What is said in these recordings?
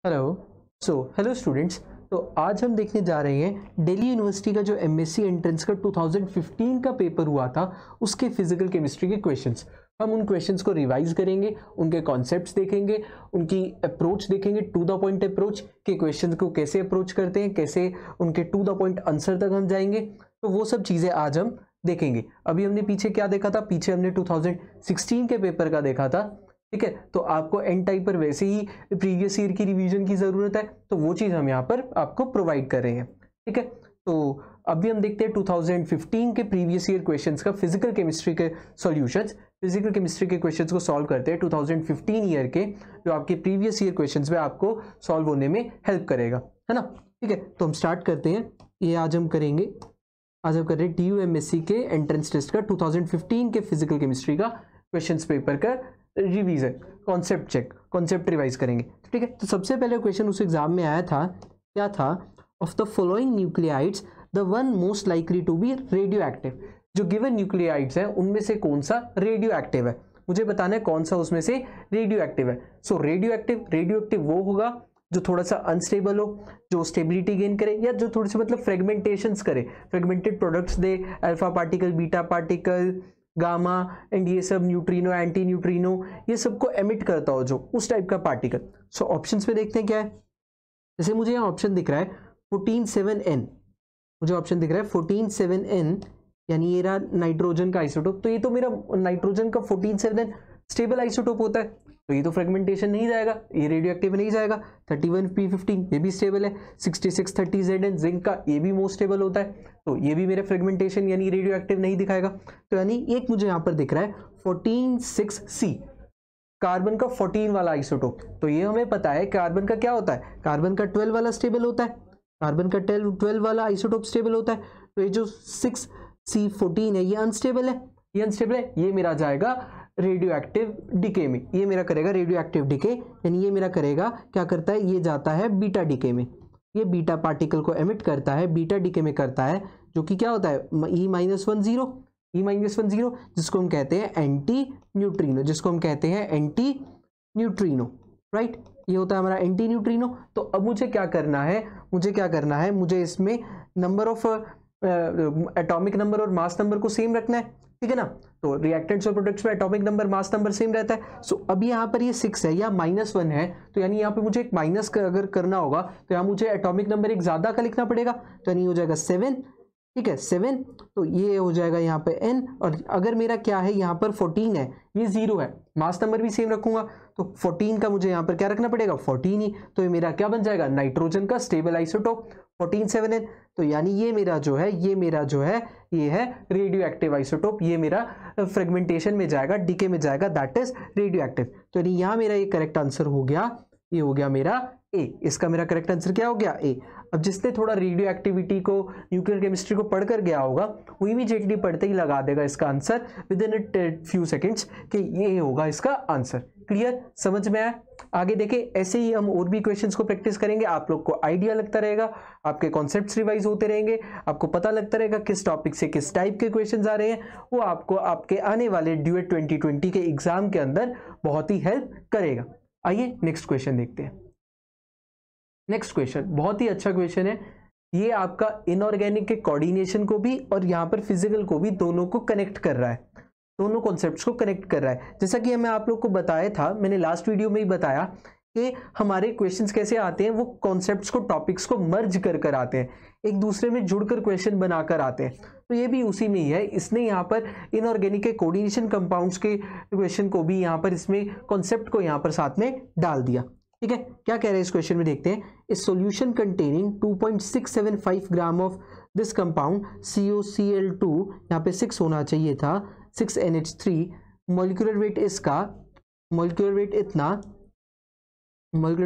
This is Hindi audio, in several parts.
Hello students. तो आज हम देखने जा रहे हैं दिल्ली यूनिवर्सिटी का जो एमएससी एंट्रेंस का 2015 का पेपर हुआ था उसके फिजिकल केमिस्ट्री के क्वेश्चंस। हम उन क्वेश्चंस को रिवाइज करेंगे, उनके कॉन्सेप्ट्स देखेंगे, उनकी अप्रोच देखेंगे, टू द पॉइंट अप्रोच के क्वेश्चंस को कैसे अप्रोच करते हैं, कैसे उनके टू द पॉइंट आंसर तक हम जाएंगे। तो वो सब चीज़ें आज हम देखेंगे। अभी हमने पीछे क्या देखा था, पीछे हमने 2016 के पेपर का देखा था, ठीक है। तो आपको एंड टाइम पर वैसे ही प्रीवियस ईयर की रिवीजन की जरूरत है, तो वो चीज हम यहाँ पर आपको प्रोवाइड कर रहे हैं, ठीक है। तो अभी हम देखते हैं 2015 के प्रीवियस ईयर क्वेश्चंस का फिजिकल केमिस्ट्री के सॉल्यूशंस। फिजिकल केमिस्ट्री के क्वेश्चंस को सॉल्व करते हैं 2015 ईयर के, जो आपके प्रीवियस ईयर क्वेश्चंस में आपको सॉल्व होने में हेल्प करेगा, है ना। ठीक है, तो हम स्टार्ट करते हैं। ये आज हम करेंगे, आज हम कर रहे हैं DU-MSc के एंट्रेंस टेस्ट का 2015 के फिजिकल केमिस्ट्री का क्वेश्चन पेपर का revision, concept check, concept revise करेंगे, ठीक है। तो सबसे पहले क्वेश्चन उस एग्जाम में आया था, क्या था, of the following nuclides the one most likely to be radioactive. जो गिवन न्यूक्लियाइड्स हैं उनमें से कौन सा रेडियो एक्टिव है, मुझे बताना है कौन सा उसमें से रेडियो एक्टिव है। सो रेडियो एक्टिव वो होगा जो थोड़ा सा अनस्टेबल हो, जो स्टेबिलिटी गेन करे, या जो थोड़े से मतलब फ्रेगमेंटेशंस करे, fragmented products they, alpha particle, beta particle, gamma and ये सब, न्यूट्रिनो, एंटी न्यूट्रिनो, ये सबको एमिट करता हो जो उस टाइप का पार्टिकल। सो ऑप्शंस में देखते हैं क्या है। जैसे मुझे यहाँ ऑप्शन दिख रहा है 14(7N), मुझे ऑप्शन दिख रहा है 14(7N), यानी ये रहा नाइट्रोजन का आइसोटोप। तो ये तो मेरा नाइट्रोजन का 14(7N) स्टेबल आइसोटोप होता है, तो ये तो फ्रेगमेंटेशन नहीं जाएगा, ये रेडियो एक्टिव नहीं जाएगा। 31P15 ये भी स्टेबल है। 6630Zn जिंक का ये भी मोस्ट स्टेबल होता है, तो ये भी मेरे फ्रेगमेंटेशन यानी रेडियो एक्टिव नहीं दिखाएगा। तो यानी एक मुझे यहाँ पर दिख रहा है 146C, कार्बन का 14 वाला आइसोटोप। तो ये हमें पता है कार्बन का क्या होता है, कार्बन का 12 वाला स्टेबल होता है, कार्बन का 12 वाला आइसोटोप स्टेबल होता है। तो ये जो 6C14 है ये अनस्टेबल है, ये अनस्टेबल है, ये मेरा जाएगा रेडियो एक्टिव डिके में, ये मेरा करेगा रेडियो एक्टिव डिके, यानी ये मेरा करेगा, क्या करता है, ये जाता है बीटा डिके में, ये बीटा पार्टिकल को एमिट करता है, बीटा डिके में करता है, जो कि क्या होता है E-10, जिसको हम कहते हैं एंटी न्यूट्रिनो, जिसको हम कहते हैं एंटी न्यूट्रिनो, राइट। ये होता है हमारा एंटी न्यूट्रिनो। तो अब मुझे क्या करना है, मुझे इसमें नंबर ऑफ एटॉमिक नंबर और मास नंबर को सेम रखना है, ठीक है ना। तो रिएक्टेंट्स और प्रोडक्ट्स में atomic number, mass number same रहता है। सो अभी यहाँ पर ये 6 है या -1 है, तो यानी यहाँ पे मुझे एक माइनस अगर करना होगा तो यहाँ मुझे एटॉमिक नंबर एक ज्यादा का लिखना पड़ेगा, तो यानी हो जाएगा 7, ठीक है 7। तो ये हो जाएगा यहाँ पे N, और अगर मेरा क्या है यहाँ पर 14 है, ये 0 है, मास नंबर भी सेम रखूंगा, तो 14 का मुझे यहाँ पर क्या रखना पड़ेगा, 14 ही। तो ये मेरा क्या बन जाएगा, नाइट्रोजन का स्टेबल आइसोटोप 14(7N). तो यानी ये मेरा जो है ये है रेडियो एक्टिव आइसोटोप, ये मेरा फ्रेगमेंटेशन में जाएगा, डीके में जाएगा, दैट इज रेडियो एक्टिव। तो यानी यहाँ मेरा ये करेक्ट आंसर हो गया, ये हो गया मेरा ए, इसका मेरा करेक्ट आंसर क्या हो गया, ए। अब जिसने थोड़ा रेडियो एक्टिविटी को, न्यूक्लियर केमिस्ट्री को पढ़कर गया होगा, वो इमीडिएटली पढ़ते ही लगा देगा इसका answer with in few seconds कि ये होगा इसका आंसर। क्लियर, समझ में आया। आगे देखें, ऐसे ही हम और भी क्वेश्चंस को प्रैक्टिस करेंगे, आप लोग को आइडिया लगता रहेगा, आपके कॉन्सेप्ट्स रिवाइज होते रहेंगे, आपको पता लगता रहेगा किस टॉपिक से किस टाइप के क्वेश्चंस आ रहे हैं, वो आपको आपके आने वाले ड्यूएट 2020 के एग्जाम के अंदर बहुत ही हेल्प करेगा। आइए नेक्स्ट क्वेश्चन देखते हैं। नेक्स्ट क्वेश्चन बहुत ही अच्छा क्वेश्चन है, ये आपका इनऑर्गेनिक के कोऑर्डिनेशन को भी और यहाँ पर फिजिकल को भी, दोनों को कनेक्ट कर रहा है, दोनों कॉन्सेप्ट्स को कनेक्ट कर रहा है। जैसा कि मैं आप लोग को बताया था, मैंने लास्ट वीडियो में ही बताया कि हमारे क्वेश्चंस कैसे आते हैं, वो कॉन्सेप्ट्स को, टॉपिक्स को मर्ज कर आते हैं, एक दूसरे में जुड़कर क्वेश्चन बनाकर आते हैं। तो ये भी उसी में ही है, इसने यहाँ पर इनऑर्गेनिक के कोऑर्डिनेशन कंपाउंड्स के क्वेश्चन को भी यहाँ पर, इसमें कॉन्सेप्ट को यहाँ पर साथ में डाल दिया, ठीक है। क्या कह रहे हैं इस क्वेश्चन में, देखते हैं। इस solution containing 2.675 gram of this compound COCl2, यहाँ पे 6 होना चाहिए था, 6NH3, मॉलिक्यूलर वेट इसका, मॉलिक्यूलर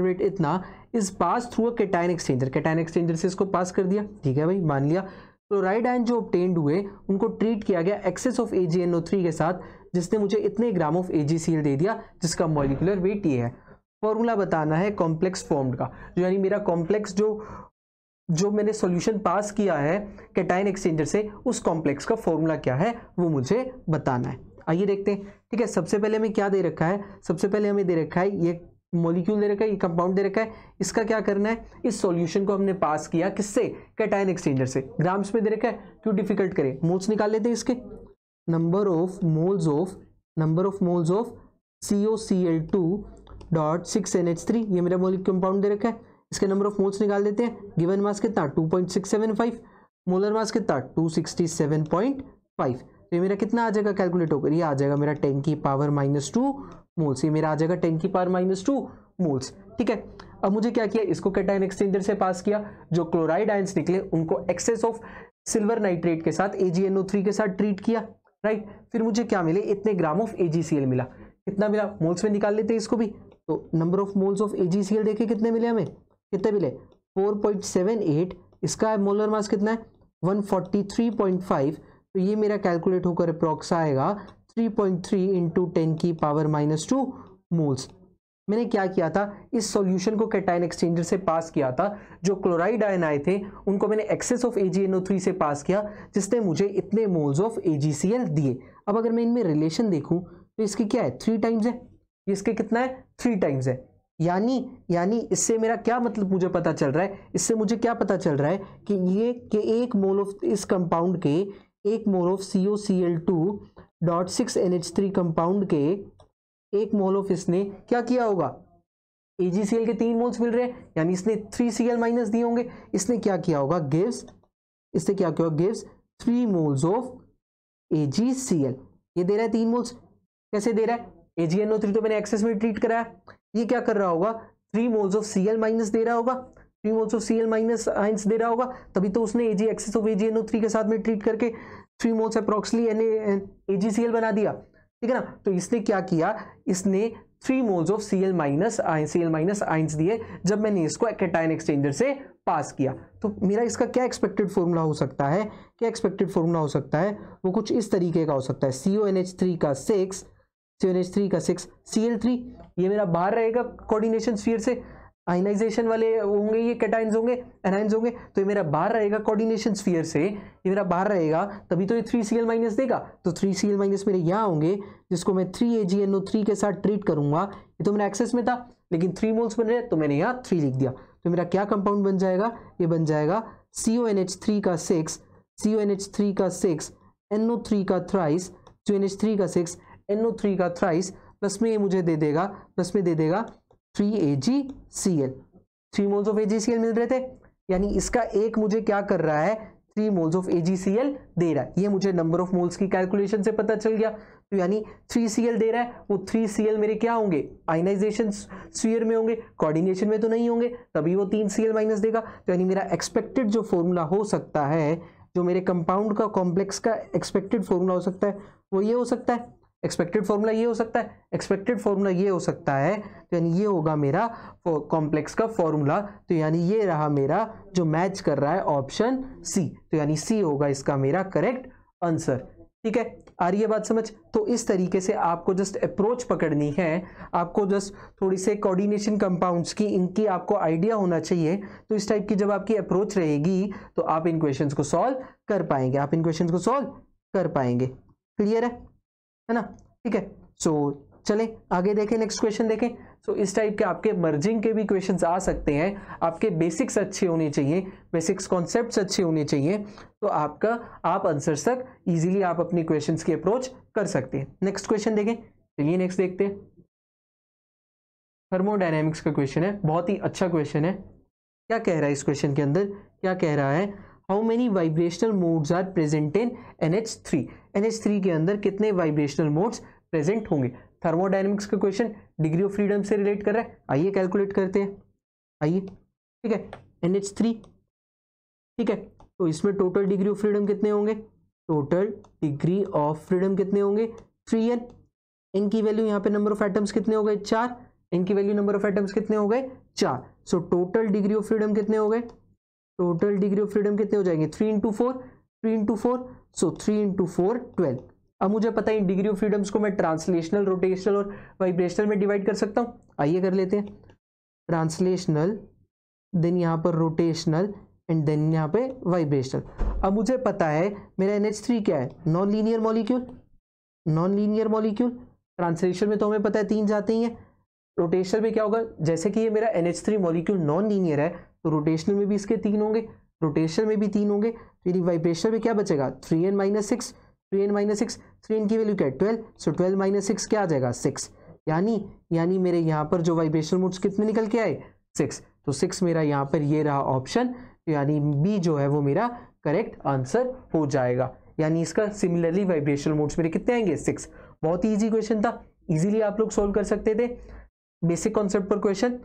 वेट इतना is pass through a cation exchanger, cation exchanger से इसको पास कर दिया, ठीक है भाई, मान लिया। क्लोराइड आयन जो ऑब्टेन्ड हुए उनको ट्रीट किया गया एक्सेस ऑफ AgNO3 के साथ, जिसने मुझे इतने ग्राम ऑफ AgCl दे दिया, जिसका मॉलिक्यूलर वेट ये है। फॉर्मूला बताना है कॉम्प्लेक्स फॉर्म्ड का, जो यानी मेरा कॉम्प्लेक्स जो मैंने सॉल्यूशन पास किया है कैटायन एक्सचेंजर से, उस कॉम्प्लेक्स का फॉर्मूला क्या है वो मुझे बताना है। आइए देखते हैं, ठीक है। सबसे पहले हमें क्या दे रखा है, सबसे पहले हमें दे रखा है ये मॉलिक्यूल दे रखा है, ये कंपाउंड दे रखा है, इसका क्या करना है, इस सॉल्यूशन को हमने पास किया किससे, कैटायन एक्सचेंजर से। ग्राम्स में दे रखा है, क्यों डिफिकल्ट करें, मोल्स निकाल लेते हैं इसके, number of moles of COCl2.6NH3, ये मेरा मॉलिक्यूल कंपाउंड दे रखा है, इसके नंबर ऑफ मोल्स निकाल देते हैं। गिवन मास कितना 2.675, मोलर मास कितना 267.5, तो ये मेरा कितना आ जाएगा कैलकुलेट होकर, ये आ जाएगा मेरा 10 की पावर -2 मोल्स, ये मेरा आ जाएगा 10 की पावर -2 मोल्स। ठीक है, अब मुझे क्या किया, इसको कैटायन एक्सचेंजर से पास किया, जो क्लोराइड आयंस निकले उनको एक्सेस ऑफ सिल्वर नाइट्रेट के साथ AgNO3 के साथ ट्रीट किया, राइट। फिर मुझे क्या मिले, इतने ग्राम ऑफ AgCl मिला, कितना मिला, मोल्स में निकाल लेते हैं इसको भी, तो number of moles of AgCl देखे कितने मिले हमें, कितने मिले 4.78, इसका मोलर मास कितना है 143.5, तो ये मेरा कैलकुलेट होकर अप्रॉक्स आएगा 3.3 इंटू 10 की पावर -2 मोल्स। मैंने क्या किया था, इस सॉल्यूशन को कैटायन एक्सचेंजर से पास किया था, जो क्लोराइड आयन आए थे उनको मैंने एक्सेस ऑफ AgNO3 से पास किया, जिसने मुझे इतने मोल्स ऑफ AgCl दिए। अब अगर मैं इनमें रिलेशन देखूं तो इसकी क्या है 3 टाइम्स है, इसके कितना है 3 टाइम्स है, यानी इससे मेरा क्या मतलब मुझे पता चल रहा है, इससे मुझे क्या पता चल रहा है कि ये कि एक मोल ऑफ इस कंपाउंड के, एक मोल ऑफ COCl2.6NH3 कंपाउंड के एक मोल ऑफ इसने क्या किया होगा, AgCl के 3 मोल्स मिल रहे हैं, यानी इसने 3Cl माइनस दिए होंगे, इसने क्या किया होगा गिव्स 3 मोल्स ऑफ AgCl, ये दे रहा है 3 मोल्स, कैसे दे रहा है, AgNO3 तो मैंने एक्सेस में ट्रीट कराया, ये क्या कर रहा होगा 3 मोल्स ऑफ Cl माइनस दे रहा होगा, 3 moles of Cl minus ions दे रहा होगा, तभी तो उसने Ag एक्सेस ऑफ AgNO3 के साथ में ट्रीट करके 3 मोल्स अप्रॉक्सिमेटली AgCl बना दिया, ठीक है ना। तो इसने क्या किया, इसने 3 moles of Cl minus ions दिए जब मैंने इसको कैटायन एक्सचेंजर से पास किया। तो मेरा इसका क्या एक्सपेक्टेड फॉर्मूला हो सकता है, वो कुछ इस तरीके का हो सकता है, CONH3 का 6 Cl3, ये मेरा बाहर रहेगा कोऑर्डिनेशन स्फीयर से, आयनाइजेशन वाले होंगे, ये कैटायंस होंगे, एनायंस होंगे, तो ये मेरा बाहर रहेगा कोऑर्डिनेशन स्फीयर से, ये मेरा बाहर रहेगा, तभी तो ये 3Cl माइनस देगा, तो 3Cl माइनस मेरे यहाँ होंगे, जिसको मैं 3AgNO3 के साथ ट्रीट करूंगा, ये तो मेरा एक्सेस में था, लेकिन 3 मोल्स बन रहे हैं तो मैंने यहाँ 3 लिख दिया, तो मेरा क्या कंपाउंड बन जाएगा, ये बन जाएगा CONH3 का 6 NO3 का थ्राइस, CONH3 का 6 NO3 का थ्राइस, प्लस में ये मुझे दे देगा 3AgCl, 3 मोल्स ऑफ AgCl मिल रहे थे, यानी इसका एक मुझे क्या कर रहा है 3 मोल्स ऑफ AgCl दे रहा है, ये मुझे नंबर ऑफ मोल्स की कैलकुलेशन से पता चल गया। तो यानी 3Cl दे रहा है, वो 3Cl मेरे क्या होंगे, आयनाइजेशन स्फीयर में होंगे, कोऑर्डिनेशन में तो नहीं होंगे, तभी वो 3Cl माइनस देगा। तो यानी मेरा एक्सपेक्टेड जो फॉर्मूला हो सकता है, जो मेरे कंपाउंड का कॉम्प्लेक्स का एक्सपेक्टेड फॉर्मूला हो सकता है, वो ये हो सकता है, एक्सपेक्टेड फॉर्मूला ये हो सकता है, तो यानी ये होगा मेरा कॉम्प्लेक्स का फॉर्मूला, तो यानी ये रहा मेरा जो मैच कर रहा है ऑप्शन सी, तो यानी सी होगा इसका मेरा करेक्ट आंसर। ठीक है, आ रही है बात समझ। तो इस तरीके से आपको जस्ट अप्रोच पकड़नी है, आपको जस्ट थोड़ी से कोऑर्डिनेशन कंपाउंड्स की इनकी आपको आइडिया होना चाहिए। तो इस टाइप की जब आपकी अप्रोच रहेगी तो आप इन क्वेश्चंस को सॉल्व कर पाएंगे, क्लियर है ना। ठीक है, सो चलें आगे देखें, नेक्स्ट क्वेश्चन देखें। सो इस टाइप के आपके मर्जिंग के भी क्वेश्चंस आ सकते हैं, आपके बेसिक्स अच्छे होने चाहिए, बेसिक्स कॉन्सेप्ट्स अच्छे होने चाहिए, तो आप आंसर्स तक इजीली आप अपनी क्वेश्चंस की अप्रोच कर सकते हैं। नेक्स्ट क्वेश्चन देखें, चलिए नेक्स्ट देखते हैं। थर्मोडायनेमिक्स का क्वेश्चन है, बहुत ही अच्छा क्वेश्चन है। क्या कह रहा है इस क्वेश्चन के अंदर, क्या कह रहा है, how many vibrational modes are present in NH3, NH3 के अंदर कितने वाइब्रेशनल मोड्स प्रेजेंट होंगे। थर्मोडायनेमिक्स का क्वेश्चन डिग्री ऑफ फ्रीडम से रिलेट कर रहा है, आइए कैलकुलेट करते हैं, आइए। ठीक है, NH3, ठीक है, तो इसमें टोटल डिग्री ऑफ फ्रीडम कितने होंगे, 3n, n की वैल्यू यहाँ पे नंबर ऑफ एटम्स कितने हो गए 4, n की वैल्यू नंबर ऑफ एटम्स कितने हो गए 4। So total degree of freedom कितने हो गए, कितने हो जाएंगे 3 इंटू 4, सो 3 इंटू 4 12। अब मुझे पता है इन डिग्री ऑफ फ्रीडम्स को मैं ट्रांसलेशनल, रोटेशनल और वाइब्रेशनल में डिवाइड कर सकता हूँ, आइए कर लेते हैं। ट्रांसलेशनल, देन यहाँ पर रोटेशनल एंड देन यहाँ पे वाइब्रेशनल। अब मुझे पता है मेरा NH3 क्या है, नॉन लीनियर मॉलिक्यूल, ट्रांसलेशन में तो हमें पता है 3 जाते ही हैं, रोटेशनल में क्या होगा, जैसे कि ये मेरा NH3 मॉलिक्यूल नॉन लीनियर है तो रोटेशनल में भी इसके 3 होंगे, रोटेशनल में भी 3 होंगे, फिर वाइब्रेशनल में क्या बचेगा 3n-6, 3n-6, 3n की वैल्यू क्या है 12, सो 12 - 6 क्या आ जाएगा 6, यानी मेरे यहाँ पर जो वाइब्रेशनल मोड्स कितने निकल के आए 6, तो 6 मेरा यहाँ पर ये रहा ऑप्शन, यानी बी जो है वो मेरा करेक्ट आंसर हो जाएगा। यानी इसका सिमिलरली वाइब्रेशनल मोड्स मेरे कितने आएंगे 6। बहुत ही इजी क्वेश्चन था, इजीली आप लोग सॉल्व कर सकते थे, बेसिक कॉन्सेप्ट पर क्वेश्चन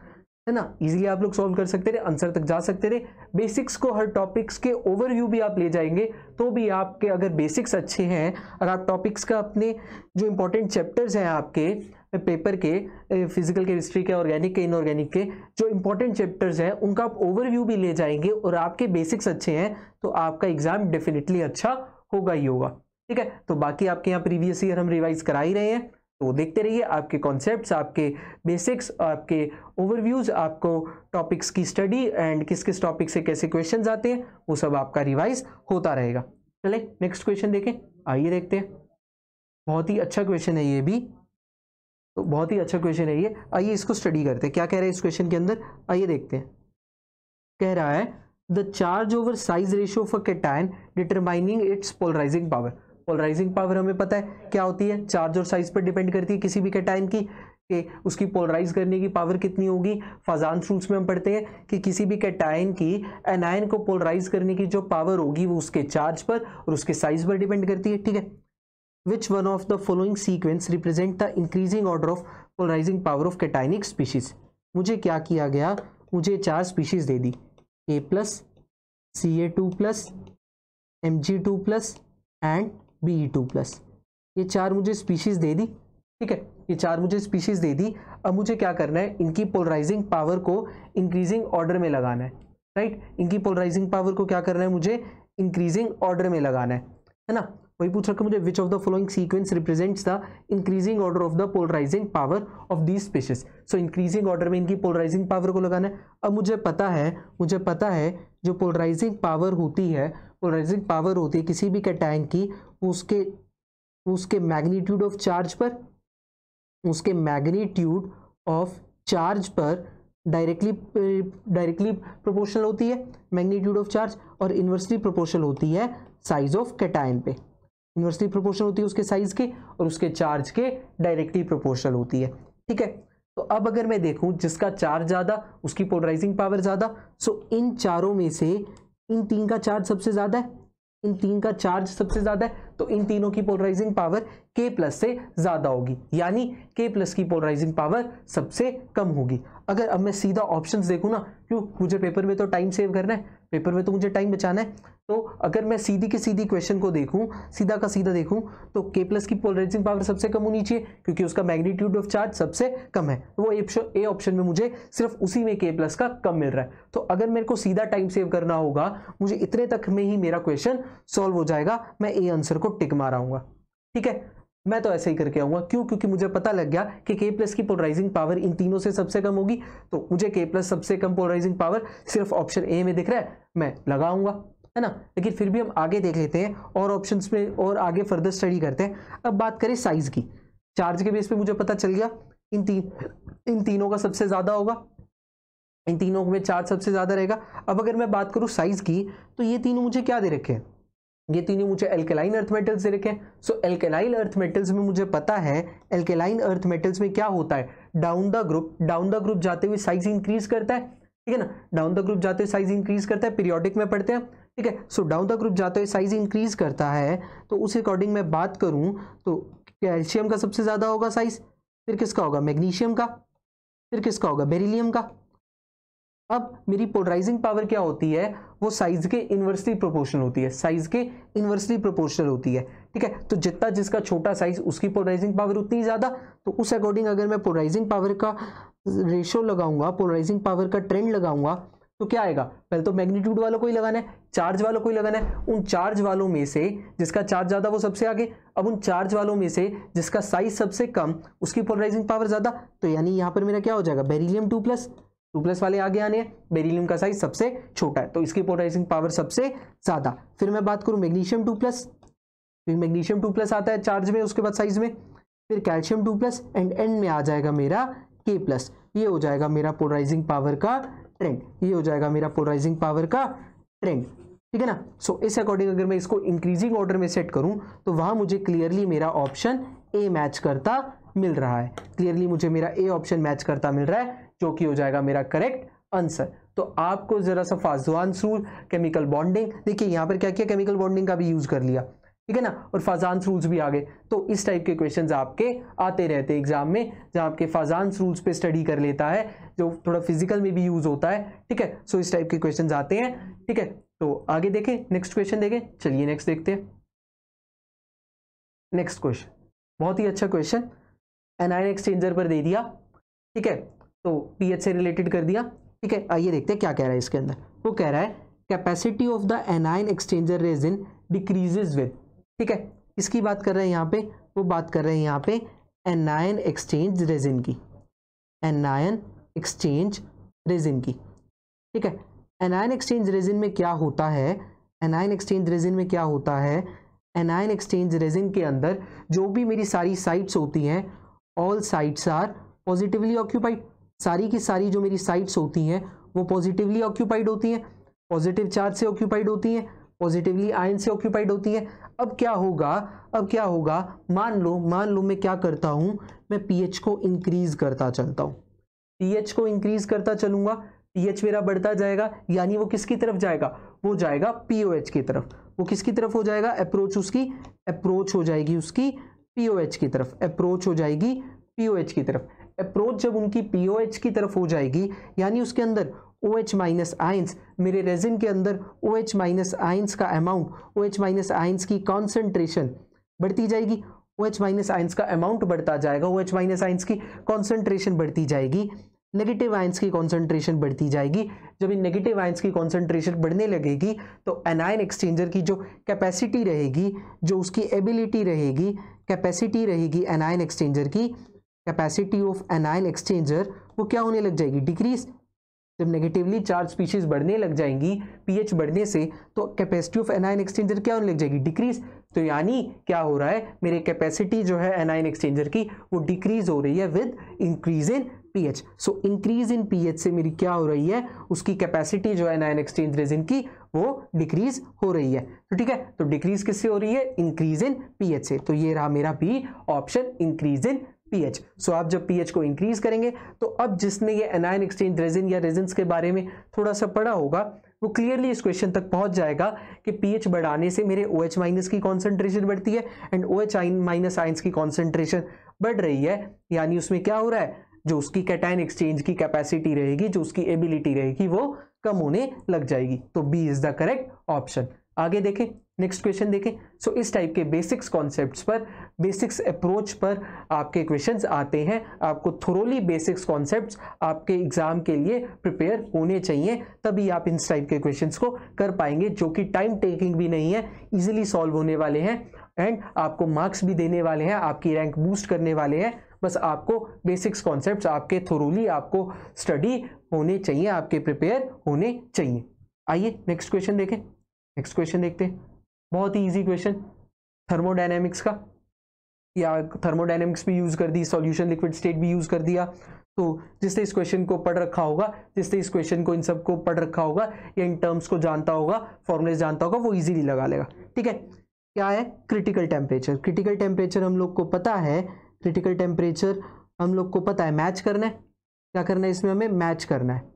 है ना, इजीली आप लोग सॉल्व कर सकते थे, आंसर तक जा सकते थे। बेसिक्स को हर टॉपिक्स के ओवरव्यू भी आप ले जाएंगे तो भी आपके अगर बेसिक्स अच्छे हैं, अगर आप टॉपिक्स का अपने जो इंपॉर्टेंट चैप्टर्स हैं आपके पेपर के, फिजिकल केमिस्ट्री के, ऑर्गेनिक के, इनऑर्गेनिक के जो इंपॉर्टेंट चैप्टर्स हैं उनका आप ओवरव्यू भी ले जाएंगे और आपके बेसिक्स अच्छे हैं तो आपका एग्जाम डेफिनेटली अच्छा होगा ही होगा। ठीक है, तो बाकी आपके यहाँ प्रीवियस ईयर हम रिवाइज करा ही रहे हैं, तो देखते रहिए आपके कॉन्सेप्ट्स, आपके बेसिक्स, आपके ओवरव्यूज, आपको टॉपिक्स की स्टडी एंड किस किस टॉपिक से कैसे क्वेश्चंस आते हैं वो सब आपका रिवाइज होता रहेगा। चले नेक्स्ट क्वेश्चन देखें, आइए देखते हैं। बहुत ही अच्छा क्वेश्चन है ये भी, तो बहुत ही अच्छा क्वेश्चन है ये, आइए इसको स्टडी करते हैं। क्या कह रहा है इस क्वेश्चन के अंदर, आइए देखते हैं। कह रहा है the charge over size ratio of a cation determining its polarising power. Polarising power हमें पता है क्या होती है, चार्ज और साइज पर डिपेंड करती है किसी भी कैटायन की, कि उसकी पोलराइज करने की पावर कितनी होगी। फाजान्स रूल्स में हम पढ़ते हैं कि किसी भी कैटायन की एनायन को पोलराइज करने की जो पावर होगी वो उसके चार्ज पर और उसके साइज पर डिपेंड करती है। ठीक है, Which one of the following sequence represent the increasing order of polarizing power of cationic species? मुझे क्या किया गया, मुझे 4 species they the, A+, Ca2+, Mg2+ and Be2+। ये 4 मुझे स्पीशीज दे दी। ठीक है, ये 4 मुझे स्पीशीज दे दी। अब मुझे क्या करना है, इनकी पोलराइजिंग पावर को इंक्रीजिंग ऑर्डर में लगाना है। राइट, इनकी पोलराइजिंग पावर को क्या करना है, मुझे इंक्रीजिंग ऑर्डर में लगाना है ना। वही पूछ रखा मुझे which of the following sequence represents the increasing order of the polarising power of these species. So increasing order में इनकी पोलराइजिंग पावर को लगाना है। अब मुझे पता है जो पोलराइजिंग पावर होती है किसी भी कैटायन की, उसके मैग्नीट्यूड ऑफ चार्ज पर डायरेक्टली प्रोपोर्शनल होती है मैग्नीट्यूड ऑफ चार्ज, और इन्वर्सली प्रोपोर्शनल होती है साइज ऑफ कैटायन पे। इन्वर्सली प्रोपोर्शनल होती है उसके साइज के और उसके चार्ज के डायरेक्टली प्रोपोर्शनल होती है। ठीक है, तो अब अगर मैं देखूं जिसका चार्ज ज्यादा उसकी पोलराइजिंग पावर ज्यादा, सो इन चारों में से इन 3 का चार्ज सबसे ज्यादा है, तो इन तीनों की पोलराइजिंग पावर K+ से ज्यादा होगी, यानी K+ की पोलराइजिंग पावर सबसे कम होगी। अगर अब मैं सीधा ऑप्शंस देखूं ना, क्यों, मुझे पेपर में तो टाइम सेव करना है, पेपर में तो मुझे टाइम बचाना है, तो अगर मैं सीधी की सीधी क्वेश्चन को देखूं, सीधा का सीधा देखूं, तो K+ की पोलराइजिंग पावर सबसे कम होनी चाहिए क्योंकि उसका मैग्नीट्यूड ऑफ चार्ज सबसे कम है। वो ए ऑप्शन में मुझे सिर्फ उसी में K+ का कम मिल रहा है। तो अगर मेरे को सीधा टाइम सेव करना होगा, मुझे इतने तक में ही मेरा क्वेश्चन सॉल्व हो जाएगा, मैं ए आंसर को टिक माराऊंगा। ठीक है, मैं तो ऐसे ही करके आऊंगा, क्यों, क्योंकि मुझे पता लग गया कि K+ की पोलराइजिंग पावर इन तीनों से सबसे कम होगी, तो मुझे K+ सबसे कम पोलराइजिंग पावर सिर्फ ऑप्शन ए में दिख रहा है, मैं लगाऊंगा, है ना। लेकिन फिर भी हम आगे देख लेते हैं और ऑप्शंस में और आगे फर्दर स्टडी करते हैं। अब बात करें साइज की, चार्ज के बेस पे मुझे पता चल गया इन तीनों का सबसे ज्यादा होगा, इन तीनों में चार्ज सबसे ज्यादा रहेगा। अब अगर मैं बात करूं साइज की, तो ये तीनों मुझे क्या दे रखे हैं, ये तीनों मुझे एल्केलाइन अर्थ मेटल्स दे रखे हैं। सो एल्केलाइन अर्थ मेटल्स में मुझे पता है, एल्केलाइन अर्थ मेटल्स में क्या होता है, डाउन द ग्रुप जाते हुए साइज इंक्रीज करता है। ठीक है ना, डाउन द ग्रुप जाते हुए साइज इंक्रीज करता है, पीरियोडिक में पढ़ते हैं। ठीक है, सो डाउन द ग्रुप जाते हुए साइज इंक्रीज करता है, तो उस अकॉर्डिंग मैं बात करूं तो कैल्शियम का सबसे ज्यादा होगा साइज, फिर किसका होगा, मैग्नीशियम का, फिर किसका होगा, बेरिलियम का। अब मेरी पोलराइजिंग पावर क्या होती है, वो साइज के इनवर्सली प्रोपोर्शनल होती है, ठीक है। तो जितना जिसका छोटा साइज उसकी पोलराइजिंग पावर उतनी ज्यादा, तो उस अकॉर्डिंग अगर मैं पोलराइजिंग पावर का रेशियो लगाऊंगा, पोलराइजिंग पावर का ट्रेंड लगाऊंगा, तो क्या आएगा, पहले तो मैग्नीट्यूड वालों को ही लगाना है, चार्ज वालों को ही लगाना है। उन चार्ज वालों में से जिसका चार्ज ज्यादा वो सबसे आगे, अब उन चार्ज वालों में से जिसका साइज सबसे कम उसकी पोलराइजिंग पावर ज्यादा, तो यानी यहां पर मेरा क्या हो जाएगा, बेरिलियम 2+ वाले आगे आने हैं, बेरिलियम का साइज सबसे छोटा है तो इसकी पोलराइजिंग पावर सबसे ज्यादा। फिर मैं बात करूं मैग्नीशियम 2+, फिर मैग्नीशियम 2+ आता है चार्ज में, उसके बाद साइज में, फिर कैल्शियम 2+ एंड एंड में आ जाएगा मेरा K प्लस, ये हो जाएगा मेरा पोलराइजिंग पावर का ट्रेंड, ये हो जाएगा मेरा पोलराइजिंग पावर का ट्रेंड, ठीक है ना। सो इस अकॉर्डिंग अगर मैं इसको इंक्रीजिंग ऑर्डर में सेट करूं तो वहां मुझे क्लियरली मेरा ऑप्शन ए मैच करता मिल रहा है, क्लियरली मुझे मेरा ए ऑप्शन मैच करता मिल रहा है, जो कि हो जाएगा मेरा करेक्ट आंसर। तो आपको जरा सा फाज़ान्स रूल, केमिकल बॉन्डिंग, देखिए यहाँ पर क्या किया, केमिकल बॉन्डिंग का भी यूज कर लिया, ठीक है ना, और फाज़ान्स रूल्स भी आ गए। तो इस टाइप के क्वेश्चंस आपके आते रहते हैं एग्जाम में, जहां आपके फाज़ान्स रूल्स पे स्टडी कर लेता है, जो थोड़ा फिजिकल में भी यूज होता है, ठीक है। सो इस टाइप के क्वेश्चंस आते हैं, ठीक है। तो आगे देखें, नेक्स्ट क्वेश्चन देखें, चलिए नेक्स्ट देखते हैं। नेक्स्ट क्वेश्चन बहुत ही अच्छा क्वेश्चन, एनायन एक्सचेंजर पर दे दिया, ठीक है, तो पीएच से रिलेटेड कर दिया, ठीक है। आइए देखते हैं क्या कह रहा है इसके अंदर। वो कह रहा है capacity of the anion exchanger resin decreases with, ठीक है, इसकी बात कर रहे हैं यहाँ पे, वो बात कर रहे हैं यहाँ पे एनायन एक्सचेंज रेजिन की, एनायन एक्सचेंज रेजिन की, ठीक है। एनायन एक्सचेंज रेजिन में क्या होता है, एनायन एक्सचेंज रेजिन में क्या होता है, एनायन एक्सचेंज रेजिन के अंदर जो भी मेरी सारी साइट्स होती हैं, all sites are positively occupied, सारी की सारी जो मेरी साइट्स होती हैं वो पॉजिटिवली ऑक्यूपाइड होती हैं, पॉजिटिव चार्ज से ऑक्यूपाइड होती हैं, पॉजिटिवली आयन से ऑक्यूपाइड होती हैं। अब क्या होगा, अब क्या होगा, मान लो मैं क्या करता हूं, मैं पीएच को इंक्रीज करता चलता हूं, पीएच को इंक्रीज करता चलूंगा, पीएच मेरा बढ़ता जाएगा, यानी वो किसकी तरफ जाएगा, वो जाएगा पीओएच की तरफ, वो किसकी तरफ हो जाएगा, अप्रोच उसकी, अप्रोच हो जाएगी उसकी पीओएच की तरफ, अप्रोच हो जाएगी पीओएच की तरफ। अप्रोच जब उनकी पीओएच की तरफ हो जाएगी, यानी उसके अंदर OH माइनस आयंस, मेरे रेजिन के अंदर OH माइनस आयंस का अमाउंट, OH माइनस आयंस की कॉन्सेंट्रेशन बढ़ती जाएगी, OH माइनस आयंस का अमाउंट बढ़ता जाएगा, OH माइनस आयंस की कॉन्सेंट्रेशन बढ़ती जाएगी, नेगेटिव आयंस की कॉन्सेंट्रेशन बढ़ती जाएगी। जब इन नेगेटिव आयंस की कॉन्सेंट्रेशन बढ़ने लगेगी तो एनायन एक्सचेंजर की जो कैपेसिटी रहेगी, जो उसकी एबिलिटी रहेगी, कैपेसिटी रहेगी एनायन एक्सचेंजर की, कैपेसिटी ऑफ एनायन एक्सचेंजर वो क्या होने लग जाएगी, डिक्रीज। जब नेगेटिवली चार्ज स्पीशीज बढ़ने लग जाएंगी पीएच बढ़ने से, तो कैपेसिटी ऑफ एनायन एक्सचेंजर क्या होने लग जाएगी, डिक्रीज। तो यानी क्या हो रहा है, मेरी कैपेसिटी जो है एनायन एक्सचेंजर की वो डिक्रीज हो रही है with increase in pH. So increase in pH से मेरी क्या हो रही है, उसकी कैपेसिटी जो है एनायन एक्सचेंज रेजिन की वो डिक्रीज हो रही है। तो ठीक है, तो डिक्रीज किससे हो रही है, इंक्रीज इन पीएच से। तो ये रहा मेरा B option, increase in pH. So आप जब पीएच को इंक्रीज करेंगे तो अब जिसने ये एनायन एक्सचेंज रेजिन या रेजिन्स के बारे में थोड़ा सा पढ़ा होगा वो क्लियरली इस क्वेश्चन तक पहुंच जाएगा कि पीएच बढ़ाने से मेरे OH माइनस की कॉन्सेंट्रेशन बढ़ती है एंड OH माइनस आयंस की कॉन्सेंट्रेशन बढ़ रही है, यानी उसमें क्या हो रहा है, जो उसकी कैटायन एक्सचेंज की कैपेसिटी रहेगी, जो उसकी एबिलिटी रहेगी वो कम होने लग जाएगी। तो B is the correct option. आगे देखें, नेक्स्ट क्वेश्चन देखें। सो इस टाइप के बेसिक्स कॉन्सेप्ट्स पर, बेसिक्स अप्रोच पर आपके क्वेश्चंस आते हैं। आपको थोरोली बेसिक्स कॉन्सेप्ट्स आपके एग्जाम के लिए प्रिपेयर होने चाहिए, तभी आप इन टाइप के क्वेश्चंस को कर पाएंगे, जो कि टाइम टेकिंग भी नहीं है, इजीली सॉल्व होने वाले हैं एंड आपको मार्क्स भी देने वाले हैं, आपकी रैंक बूस्ट करने वाले हैं। बस आपको बेसिक्स कॉन्सेप्ट्स आपके थोरोली आपको स्टडी होने चाहिए, आपके प्रिपेयर होने चाहिए। आइए नेक्स्ट क्वेश्चन देखें। नेक्स्ट क्वेश्चन देखते हैं, बहुत ही इजी क्वेश्चन, थर्मोडायनेमिक्स का, या थर्मोडायनेमिक्स भी यूज कर दी, सॉल्यूशन लिक्विड स्टेट भी यूज कर दिया। तो जिसने इस क्वेश्चन को पढ़ रखा होगा, जिसने इस क्वेश्चन को इन सब को पढ़ रखा होगा या इन टर्म्स को जानता होगा, फॉर्मूले जानता होगा, वो इजीली लगा लेगा। ठीक है, क्या है क्रिटिकल टेम्परेचर। क्रिटिकल टेम्परेचर हम लोग को पता है, क्रिटिकल टेम्परेचर हम लोग को पता है, मैच करना है, क्या करना है इसमें, हमें मैच करना है,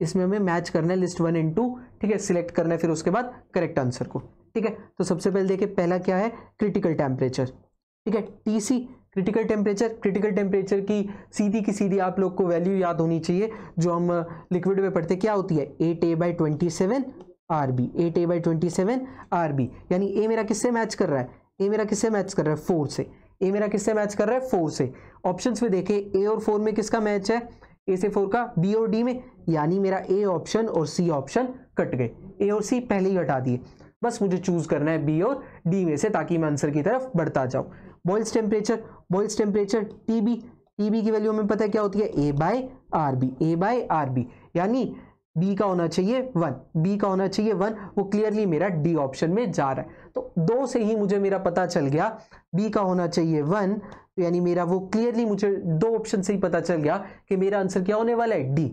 इसमें हमें मैच करना है लिस्ट 1 and 2। ठीक है, सिलेक्ट करना है फिर उसके बाद करेक्ट आंसर को। ठीक है, तो सबसे पहले देखिए पहला क्या है, क्रिटिकल टेम्परेचर। ठीक है, TC critical temperature. Critical temperature की सीधी आप लोग को वैल्यू याद होनी चाहिए, जो हम लिक्विड में पढ़ते क्या होती है, 8A/27 RB, 8A/27 RB। यानी ए मेरा किससे मैच कर रहा है, ए मेरा किससे मैच कर रहा है, 4 से। ए मेरा किससे मैच कर रहा है, 4 से। ऑप्शंस में देखें ए और 4 में किसका मैच है, ए से 4 का, बी और डी में, यानी मेरा ए ऑप्शन और सी ऑप्शन कट गए, ए और सी पहले ही हटा दिए। बस मुझे चूज करना है बी और डी में से, ताकि मैं आंसर की तरफ बढ़ता जाऊं। Boils temperature, boils temperature TB, TB की वैल्यू हमें पता है क्या होती है, A/RB, A/RB, यानी बी का होना चाहिए 1, बी का होना चाहिए 1, वो क्लियरली मेरा डी ऑप्शन में जा रहा है। तो 2 से ही मुझे मेरा पता चल गया, बी का होना चाहिए 1, तो यानी मेरा वो क्लियरली मुझे 2 ऑप्शन से ही पता चल गया कि मेरा आंसर क्या होने वाला है, डी।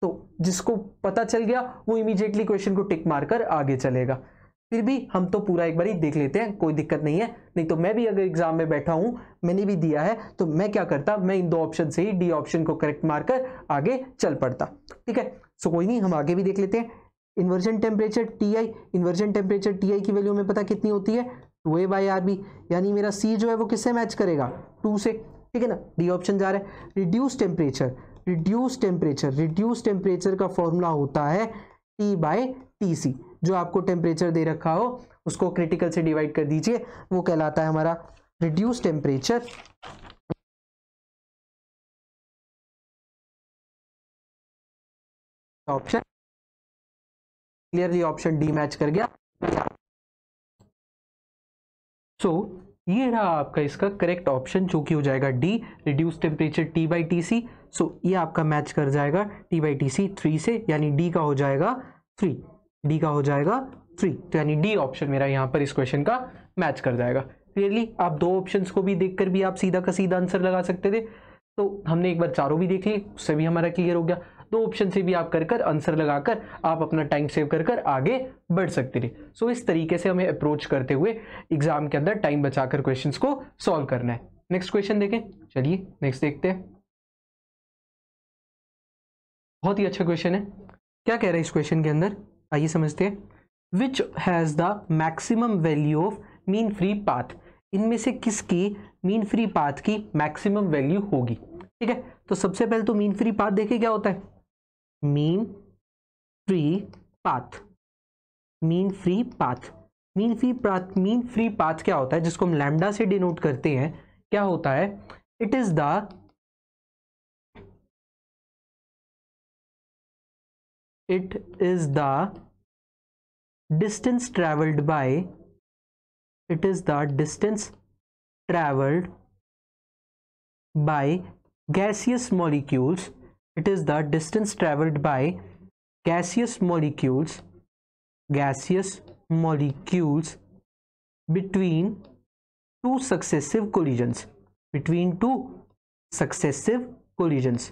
तो जिसको पता चल गया वो इमीडिएटली क्वेश्चन को टिक मारकर आगे चलेगा। फिर भी हम तो पूरा एक बार ही देख लेते हैं, कोई दिक्कत नहीं है। नहीं तो मैं भी अगर एग्जाम में बैठा हूं, मैंने भी दिया है, तो मैं क्या करता, मैं इन 2 ऑप्शन से ही डी ऑप्शन को करेक्ट मारकर आगे चल पड़ता। ठीक है, सो कोई नहीं, हम आगे भी देख लेते हैं। Inversion temperature T I, inversion temperature T I की वैल्यू में पता कितनी होती है, 2a/RB, यानी मेरा सी जो है वो किससे मैच करेगा, 2 से। ठीक है ना, डी ऑप्शन जा रहा है। Reduce temperature, reduce temperature, reduce temperature का फॉर्मूला होता है T/TC। जो आपको टेम्परेचर दे रखा हो उसको क्रिटिकल से डिवाइड कर दीजिए, वो कहलाता है हमारा reduce temperature. Option clearly option D match कर गया। सो ये रहा आपका इसका करेक्ट ऑप्शन, जो कि हो जाएगा डी, रिड्यूस टेम्परेचर T/TC। सो ये आपका मैच कर जाएगा T/TC 3 से, यानी डी का हो जाएगा 3, डी का हो जाएगा 3। तो यानी डी ऑप्शन मेरा यहाँ पर इस क्वेश्चन का मैच कर जाएगा। क्लियरली आप 2 ऑप्शंस को भी देखकर भी आप सीधा का सीधा आंसर लगा सकते थे। तो हमने एक बार चारों भी देख लिए, उससे भी हमारा क्लियर हो गया। 2 ऑप्शन से भी आप कर आंसर लगाकर आप अपना टाइम सेव कर आगे बढ़ सकते थे। सो इस तरीके से हमें अप्रोच करते हुए एग्जाम के अंदर टाइम बचाकर क्वेश्चंस को सॉल्व करना है। नेक्स्ट क्वेश्चन देखें, चलिए नेक्स्ट देखते हैं। बहुत ही अच्छा क्वेश्चन है। क्या कह रहा है इस क्वेश्चन के अंदर, आइए समझते हैं। Which has the maximum value of mean free path, इनमें से किसकी मीन फ्री पाथ की मैक्सिमम वैल्यू होगी। ठीक है, तो सबसे पहले तो मीन फ्री पाथ देखें क्या होता है। Mean free path, mean free path, mean free path, mean free path क्या होता है, जिसको हम लैम्डा से डिनोट करते हैं, क्या होता है, it is the distance traveled by, it is the distance traveled by gaseous molecules, it is the distance traveled by gaseous molecules, gaseous molecules between 2 successive collisions, between 2 successive collisions,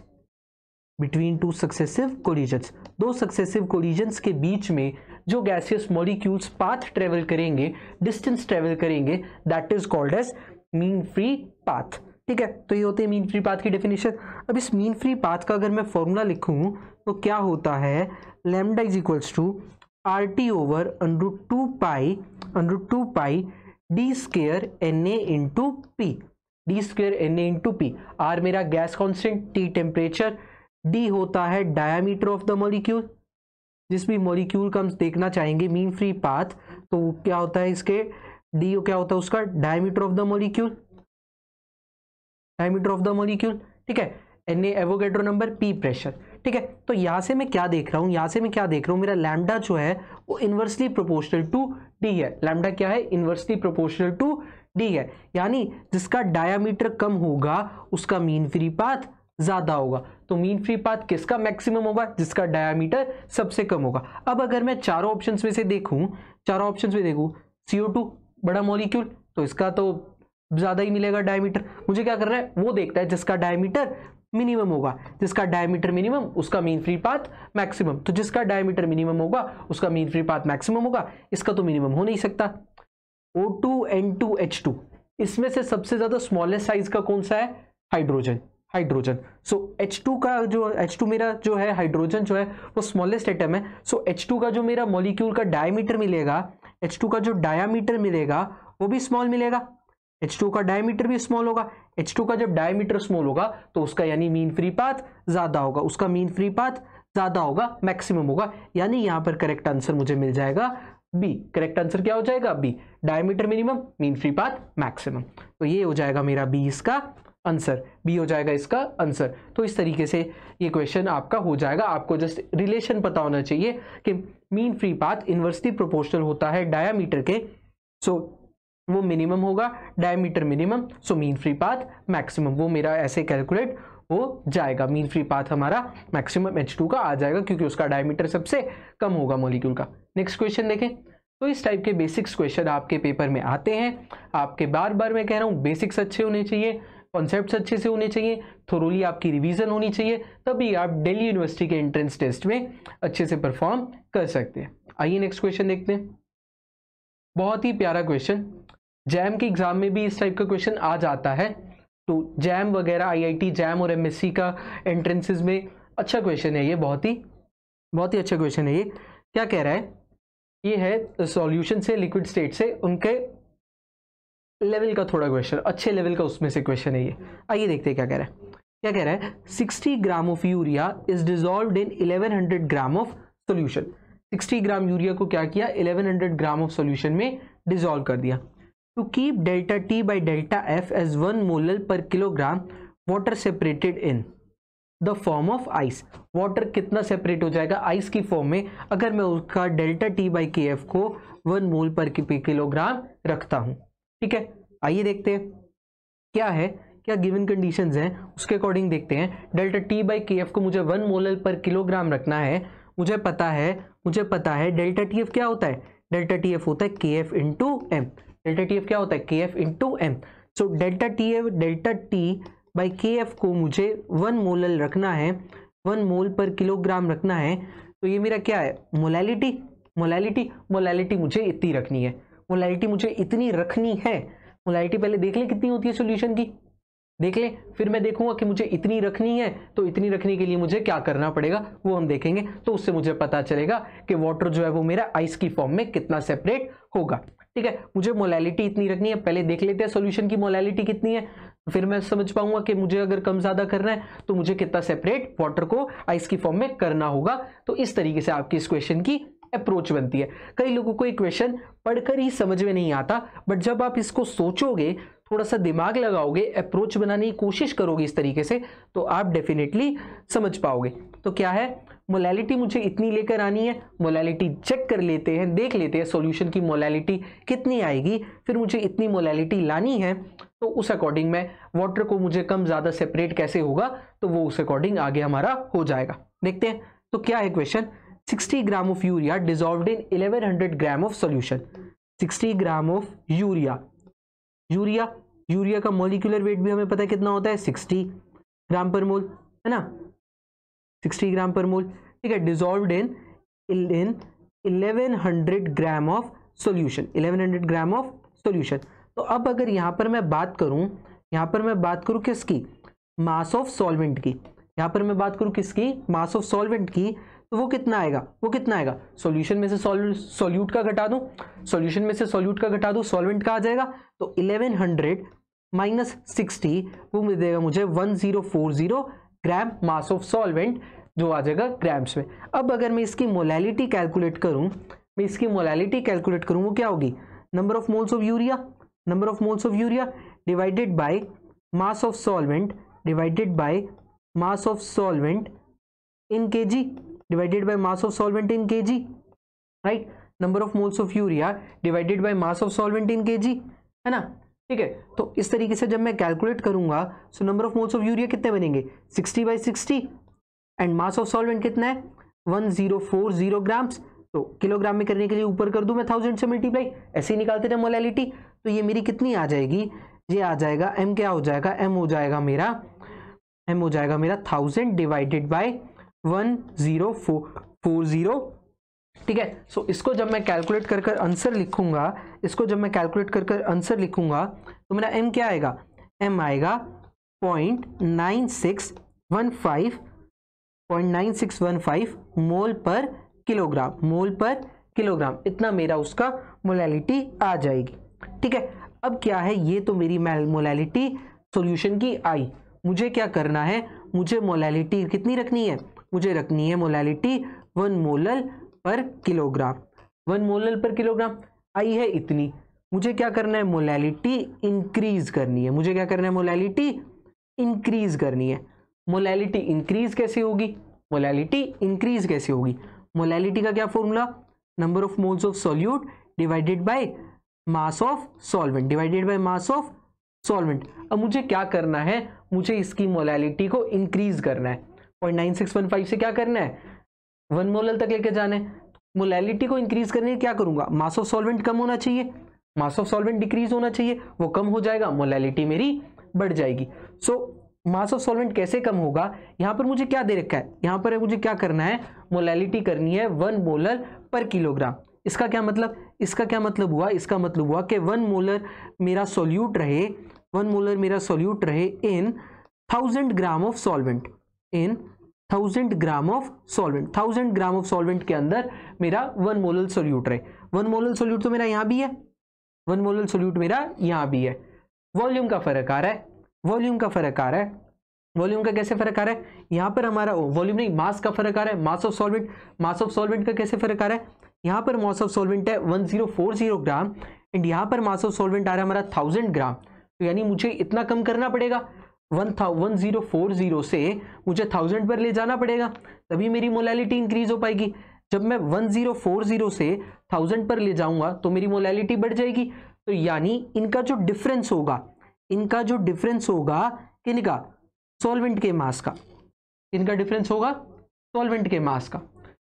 between 2 successive collisions, 2 successive collisions के बीच में जो गैसियस मॉलिक्यूल्स पाथ ट्रेवल करेंगे, डिस्टेंस ट्रेवल करेंगे, that is called as mean free path. ठीक है, तो ये होते हैं मीन फ्री पाथ की डेफिनेशन। अब इस मीन फ्री पाथ का अगर मैं फॉर्मूला लिखूं तो क्या होता है, lambda is equals to RT over √2 pi D square Na into P, D square Na into P. R मेरा gas constant, T temperature, D होता है डायामीटर ऑफ द मॉलिक्यूल। जिस भी मॉलिक्यूल का हम देखना चाहेंगे मीन फ्री पाथ, तो क्या होता है इसके, डी क्या होता है उसका, diameter of the molecule, diameter of the molecule. ठीक है, Na Avogadro number, P pressure. ठीक है, तो यहां से मैं क्या देख रहा हूं, यहां से मैं क्या देख रहा हूं, मेरा लैम्डा जो है वो इनवर्सली प्रोपोर्शनल टू डी है। लैम्डा क्या है, इनवर्सली प्रोपोर्शनल टू डी है, यानी जिसका डायामीटर कम होगा उसका मीन फ्री पाथ ज्यादा होगा। तो मीन फ्री पाथ किसका मैक्सिमम होगा, जिसका डायामीटर सबसे कम होगा। अब अगर मैं चारों ऑप्शंस में से देखूं, चारों ऑप्शंस में देखूं, CO2 बड़ा मॉलिक्यूल, तो इसका तो ज्यादा ही मिलेगा डायमीटर। मुझे क्या करना है, वो देखता है जिसका डायमीटर मिनिमम होगा, जिसका डायमीटर मिनिमम उसका मीन फ्री पाथ मैक्सिमम। तो जिसका डायमीटर मिनिमम होगा उसका मीन फ्री पाथ मैक्सिमम होगा, इसका तो मिनिमम हो नहीं सकता। O2N2H2, इसमें से सबसे ज्यादा स्मॉलेस्ट साइज का कौन सा है, हाइड्रोजन, हाइड्रोजन। सो H2 का जो H2 मेरा जो है हाइड्रोजन जो है वो स्मॉलेस्ट एटम है। सो H2 का जो मेरा मॉलिक्यूल का डायमीटर मिलेगा, H2 का जो डायमीटर मिलेगा वो भी स्मॉल मिलेगा, H2 का डायमीटर भी स्मॉल होगा। H2 का जब डायमीटर स्मॉल होगा तो उसका यानी मीन फ्री पाथ ज्यादा होगा, उसका मीन फ्री पाथ ज्यादा होगा, मैक्सिमम होगा। यानी यहां पर करेक्ट आंसर मुझे मिल जाएगा बी। करेक्ट आंसर क्या हो जाएगा, B, diameter minimum, mean free path maximum. तो ये हो जाएगा मेरा बी इसका आंसर, बी हो जाएगा इसका आंसर। तो इस तरीके से ये क्वेश्चन आपका हो जाएगा। आपको जस्ट रिलेशन पता होना चाहिए कि mean free path inversely proportional होता है डायामीटर के, सो वो मिनिमम होगा, diameter minimum, so mean free path maximum. वो मेरा ऐसे कैलकुलेट हो जाएगा, मीन फ्री पाथ हमारा मैक्सिमम H2 का आ जाएगा क्योंकि उसका डायमीटर सबसे कम होगा मॉलिक्यूल का। नेक्स्ट क्वेश्चन देखें। तो इस टाइप के बेसिक्स क्वेश्चन आपके पेपर में आते हैं। आपके बार बार मैं कह रहा हूँ बेसिक्स अच्छे होने चाहिए, कॉन्सेप्ट्स अच्छे से होने चाहिए, थोरोली आपकी रिवीजन होनी चाहिए, तभी आप दिल्ली यूनिवर्सिटी के एंट्रेंस टेस्ट में अच्छे से परफॉर्म कर सकते हैं। आइए नेक्स्ट क्वेश्चन देखते हैं। बहुत ही प्यारा क्वेश्चन, जैम के एग्जाम में भी इस टाइप का क्वेश्चन आ जाता है, तो जैम वगैरह आईआईटी जैम और एमएससी का एंट्रेंसेस में अच्छा क्वेश्चन है ये, बहुत ही अच्छा क्वेश्चन है ये। क्या कह रहा है, ये है सॉल्यूशन से लिक्विड स्टेट से उनके लेवल का थोड़ा क्वेश्चन, अच्छे लेवल का उसमें से क्वेश्चन है ये। आइए देखते हैं क्या कह रहा है। क्या कह रहा है, 60 gram of urea is dissolved in 1100 gram of solution. 60 gram urea को क्या किया, 1100 ग्राम ऑफ सॉल्यूशन में डिजॉल्व कर दिया। To keep delta T by delta F as 1 molar per kilogram water separated in the form of ice. Water कितना सेपरेट हो जाएगा आइस की फॉर्म में अगर मैं उसका delta T by K F को 1 मोल पर किलोग्राम रखता हूं। ठीक है, आइए देखते हैं क्या है, क्या गिवन कंडीशंस हैं उसके अकॉर्डिंग देखते हैं। Delta T by K F को मुझे 1 मोलर पर किलोग्राम रखना है। मुझे पता है डेल्टा टी एफ क्या होता है, डेल्टा टी एफ होता है K F into M. Delta T F क्या होता है, K F into M. So delta T by K F को मुझे 1 मोलर रखना है, 1 मोल पर किलोग्राम रखना है। तो ये मेरा क्या है, मोलैलिटी मुझे इतनी रखनी है, मोलैलिटी पहले देख ले कितनी होती है सॉल्यूशन की, देख ले, फिर मैं देखूंगा कि मुझे इतनी रखनी है, तो इतनी रखने के लिए मुझे क्या करना पड़ेगा वो हम देखेंगे। तो उससे मुझे पता चलेगा कि वाटर जो है वो मेरा आइस की फॉर्म में कितना सेपरेट होगा। ठीक है, मुझे मोलैलिटी इतनी रखनी है, पहले देख लेते हैं सॉल्यूशन की मोलैलिटी कितनी है, फिर मैं समझ पाऊंगा कि मुझे अगर कम ज्यादा करना है तो मुझे कितना सेपरेट वाटर को आइस की फॉर्म में करना होगा। तो इस तरीके से आपकी इस क्वेश्चन की अप्रोच बनती है। कई लोगों को एक क्वेश्चन पढ़कर ही समझ में नहीं आता, बट जब आप इसको सोचोगे, थोड़ा सा दिमाग लगाओगे, अप्रोच बनाने की कोशिश करोगे इस तरीके से, तो आप डेफिनेटली समझ पाओगे। तो क्या है, मोलैलिटी मुझे इतनी लेकर आनी है, मोलैलिटी चेक कर लेते हैं, देख लेते हैं सॉल्यूशन की मोलैलिटी कितनी आएगी, फिर मुझे इतनी मोलैलिटी लानी है, तो उस अकॉर्डिंग में वाटर को मुझे कम ज्यादा सेपरेट कैसे होगा, तो वो उस अकॉर्डिंग आगे हमारा हो जाएगा। देखते हैं तो क्या है question, 60 gram of urea dissolved in 1100 gram of solution. 60 gram of urea का मॉलिक्यूलर वेट भी हमें पता है कितना होता है, 60 ग्राम पर मोल, है ना, 60 ग्राम पर मोल। ठीक है, dissolved in 1100 gram of solution, 1100 gram of solution. तो अब अगर यहां पर मैं बात करूं किसकी, मास ऑफ सॉल्वेंट की, यहां पर मैं बात करूं किसकी, मास ऑफ सॉल्वेंट की, तो वो कितना आएगा, सॉल्यूशन में से सॉल्यूट का घटा दूं, सॉल्वेंट का आ जाएगा, तो 1100 माइनस 60 वो मिल देगा मुझे 1040 ग्राम मास ऑफ सॉल्वेंट, जो आ जाएगा ग्राम्स में। अब अगर मैं इसकी मोलैलिटी कैलकुलेट करूं, वो क्या होगी, number of moles of urea divided by mass of solvent in KG, divided by mass of solvent in KG, right, number of moles of urea divided by mass of solvent in KG, है ना। ठीक है, तो इस तरीके से जब मैं कैलकुलेट करूंगा, so number of moles of urea कितने बनेंगे, 60/60, एंड मास ऑफ सॉल्वेंट कितना है, 1040 ग्राम्स। तो किलोग्राम में करने के लिए ऊपर कर दूं मैं 1000 से मल्टीप्लाई, ऐसे ही निकालते रहे मोलैलिटी। तो ये मेरी कितनी आ जाएगी, ये आ जाएगा m, क्या हो जाएगा, m हो जाएगा मेरा 1000 डिवाइडेड बाय 1040। ठीक है, सो इसको जब मैं कैलकुलेट कर आंसर लिखूंगा, तो मेरा m क्या आएगा, m आएगा 0.9615 मोल पर किलोग्राम, इतना मेरा उसका मोलैलिटी आ जाएगी। ठीक है, अब क्या है, ये तो मेरी मोलैलिटी सॉल्यूशन की आई। मुझे क्या करना है, मुझे मोलैलिटी कितनी रखनी है, मुझे रखनी है मोलैलिटी 1 मोलर पर किलोग्राम आई है इतनी। मुझे क्या करना है, मोलैलिटी इंक्रीज करनी है, मोलैलिटी इंक्रीज कैसे होगी, मोलैलिटी का क्या formula, number of moles of solute divided by mass of solvent. अब मुझे क्या करना है, मुझे इसकी मोलैलिटी को इंक्रीज करना है, 0.9615 से क्या करना है, 1 मोलर तक लेके जाना है। मोलैलिटी को इंक्रीज करने क्या करूंगा, मास ऑफ सॉल्वेंट कम होना चाहिए, मास ऑफ सॉल्वेंट डिक्रीज होना चाहिए, वो कम हो जाएगा, मोलैलिटी मेरी बढ़ जाएगी। सो मास ऑफ सॉल्वेंट कैसे कम होगा, यहाँ पर मुझे क्या दे रखा है, यहाँ पर मुझे क्या करना है, मोलैलिटी करनी है 1 मोलर पर किलोग्राम। इसका क्या मतलब, इसका क्या मतलब हुआ, इसका मतलब हुआ कि 1 मोलर मेरा सॉल्यूट रहे, 1 मोलर मेरा सॉल्यूट रहे इन 1000 gram of solvent, in 1000 gram of solvent, 1000 gram of solvent के अंदर मेरा 1 मोलर सॉल्यूट रहे। 1 मोलर सॉल्यूट तो मेरा यहाँ भी है, 1 मोलर सॉल्यूट मेरा यहाँ भी है। वॉल्यूम का फर्क आ रहा है, वॉल्यूम का फर्क आ रहा है। वॉल्यूम का कैसे फर्क आ रहा है, यहाँ पर हमारा वॉल्यूम नहीं, मास का फर्क आ रहा है, mass of solvent, mass of solvent का कैसे फर्क आ रहा है, यहाँ पर मास ऑफ सॉल्वेंट है 1040 ग्राम एंड यहाँ पर मास ऑफ सॉल्वेंट आ रहा है हमारा 1000 ग्राम। तो यानी मुझे इतना कम करना पड़ेगा, 1040 से मुझे 1000 पर ले जाना पड़ेगा, तभी मेरी मोलैलिटी इंक्रीज हो पाएगी। जब मैं 1040 से 1000 पर ले जाऊंगा तो मेरी मोलैलिटी बढ़ जाएगी। तो यानी इनका जो डिफरेंस होगा, इनका जो डिफरेंस होगा किनका, सॉल्वेंट के मास का, इनका डिफरेंस होगा सॉल्वेंट के मास का।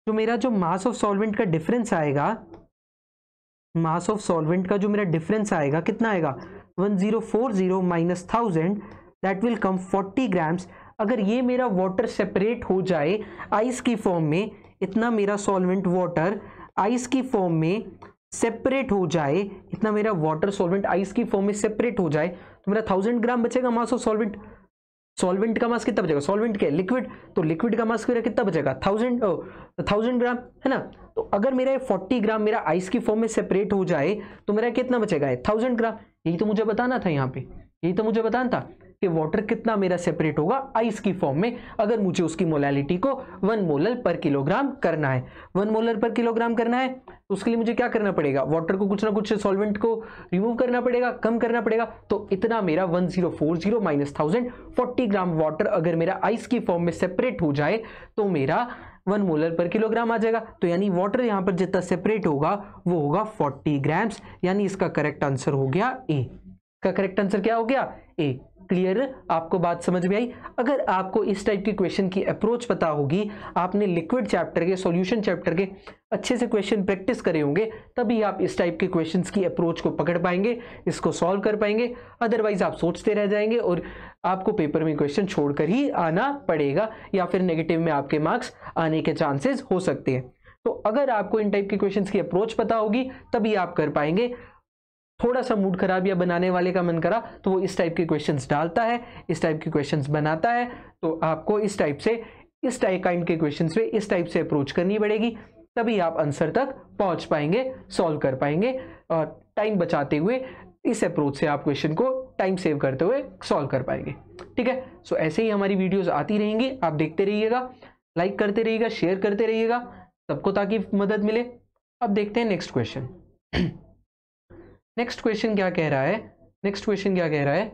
तो मेरा जो मास ऑफ सॉल्वेंट का डिफरेंस आएगा, मास ऑफ सॉल्वेंट का जो मेरा डिफरेंस आएगा कितना आएगा, 1040 minus 1000 that will come 40 grams. अगर ये मेरा वाटर सेपरेट हो जाए आइस की फॉर्म में, इतना मेरा सॉल्वेंट वाटर आइस की फॉर्म में सेपरेट हो जाए, इतना मेरा वाटर सॉल्वेंट आइस की फॉर्म में सेपरेट हो जाए, तो मेरा 1000 ग्राम बचेगा मास ऑफ सॉल्वेंट। सॉल्वेंट का मास कितना बचेगा, सॉल्वेंट क्या है, लिक्विड, तो लिक्विड का मास मेरा कितना बचेगा, 1000 ग्राम, है ना। तो अगर मेरा 40 ग्राम मेरा आइस की फॉर्म में सेपरेट हो जाए तो मेरा कितना बचेगा, 1000 ग्राम। यही तो मुझे बताना था यहाँ पे, यही तो मुझे बताना था कि वाटर कितना मेरा सेपरेट होगा आइस की फॉर्म में, अगर मुझे उसकी मोलैलिटी को 1 मोलर पर किलोग्राम करना है। 1 मोलर पर किलोग्राम करना है तो उसके लिए मुझे क्या करना पड़ेगा, वाटर को कुछ ना कुछ सॉल्वेंट को रिमूव करना पड़ेगा, कम करना पड़ेगा। तो इतना मेरा 1040 माइनस 1000 40 ग्राम वाटर अगर मेरा आइस की फॉर्म में सेपरेट हो जाए तो मेरा 1 मोलर पर किलोग्राम आ जाएगा। तो यानी वाटर यहाँ पर जितना सेपरेट होगा वो होगा 40 ग्राम्स, यानी इसका करेक्ट आंसर हो गया ए। का करेक्ट आंसर क्या हो गया, ए। क्लियर, आपको बात समझ में आई। अगर आपको इस टाइप के क्वेश्चन की अप्रोच पता होगी, आपने लिक्विड चैप्टर के, सॉल्यूशन चैप्टर के अच्छे से क्वेश्चन प्रैक्टिस करे होंगे, तभी आप इस टाइप के क्वेश्चंस की अप्रोच को पकड़ पाएंगे, इसको सॉल्व कर पाएंगे। अदरवाइज आप सोचते रह जाएंगे और आपको पेपर में क्वेश्चन छोड़कर ही आना पड़ेगा, या फिर नेगेटिव में आपके मार्क्स आने के चांसेस हो सकते हैं। तो अगर आपको इन टाइप के क्वेश्चन की अप्रोच पता होगी तभी आप कर पाएंगे। थोड़ा सा मूड खराब या बनाने वाले का मन करा तो वो इस टाइप के क्वेश्चंस डालता है, इस टाइप के क्वेश्चंस बनाता है, तो आपको इस टाइप से, इस टाइप काइंड के क्वेश्चंस पे इस टाइप से अप्रोच करनी पड़ेगी, तभी आप आंसर तक पहुंच पाएंगे, सॉल्व कर पाएंगे, और टाइम बचाते हुए इस अप्रोच से आप क्वेश्चन को टाइम सेव करते हुए सॉल्व कर पाएंगे। ठीक है, सो ऐसे ही हमारी वीडियोज आती रहेंगी, आप देखते रहिएगा, लाइक करते रहिएगा, शेयर करते रहिएगा सबको, ताकि मदद मिले। अब देखते हैं नेक्स्ट क्वेश्चन। नेक्स्ट क्वेश्चन क्या कह रहा है, नेक्स्ट क्वेश्चन क्या कह रहा है,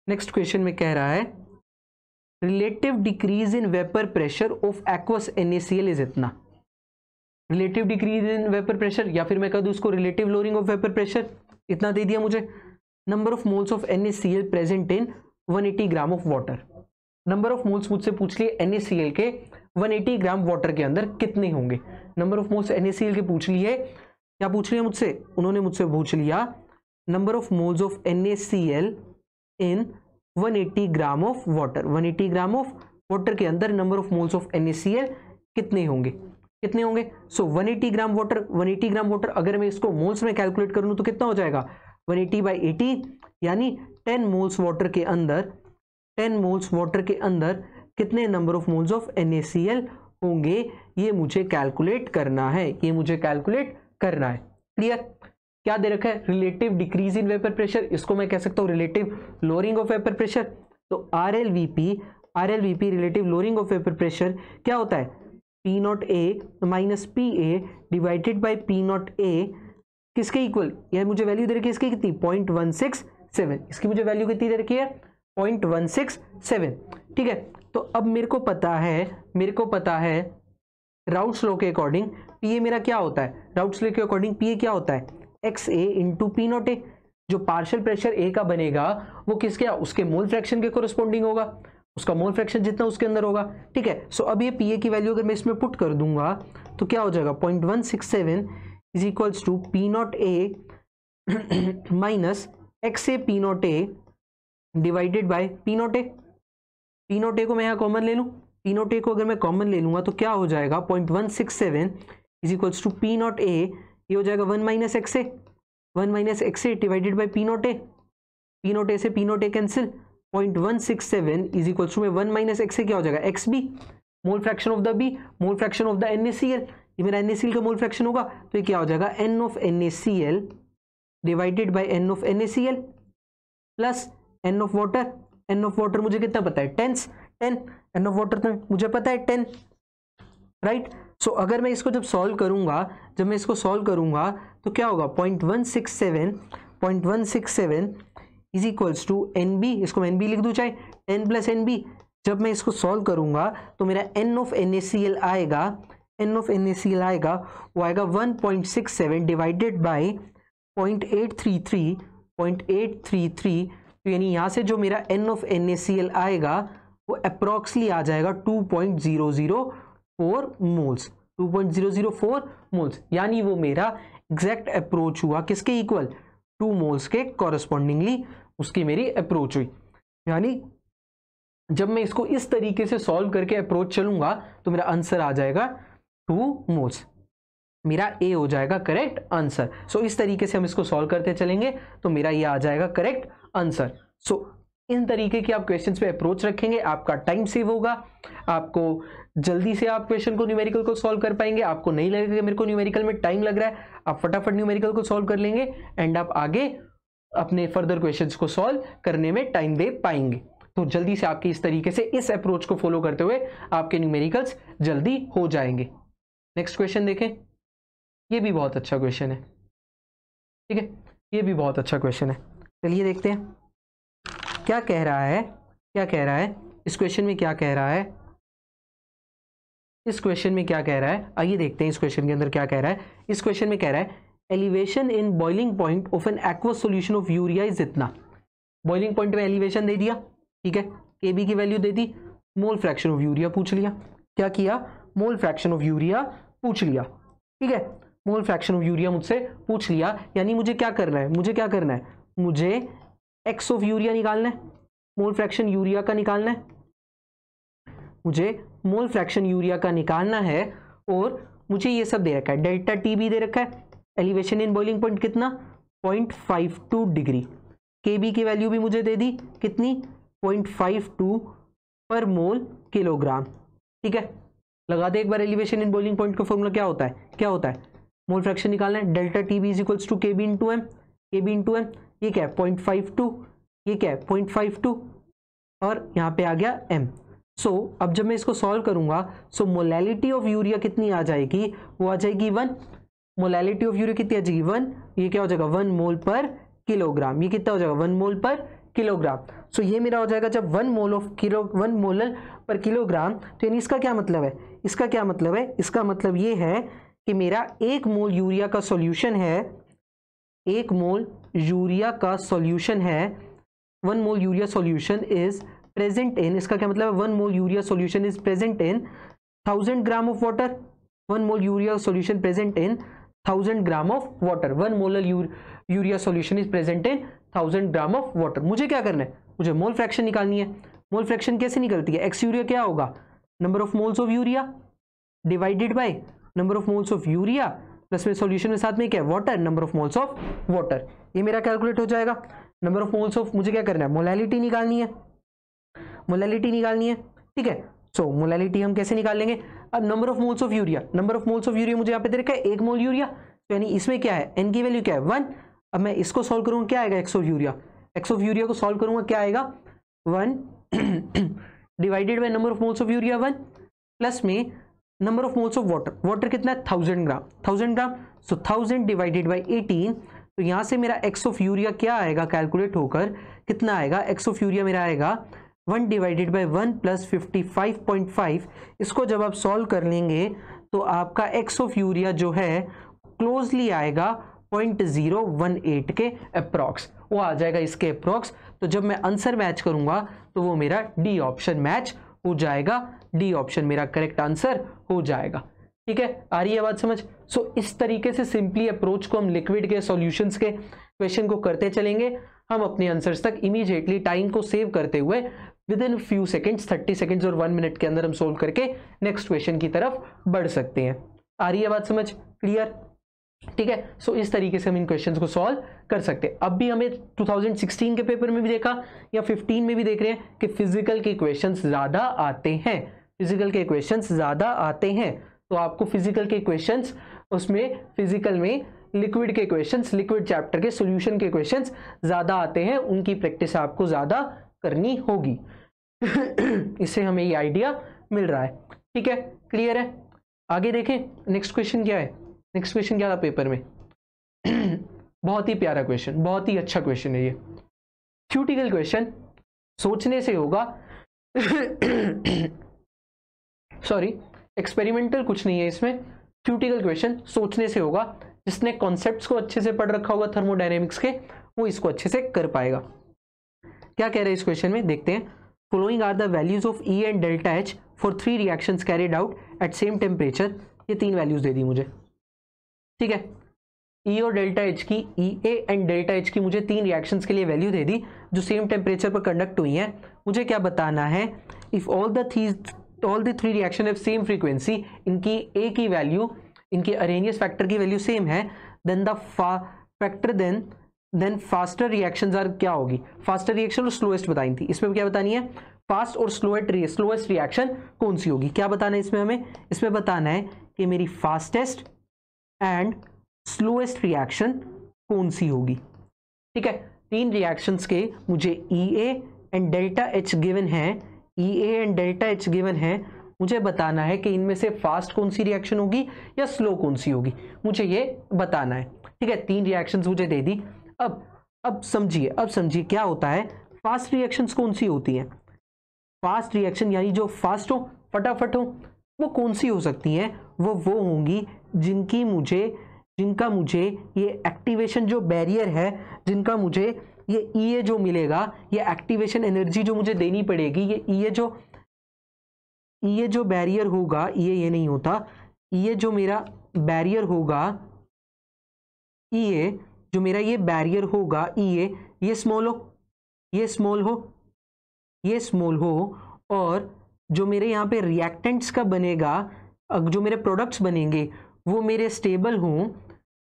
नेक्स्ट क्वेश्चन में कह रहा है relative decrease in vapour pressure of aqueous NaCl is इतना। Relative decrease in vapour pressure, या फिर मैं कह दूं उसको relative lowering of vapour pressure, इतना दे दिया मुझे। Number of moles of NaCl present in 180 gram of water. Number of moles मुझसे पूछ लिए NaCl के 180 ग्राम वाटर के अंदर कितने होंगे। नंबर ऑफ मोल्स NaCl के पूछ लिए, क्या पूछ लिया मुझसे, उन्होंने मुझसे पूछ लिया number of moles of NaCl in 180 gram of water. 180 gram of water के अंदर number of moles of NaCl कितने होंगे, कितने होंगे। सो 180 ग्राम वाटर, 180 ग्राम वाटर अगर मैं इसको मोल्स में कैलकुलेट करूं तो कितना हो जाएगा, 180 बाई 80, यानी 10 मोल्स वाटर के अंदर, 10 मोल्स वाटर के अंदर कितने number of moles of NaCl होंगे, ये मुझे कैलकुलेट करना है, ये मुझे कैलकुलेट करना है। क्लियर, क्या दे रखा है, relative decrease in vapour pressure, इसको मैं कह सकता हूं relative lowering of vapour pressure. तो RLVP relative lowering of vapour pressure क्या होता है, P0A minus PA divided by P0A किसके इक्वल, यह मुझे वैल्यू दे रखी है इसकी कितनी, 0.167, इसकी मुझे वैल्यू कितनी दे रखी है, 0.167। ठीक है, तो अब मेरे को पता है राउट्स लॉ के अकॉर्डिंग PA मेरा क्या होता है, राउट्स लॉ के अकॉर्डिंग PA क्या होता है, XA इंटू P0A। जो पार्शियल प्रेशर A का बनेगा वो किसके, उसके मोल फ्रैक्शन के कोरिस्पोंडिंग होगा, उसका मोल फ्रैक्शन जितना उसके अंदर होगा। ठीक है, सो अब ये PA की वैल्यू अगर मैं इसमें पुट कर दूंगा तो क्या हो जाएगा, 0.167 is equals to P0A minus XA P0A divided by P not A. P not A को मैं यहाँ कॉमन ले लूँ, पी नॉट ए को अगर मैं कॉमन ले लूँगा तो क्या हो जाएगा 0.167 is equals to P not A, ये हो जाएगा 1 minus X A, 1 minus X A divided by P not A. P not A से P not A cancel, 0.167 is equals to में 1 माइनस एक्स ए क्या हो जाएगा X B, mole fraction of the B, mole fraction of the NaCl, ये मेरा NaCl का मोल फ्रैक्शन होगा तो ये क्या हो जाएगा N of NaCl divided by N of NaCl plus N of water. N of water मुझे कितना पता है 10, N ऑफ वाटर तो मुझे पता है 10, राइट। सो अगर मैं इसको जब सॉल्व करूंगा, तो क्या होगा 0.167 इज इक्वल्स टू NB, इसको मैं NB लिख दूं चाहे 10 प्लस NB। जब मैं इसको सॉल्व करूंगा तो मेरा N ऑफ NaCl आएगा, वो आएगा 1.67 डिवाइडेड बाई 0.833, तो यानी यहाँ से जो मेरा N ऑफ NaCl आएगा वो अप्रॉक्सली आ जाएगा 2.004 मोल्स, 2.004 मोल्स, यानी वो मेरा एग्जैक्ट अप्रोच हुआ किसके इक्वल, 2 मोल्स के कॉरस्पॉन्डिंगली उसकी मेरी अप्रोच हुई। यानी जब मैं इसको इस तरीके से सॉल्व करके अप्रोच चलूंगा तो मेरा आंसर आ जाएगा 2 मोल्स, मेरा ए हो जाएगा करेक्ट आंसर। सो इस तरीके से हम इसको सॉल्व करते चलेंगे तो मेरा ये आ जाएगा करेक्ट आंसर। सो इन तरीके के आप क्वेश्चंस पे अप्रोच रखेंगे, आपका टाइम सेव होगा, आपको जल्दी से आप क्वेश्चन को न्यूमेरिकल को सॉल्व कर पाएंगे, आपको नहीं लगेगा कि मेरे को न्यूमेरिकल में टाइम लग रहा है, आप फटाफट न्यूमेरिकल को सॉल्व कर लेंगे एंड आप आगे अपने फर्दर क्वेश्चंस को सॉल्व करने में टाइम दे पाएंगे। तो जल्दी से आपके इस तरीके से इस अप्रोच को फॉलो करते हुए आपके न्यूमेरिकल्स जल्दी हो जाएंगे। नेक्स्ट क्वेश्चन देखें, ये भी बहुत अच्छा क्वेश्चन है, ठीक है, ये भी बहुत अच्छा क्वेश्चन है। चलिए देखते हैं क्या कह रहा है, इस क्वेश्चन में क्या कह रहा है, आइए देखते हैं इस क्वेश्चन के अंदर क्या कह रहा है। इस क्वेश्चन में कह रहा है elevation in boiling point of an aqueous solution of urea is इतना। बॉइलिंग पॉइंट में एलिवेशन दे दिया, ठीक है, Kb की वैल्यू दे दी, मोल फ्रैक्शन ऑफ यूरिया पूछ लिया, क्या किया, मोल फ्रैक्शन ऑफ यूरिया पूछ लिया, ठीक है, मोल फ्रैक्शन ऑफ यूरिया मुझसे पूछ लिया। यानी मुझे क्या करना है, मुझे एक्स ऑफ यूरिया निकालना है, मोल फ्रैक्शन यूरिया का निकालना है, और मुझे ये सब दे रखा है, डेल्टा टी भी दे रखा है, एलिवेशन इन बॉइलिंग पॉइंट कितना 0.52 डिग्री, Kb की वैल्यू भी मुझे दे दी कितनी 0.52 पर मोल किलोग्राम, ठीक है। लगा दे एक बार एलिवेशन इन बॉइलिंग पॉइंट का फॉर्मूला क्या होता है, मोल फ्रैक्शन निकालना है, delta T B is equals to Kb into M, ये क्या है 0.52, ये क्या है 0.52 और यहाँ पे आ गया m। सो अब जब मैं इसको सॉल्व करूंगा सो मोलैलिटी ऑफ यूरिया कितनी आ जाएगी, वो आ जाएगी 1, मोलैलिटी ऑफ यूरिया कितनी आ जाएगी 1, ये क्या हो जाएगा 1 मोल पर किलोग्राम, ये कितना हो जाएगा 1 मोल पर किलोग्राम। सो ये मेरा हो जाएगा जब 1 मोल पर किलोग्राम, तो यानी इसका क्या मतलब है, इसका मतलब ये है कि मेरा 1 मोल यूरिया का सॉल्यूशन है, 1 मोल यूरिया का सॉल्यूशन है, 1 mole urea solution is present in, इसका क्या मतलब है 1 mole urea solution is present in 1000 gram of water, 1 mole urea solution present in 1000 gram of water, 1 molar urea solution is present in 1000 gram of water. मुझे क्या करना है, मुझे मोल फ्रैक्शन निकालनी है। मोल फ्रैक्शन कैसे निकलती है, एक्स यूरिया क्या होगा, number of moles of urea divided by number of moles of urea plus में सॉल्यूशन में साथ में क्या है water, number of moles of water, ये मेरा कैलकुलेट हो जाएगा। नंबर ऑफ मोल्स ऑफ, मुझे क्या करना है, मोलैलिटी निकालनी है, ठीक है। सो मोलैलिटी हम कैसे निकाल लेंगे, अब number of moles of urea, मुझे यहाँ पे दे रखा है 1 मोल यूरिया, तो यानी इसमें क्या है n की वैल्यू क्या है 1। अब मैं इसको सॉल्व करूंगा क्या आएगा, एक्स ऑफ यूरिया को सॉल्व करूंगा क्या आएगा 1 divided by number of moles of urea 1 plus में number of moles of water कितना है 1000 ग्राम, सो 1000 डिवाइडेड बाय 18, तो यहां से मेरा एक्स ऑफ यूरिया क्या आएगा कैलकुलेट होकर कितना आएगा, एक्स ऑफ यूरिया मेरा आएगा 1 डिवाइडेड बाय 1 प्लस 55.5। इसको जब आप सॉल्व कर लेंगे तो आपका एक्स ऑफ यूरिया जो है क्लोजली आएगा 0.018 के अप्रॉक्स, वो आ जाएगा इसके अप्रॉक्स। तो जब मैं आंसर मैच करूंगा तो वो मेरा डी ऑप्शन मैच हो जाएगा, डी ऑप्शन मेरा करेक्ट आंसर हो जाएगा, ठीक है। आ रही है बात समझ। सो इस तरीके से सिंपली अप्रोच को हम लिक्विड के सॉल्यूशंस के क्वेश्चन को करते चलेंगे। हम अपने आंसर्स तक इमीडिएटली टाइम को सेव करते हुए with in few seconds, 30 seconds और 1 मिनट के अंदर हम सोल्व करके नेक्स्ट क्वेश्चन की तरफ बढ़ सकते हैं। आ रही है बात समझ? क्लियर? ठीक है, सो इस तरीके से हम इन क्वेश्चंस को सॉल्व कर सकते हैं। अब भी हमें 2016 के पेपर में भी देखा या 15 में भी देख रहे हैं कि फिजिकल के क्वेश्चंस ज्यादा आते हैं, फिजिकल के क्वेश्चंस ज्यादा आते हैं। तो आपको फिजिकल के क्वेश्चंस, उसमें फिजिकल में लिक्विड के क्वेश्चंस, लिक्विड चैप्टर के सॉल्यूशन के क्वेश्चंस ज्यादा आते हैं, उनकी प्रैक्टिस आपको ज्यादा करनी होगी। इससे हमें ये आइडिया मिल रहा है। ठीक है, क्लियर है? आगे देखें नेक्स्ट क्वेश्चन क्या है। नेक्स्ट क्वेश्चन क्या था पेपर में? बहुत ही प्यारा क्वेश्चन, बहुत ही अच्छा क्वेश्चन है ये। थ्योरेटिकल क्वेश्चन सोचने से होगा। सॉरी, एक्सपेरिमेंटल कुछ नहीं है इसमें। थ्योरेटिकल क्वेश्चन सोचने से होगा। जिसने कॉन्सेप्ट्स को अच्छे से पढ़ रखा होगा थर्मोडायनेमिक्स के, वो इसको अच्छे से कर पाएगा। क्या कह रहे हैं इस क्वेश्चन में, देखते हैं। Following are the values of E and delta H for 3 reactions carried out at same temperature. ये 3 वैल्यूज दे दी मुझे। ठीक है, ई और डेल्टा एच की, ई ए एंड डेल्टा एच की मुझे 3 रिएक्शंस के लिए वैल्यू दे दी जो सेम टेम्परेचर पर कंडक्ट हुई हैं। मुझे क्या बताना है, if all the 3 reaction have same frequency, इनकी ए की वैल्यू, इनके अरेनियस फैक्टर की वैल्यू सेम है, then the factor then faster reactions are, क्या होगी, फास्टर रिएक्शन और स्लोएस्ट बताई थी। इसमें क्या बतानी है, फास्ट और स्लोएस्ट रिएक्शन कौन सी होगी। क्या बताना है इसमें हमें, इसमें बताना है कि मेरी फास्टेस्ट एंड स्लोएस्ट रिएक्शन कौन सी होगी। ठीक है, 3 रिएक्शंस के मुझे E A and delta H given है, E A and delta H given है। मुझे बताना है कि इनमें से फास्ट कौन सी रिएक्शन होगी या स्लो कौन सी होगी, मुझे ये बताना है। ठीक है, 3 रिएक्शंस मुझे दे दी। अब समझिए क्या होता है। फास्ट रिएक्शंस कौन सी होती हैं, फास्ट रिएक्शन यानी जो फास्ट हो, फटाफट हो, वो कौन सी हो सकती हैं, वो होंगी जिनका मुझे ये एक्टिवेशन जो बैरियर है, जिनका मुझे ये ई ए जो मिलेगा, ये एक्टिवेशन एनर्जी जो मुझे देनी पड़ेगी, ये ई ए जो बैरियर होगा, ये नहीं होता, ये जो मेरा बैरियर होगा, ई ए जो मेरा ये बैरियर होगा, ई ए, ये स्मॉल हो, ये स्मॉल हो, ये स्मॉल हो, और जो मेरे यहाँ पे रिएक्टेंट्स का बनेगा, जो मेरे प्रोडक्ट्स बनेंगे वो मेरे स्टेबल हों।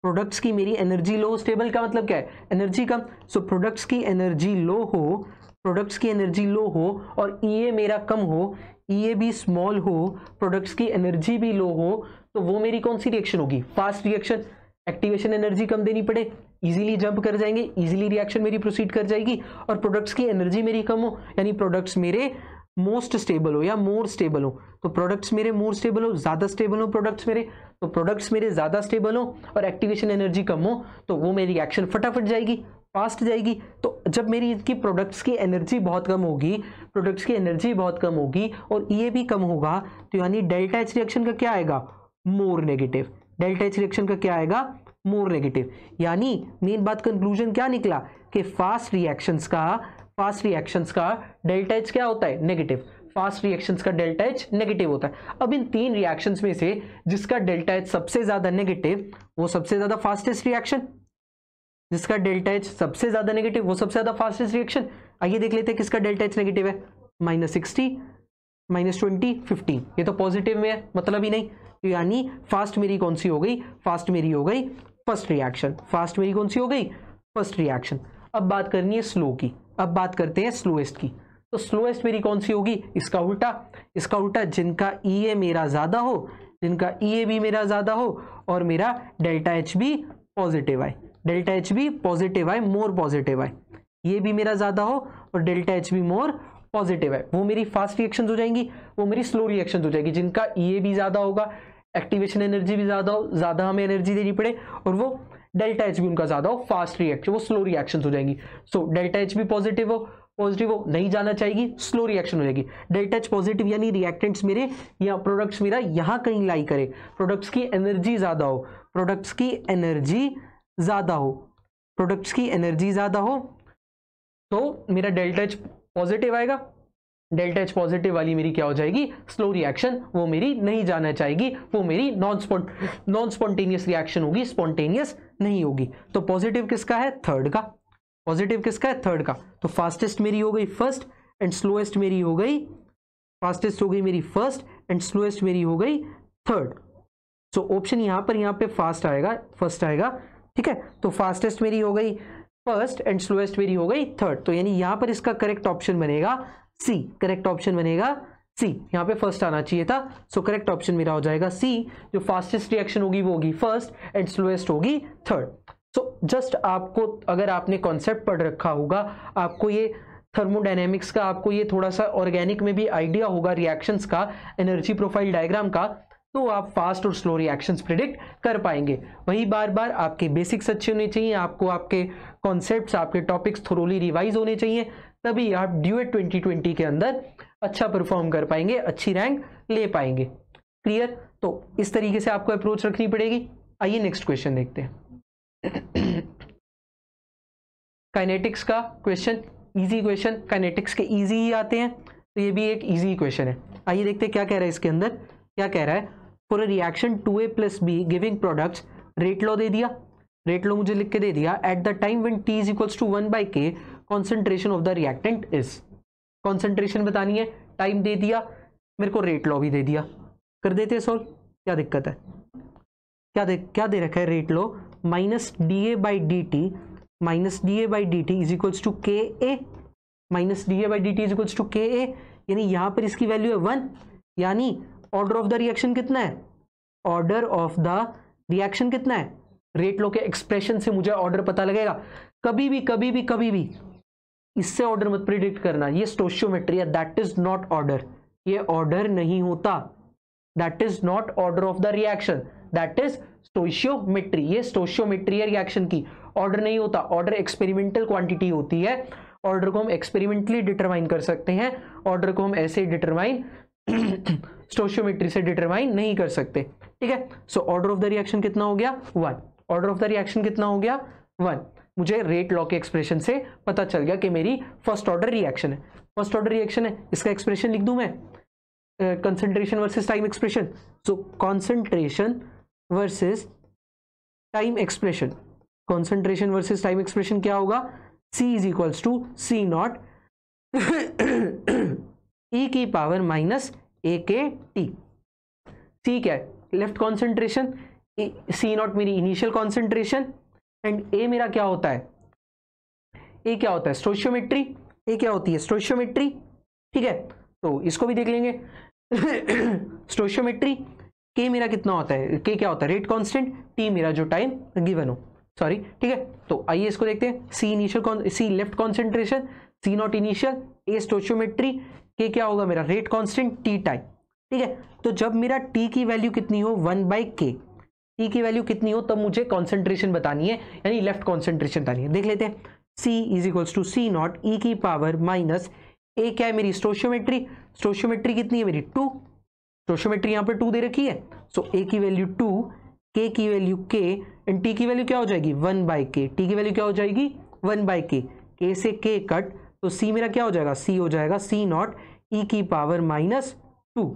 प्रोडक्ट्स की मेरी एनर्जी लो, स्टेबल का मतलब क्या है, एनर्जी कम। सो प्रोडक्ट्स की एनर्जी लो हो, प्रोडक्ट्स की एनर्जी लो हो और ई ए मेरा कम हो, ई ए भी स्मॉल हो, प्रोडक्ट्स की एनर्जी भी लो हो, तो वो मेरी कौन सी रिएक्शन होगी, फास्ट रिएक्शन। एक्टिवेशन एनर्जी कम देनी पड़े, इजीली जंप कर जाएंगे, इजीली रिएक्शन मेरी प्रोसीड कर जाएगी, और प्रोडक्ट्स की एनर्जी मेरी कम हो, यानी प्रोडक्ट्स मेरे मोस्ट स्टेबल हो या मोर स्टेबल हो। तो प्रोडक्ट्स मेरे मोर स्टेबल हो, ज्यादा स्टेबल हो प्रोडक्ट्स मेरे, तो प्रोडक्ट्स मेरे ज्यादा स्टेबल हो और एक्टिवेशन एनर्जी कम हो, तो वो मेरी रिएक्शन फटाफट जाएगी, फास्ट जाएगी। तो जब मेरी इनकी प्रोडक्ट्स की एनर्जी बहुत कम होगी, प्रोडक्ट्स की एनर्जी बहुत कम होगी और ये भी कम होगा, तो यानी डेल्टा एच रिएक्शन का क्या आएगा, more negative. Delta H reaction का क्या आएगा, मोर नेगेटिव। यानी मेन बात, कंक्लूजन क्या निकला कि फास्ट रिएक्शंस का डेल्टा एच क्या होता है, नेगेटिव। फास्ट रिएक्शंस का डेल्टा एच नेगेटिव होता है। अब इन 3 रिएक्शंस में से जिसका डेल्टा एच सबसे ज्यादा नेगेटिव, वो सबसे ज्यादा फास्टेस्ट रिएक्शन। जिसका डेल्टा एच सबसे ज्यादा नेगेटिव, वो सबसे ज्यादा फास्टेस्ट रिएक्शन। आइए देख लेते हैं किसका डेल्टा एच नेगेटिव है, -60, -20, 15। ये तो पॉजिटिव में है, मतलब ही नहीं। तो यानी फास्ट मेरी कौन सी हो गई, फास्ट मेरी हो गई फर्स्ट रिएक्शन। फास्ट मेरी कौन सी हो गई, फर्स्ट रिएक्शन। अब बात करनी है स्लो की, अब बात करते हैं स्लोएस्ट की। तो स्लोएस्ट मेरी कौन सी होगी, इसका उल्टा, जिनका ई ए मेरा ज्यादा हो, जिनका ई ए भी मेरा ज्यादा हो और मेरा डेल्टा एच भी पॉजिटिव आए, डेल्टा एच भी पॉजिटिव आए, मोर पॉजिटिव आए, ये भी मेरा ज्यादा हो और डेल्टा एच भी मोर पॉजिटिव है, वो मेरी फास्ट रिएक्शन हो जाएंगी। वो मेरी स्लो रिएक्शन हो जाएगी जिनका ई ए भी ज्यादा होगा, एक्टिवेशन एनर्जी भी ज्यादा हो, ज्यादा हमें एनर्जी देनी पड़े, और वो डेल्टा एच भी उनका ज्यादा हो, फास्ट रिएक्शन, वो स्लो रिएक्शन हो जाएंगी। सो डेल्टा एच भी पॉजिटिव हो नहीं जाना चाहिए, स्लो रिएक्शन हो जाएगी। डेल्टा एच पॉजिटिव यानी रिएक्टेंट्स मेरे या प्रोडक्ट्स मेरा यहां कहीं लाई करे, प्रोडक्ट्स की एनर्जी ज्यादा हो, प्रोडक्ट्स की एनर्जी ज्यादा हो, तो मेरा डेल्टा एच पॉजिटिव आएगा। डेल्टा एच पॉजिटिव वाली मेरी क्या हो जाएगी, स्लो रिएक्शन, वो मेरी नहीं जाना चाहेगी, वो मेरी नॉन स्पॉन्टेनियस रिएक्शन होगी, स्पॉन्टेनियस नहीं होगी। तो पॉजिटिव किसका है, थर्ड का। पॉजिटिव किसका है, थर्ड का। तो फास्टेस्ट मेरी हो गई फर्स्ट एंड स्लोएस्ट मेरी हो गई, फास्टेस्ट हो गई मेरी फर्स्ट एंड स्लोएस्ट मेरी हो गई थर्ड। सो ऑप्शन यहाँ पे फास्ट आएगा, फर्स्ट आएगा, ठीक है। तो फास्टेस्ट मेरी हो गई फर्स्ट एंड स्लोएस्ट मेरी हो गई थर्ड। तो यानी यहाँ पर इसका करेक्ट ऑप्शन बनेगा सी, करेक्ट ऑप्शन बनेगा सी। यहाँ पे फर्स्ट आना चाहिए था, सो करेक्ट ऑप्शन मेरा हो जाएगा सी। जो फास्टेस्ट रिएक्शन होगी वो होगी फर्स्ट एंड स्लोएस्ट होगी थर्ड। सो जस्ट आपको, अगर आपने कॉन्सेप्ट पढ़ रखा होगा, आपको ये थर्मोडायनेमिक्स का, आपको ये थोड़ा सा ऑर्गेनिक में भी आइडिया होगा रिएक्शंस का, एनर्जी प्रोफाइल डायग्राम का, तो आप फास्ट और स्लो रिएक्शंस प्रिडिक्ट कर पाएंगे। वही बार बार आपके बेसिक्स अच्छे होने चाहिए, आपको आपके कॉन्सेप्ट्स, आपके टॉपिक्स थोरोली रिवाइज होने चाहिए, तभी आप ड्यूएट 2020 के अंदर अच्छा परफॉर्म कर पाएंगे, अच्छी रैंक ले पाएंगे। क्लियर? तो इस तरीके से आपको अप्रोच रखनी पड़ेगी। आइए नेक्स्ट क्वेश्चन देखते हैं। काइनेटिक्स का क्वेश्चन, इजी क्वेश्चन, काइनेटिक्स के इजी ही आते हैं, तो ये भी एक इजी क्वेश्चन है। आइए देखते हैं क्या कह रहा है इसके अंदर। क्या कह रहा है, for a reaction 2A + B giving products, rate law दे दिया, रेट लॉ मुझे लिख के दे दिया, at the time when T = 1/K concentration of the reactant is. Concentration बतानी है, टाइम दे दिया, मेरे को रेट लॉ भी दे दिया, कर देते हैं सॉल्व, क्या दिक्कत है। क्या दे रखा है, rate law -dA/dt is equals to KA, -dA/dt is equals to KA, यानी यहां पर इसकी वैल्यू है 1, यानी ऑर्डर ऑफ द रिएक्शन कितना है, ऑर्डर ऑफ द रिएक्शन कितना है, रेट लॉ के एक्सप्रेशन से मुझे ऑर्डर पता लगेगा। कभी भी इससे ऑर्डर मत प्रिडिक्ट करना, ये स्टोशियोमेट्री है, दैट इज नॉट ऑर्डर, ये ऑर्डर नहीं होता, that is not order of the reaction, that is stoichiometry, ये स्टोशियोमेट्री है रिएक्शन की, ऑर्डर नहीं होता। ऑर्डर एक्सपेरिमेंटल क्वांटिटी होती है, ऑर्डर को हम एक्सपेरिमेंटली डिटरमाइन कर सकते हैं, ऑर्डर को हम ऐसे डिटरमाइन स्टोशियोमेट्री से डिटरमाइन नहीं कर सकते, ठीक है। So order of the reaction कितना हो गया, 1, ऑर्डर ऑफ द रिएक्शन कितना हो गया, 1। मुझे रेट लॉ के एक्सप्रेशन से पता चल गया कि मेरी फर्स्ट ऑर्डर रिएक्शन है, फर्स्ट ऑर्डर रिएक्शन है, इसका एक्सप्रेशन लिख दूं मैं, concentration versus time expression. So concentration versus time expression, concentration versus time expression क्या होगा, C is equals to C0 e की पावर -AKT। C क्या है, लेफ्ट कॉन्सेंट्रेशन, C0 मेरी इनिशियल कॉन्सेंट्रेशन, एंड A मेरा क्या होता है, A क्या होता है, स्टोशियोमेट्री, A क्या होती है, स्टोशियोमेट्री, ठीक है। तो इसको भी देख लेंगे। स्टोशियोमेट्री, K मेरा कितना होता है, K क्या होता है, रेट कांस्टेंट, T मेरा जो टाइम गिवन हो, सॉरी, ठीक है। तो आइए इसको देखते हैं, C initial, C left concentration, C0 initial, A stoichiometry, K क्या होगा मेरा रेट कांस्टेंट, T टाइम, ठीक है। तो जब मेरा T की वैल्यू कितनी हो, 1/K, T की वैल्यू कितनी हो, तब मुझे कॉन्सेंट्रेशन बतानी है, यानी लेफ्ट कॉन्सेंट्रेशन बतानी है। देख लेते हैं, C is equals to C0 e की पावर -A क्या है मेरी स्टोशियोमेट्री, स्टोशियोमेट्री कितनी है मेरी 2, स्टोशियोमेट्री यहाँ पर 2 दे रखी है, सो A की वैल्यू 2, K की वैल्यू K, एंड T की वैल्यू क्या हो जाएगी 1/K, T की वैल्यू क्या हो जाएगी 1/K, K से K कट, तो C मेरा क्या हो जाएगा, C हो जाएगा C0 e की पावर -2,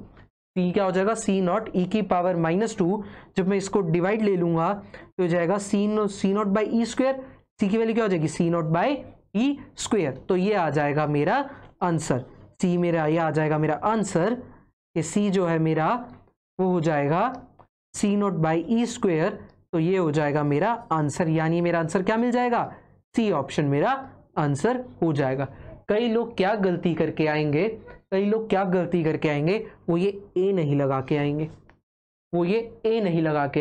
C क्या हो जाएगा C0 e की पावर -2। जब मैं इसको डिवाइड ले लूंगा तो हो जाएगा C0/E², C की वैल्यू क्या हो जाएगी C0/E², तो ये आ जाएगा मेरा आंसर, C मेरा ये आ जाएगा मेरा आंसर, ये C जो है मेरा वो हो जाएगा C0/E², तो ये हो जाएगा मेरा आंसर, यानी मेरा आंसर क्या मिल जाएगा, C ऑप्शन मेरा आंसर हो जाएगा। कई लोग क्या गलती करके आएंगे, वो ये A नहीं लगा के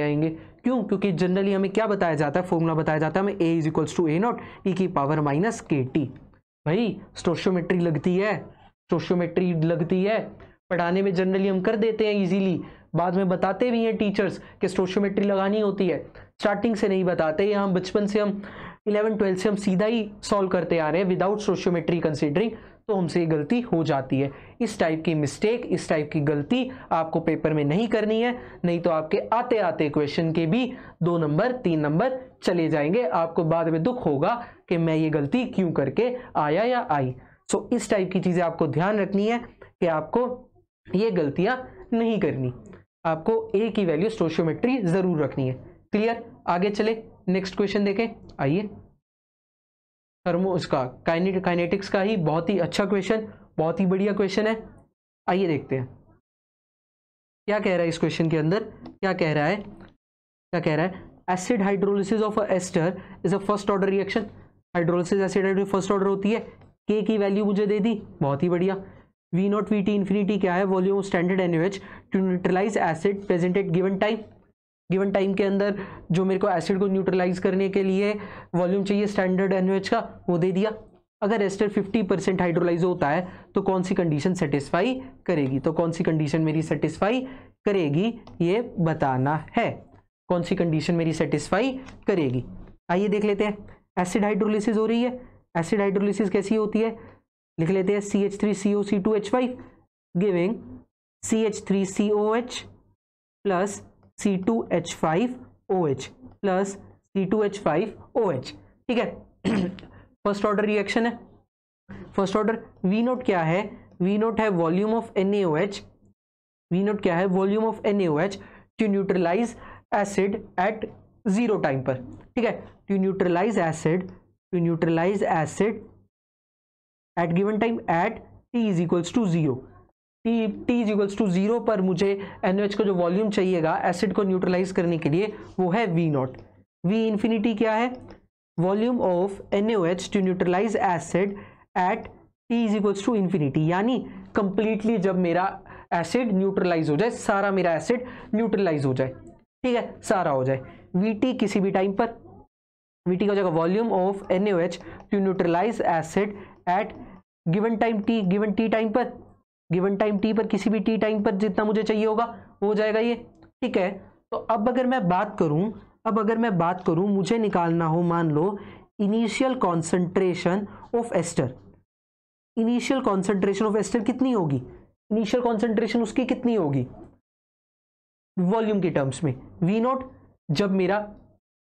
आएंगे, क्यों, क्योंकि जनरली हमें क्या बताया जाता है, फॉर्मूला बताया जाता है हमें A is equals to A0 e की पावर -KT। भाई स्टोशियोमेट्री लगती है, पढ़ाने में जनरली हम कर देते हैं इजीली, बाद में बताते भी हैं टीचर्स कि स्टोशियोमेट्री लगानी होती है, स्टार्टिंग से नहीं बताते, या हम बचपन से, हम 11-12 से हम सीधा ही सॉल्व करते आ रहे हैं विदाउट स्टोशियोमेट्री कंसीडरिंग, तो हमसे ये गलती हो जाती है। इस टाइप की मिस्टेक, इस टाइप की गलती आपको पेपर में नहीं करनी है, नहीं तो आपके आते आते क्वेश्चन के भी 2 नंबर 3 नंबर चले जाएंगे, आपको बाद में दुख होगा कि मैं ये गलती क्यों करके आया या आई। सो इस टाइप की चीजें आपको ध्यान रखनी है कि आपको ये गलतियां नहीं करनी, आपको A की वैल्यू स्टोशियोमेट्री जरूर रखनी है। क्लियर? आगे चले, नेक्स्ट क्वेश्चन देखें, आइए। थर्मो इसका काइनेटिक्स का ही बहुत ही अच्छा क्वेश्चन, बहुत ही बढ़िया क्वेश्चन है। आइए देखते हैं क्या कह रहा है इस क्वेश्चन के अंदर। क्या कह रहा है acid hydrolysis of a ester is a first order reaction. Hydrolysis acid hydrolysis first order होती है। के की वैल्यू मुझे दे दी, बहुत ही बढ़िया। V naught V T infinity क्या है, volume of standard NaOH to neutralise acid present at given time. Given time के अंदर जो मेरे को एसिड को न्यूट्रलाइज करने के लिए वॉल्यूम चाहिए स्टैंडर्ड NaOH का, वो दे दिया। अगर एस्टर 50% हाइड्रोलाइज होता है तो कौन सी कंडीशन सेटिस्फाई करेगी, तो कौन सी कंडीशन मेरी सेटिस्फाई करेगी ये बताना है, कौन सी कंडीशन मेरी सेटिस्फाई करेगी। आइए देख लेते हैं। एसिड हाइड्रोलिसिस हो रही है। एसिड हाइड्रोलिसिस कैसी होती है, लिख लेते हैं CH3COC2H5 giving CH3COH plus C2H5OH plus C2H5OH। ठीक है, फर्स्ट ऑर्डर रिएक्शन है। फर्स्ट ऑर्डर वी नोट क्या है, वी नोट है volume of NaOH। V naught क्या है, volume of NaOH to neutralise acid at 0 time पर। ठीक है, to neutralise acid at given time at T is equals to 0। T is equals to 0 पर मुझे NaOH का जो वॉल्यूम चाहिएगा एसिड को न्यूट्रलाइज करने के लिए वो है वी नॉट। वी इन्फिनिटी क्या है, volume of NaOH to neutralise acid at T is equals to infinity, यानी कंप्लीटली जब मेरा एसिड न्यूट्रलाइज हो जाए, सारा मेरा एसिड न्यूट्रलाइज हो जाए। ठीक है, सारा हो जाए। Vt किसी भी टाइम पर, Vt का हो जाएगा volume of NaOH to neutralise acid at given time T, given T time पर, गिवन टाइम T पर किसी भी T टाइम पर जितना मुझे चाहिए होगा हो जाएगा ये। ठीक है, तो अब अगर मैं बात करूं, मुझे निकालना हो, मान लो initial concentration of ester. Initial concentration of ester कितनी होगी, इनिशियल कॉन्सेंट्रेशन उसकी कितनी होगी वॉल्यूम के टर्म्स में। वी नॉट जब मेरा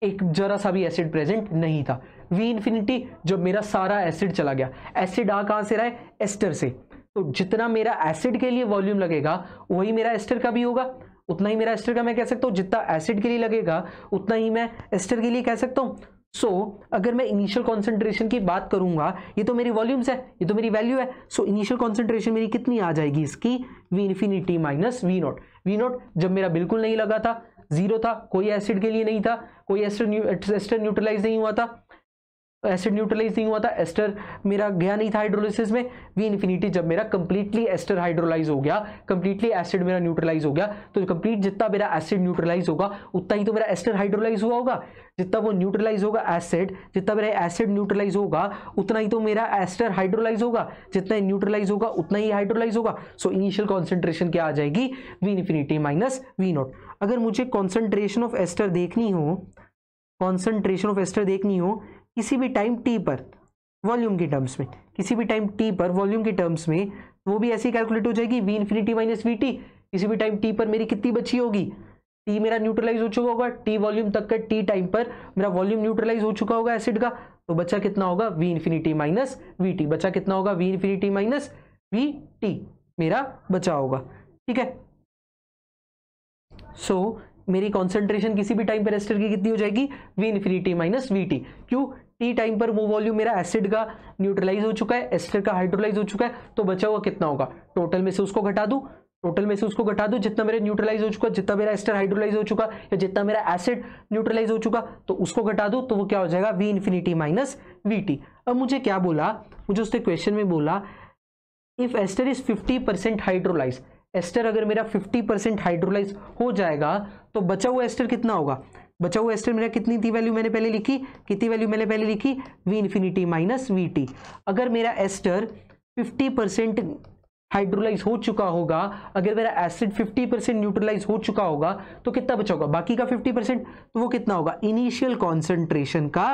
एक जरा सा भी एसिड प्रेजेंट नहीं था, वी इन्फिनिटी जब मेरा सारा एसिड चला गया। एसिड आ कहां से रहा है, एस्टर से, तो जितना मेरा एसिड के लिए वॉल्यूम लगेगा वही मेरा एस्टर का भी होगा, उतना ही मेरा एस्टर का मैं कह सकता हूं। जितना एसिड के लिए लगेगा उतना ही मैं एस्टर के लिए कह सकता हूं। सो अगर मैं इनिशियल कॉन्सेंट्रेशन की बात करूंगा, ये तो मेरी वॉल्यूम्स है, ये तो मेरी वैल्यू है। सो इनिशियल कॉन्सेंट्रेशन मेरी कितनी आ जाएगी इसकी, V infinity minus V naught. V naught जब मेरा बिल्कुल नहीं लगा था, 0 था, कोई एसिड के लिए नहीं था, कोई एस्टर न्यूट्रलाइज नहीं हुआ था, एसिड न्यूट्रलाइज नहीं हुआ था, एस्टर मेरा गया नहीं था हाइड्रोलिसिस में। वी इन्फिनिटी जब मेरा कंप्लीटली एस्टर हाइड्रोलाइज हो गया, कंप्लीटली एसिड मेरा न्यूट्रलाइज हो गया, तो कंप्लीट जितना मेरा एसिड न्यूट्रलाइज होगा उतना ही तो मेरा एस्टर हाइड्रोलाइज हुआ होगा। जितना वो न्यूट्रलाइज होगा एसिड, जितना मेरा एसिड न्यूट्रलाइज होगा उतना ही तो मेरा एस्टर हाइड्रोलाइज होगा, जितना न्यूट्रलाइज होगा उतना ही हाइड्रोलाइज होगा। सो इनिशियल कॉन्सेंट्रेशन क्या आ जाएगी, V infinity minus V naught. अगर मुझे कॉन्सेंट्रेशन ऑफ एस्टर देखनी हो, कॉन्सेंट्रेशन ऑफ एस्टर देखनी हो किसी भी टाइम T पर वॉल्यूम के टर्म्स में, किसी भी टाइम T पर वॉल्यूम के टर्म्स में, वो भी ऐसी कैलकुलेट हो जाएगी, V infinity minus V T. किसी भी टाइम T पर मेरी कितनी बची होगी, T मेरा न्यूट्रलाइज हो चुका होगा, T वॉल्यूम तक का T टाइम पर मेरा वॉल्यूम न्यूट्रलाइज हो चुका होगा एसिड का, तो बचा कितना होगा, we infinity minus V T. बचा कितना होगा, we infinity minus V T मेरा बचा होगा। ठीक है, सो मेरी कॉन्सेंट्रेशन किसी भी टाइम पर एस्टर की कितनी हो जाएगी, V infinity minus V T. क्यों, टी टाइम पर वो वॉल्यूम मेरा एसिड का न्यूट्रलाइज हो चुका है, एस्टर का हाइड्रोलाइज हो चुका है, तो बचा हुआ कितना होगा, टोटल में से उसको घटा दूं, टोटल में से उसको घटा दूं, जितना मेरा न्यूट्रलाइज हो चुका, जितना मेरा एस्टर हाइड्रोलाइज हो चुका, या जितना मेरा एसिड न्यूट्रलाइज हो चुका, तो उसको घटा दूं, तो वो क्या हो जाएगा, V infinity minus V T. अब मुझे क्या बोला, मुझे उसने क्वेश्चन में बोला if ester is 50% hydrolyse, ester अगर मेरा 50% हाइड्रोलाइज हो जाएगा तो बचा हुआ एस्टर कितना होगा। बचा हुआ एस्टर मेरा कितनी थी वैल्यू मैंने पहले लिखी, कितनी वैल्यू मैंने पहले लिखी, we infinity minus V T. अगर मेरा एस्टर 50% हाइड्रोलाइज हो चुका होगा, अगर मेरा एसिड 50% न्यूट्रलाइज हो चुका होगा, तो कितना बचा होगा, बाकी का 50%, तो वो कितना होगा, इनिशियल कॉन्सेंट्रेशन का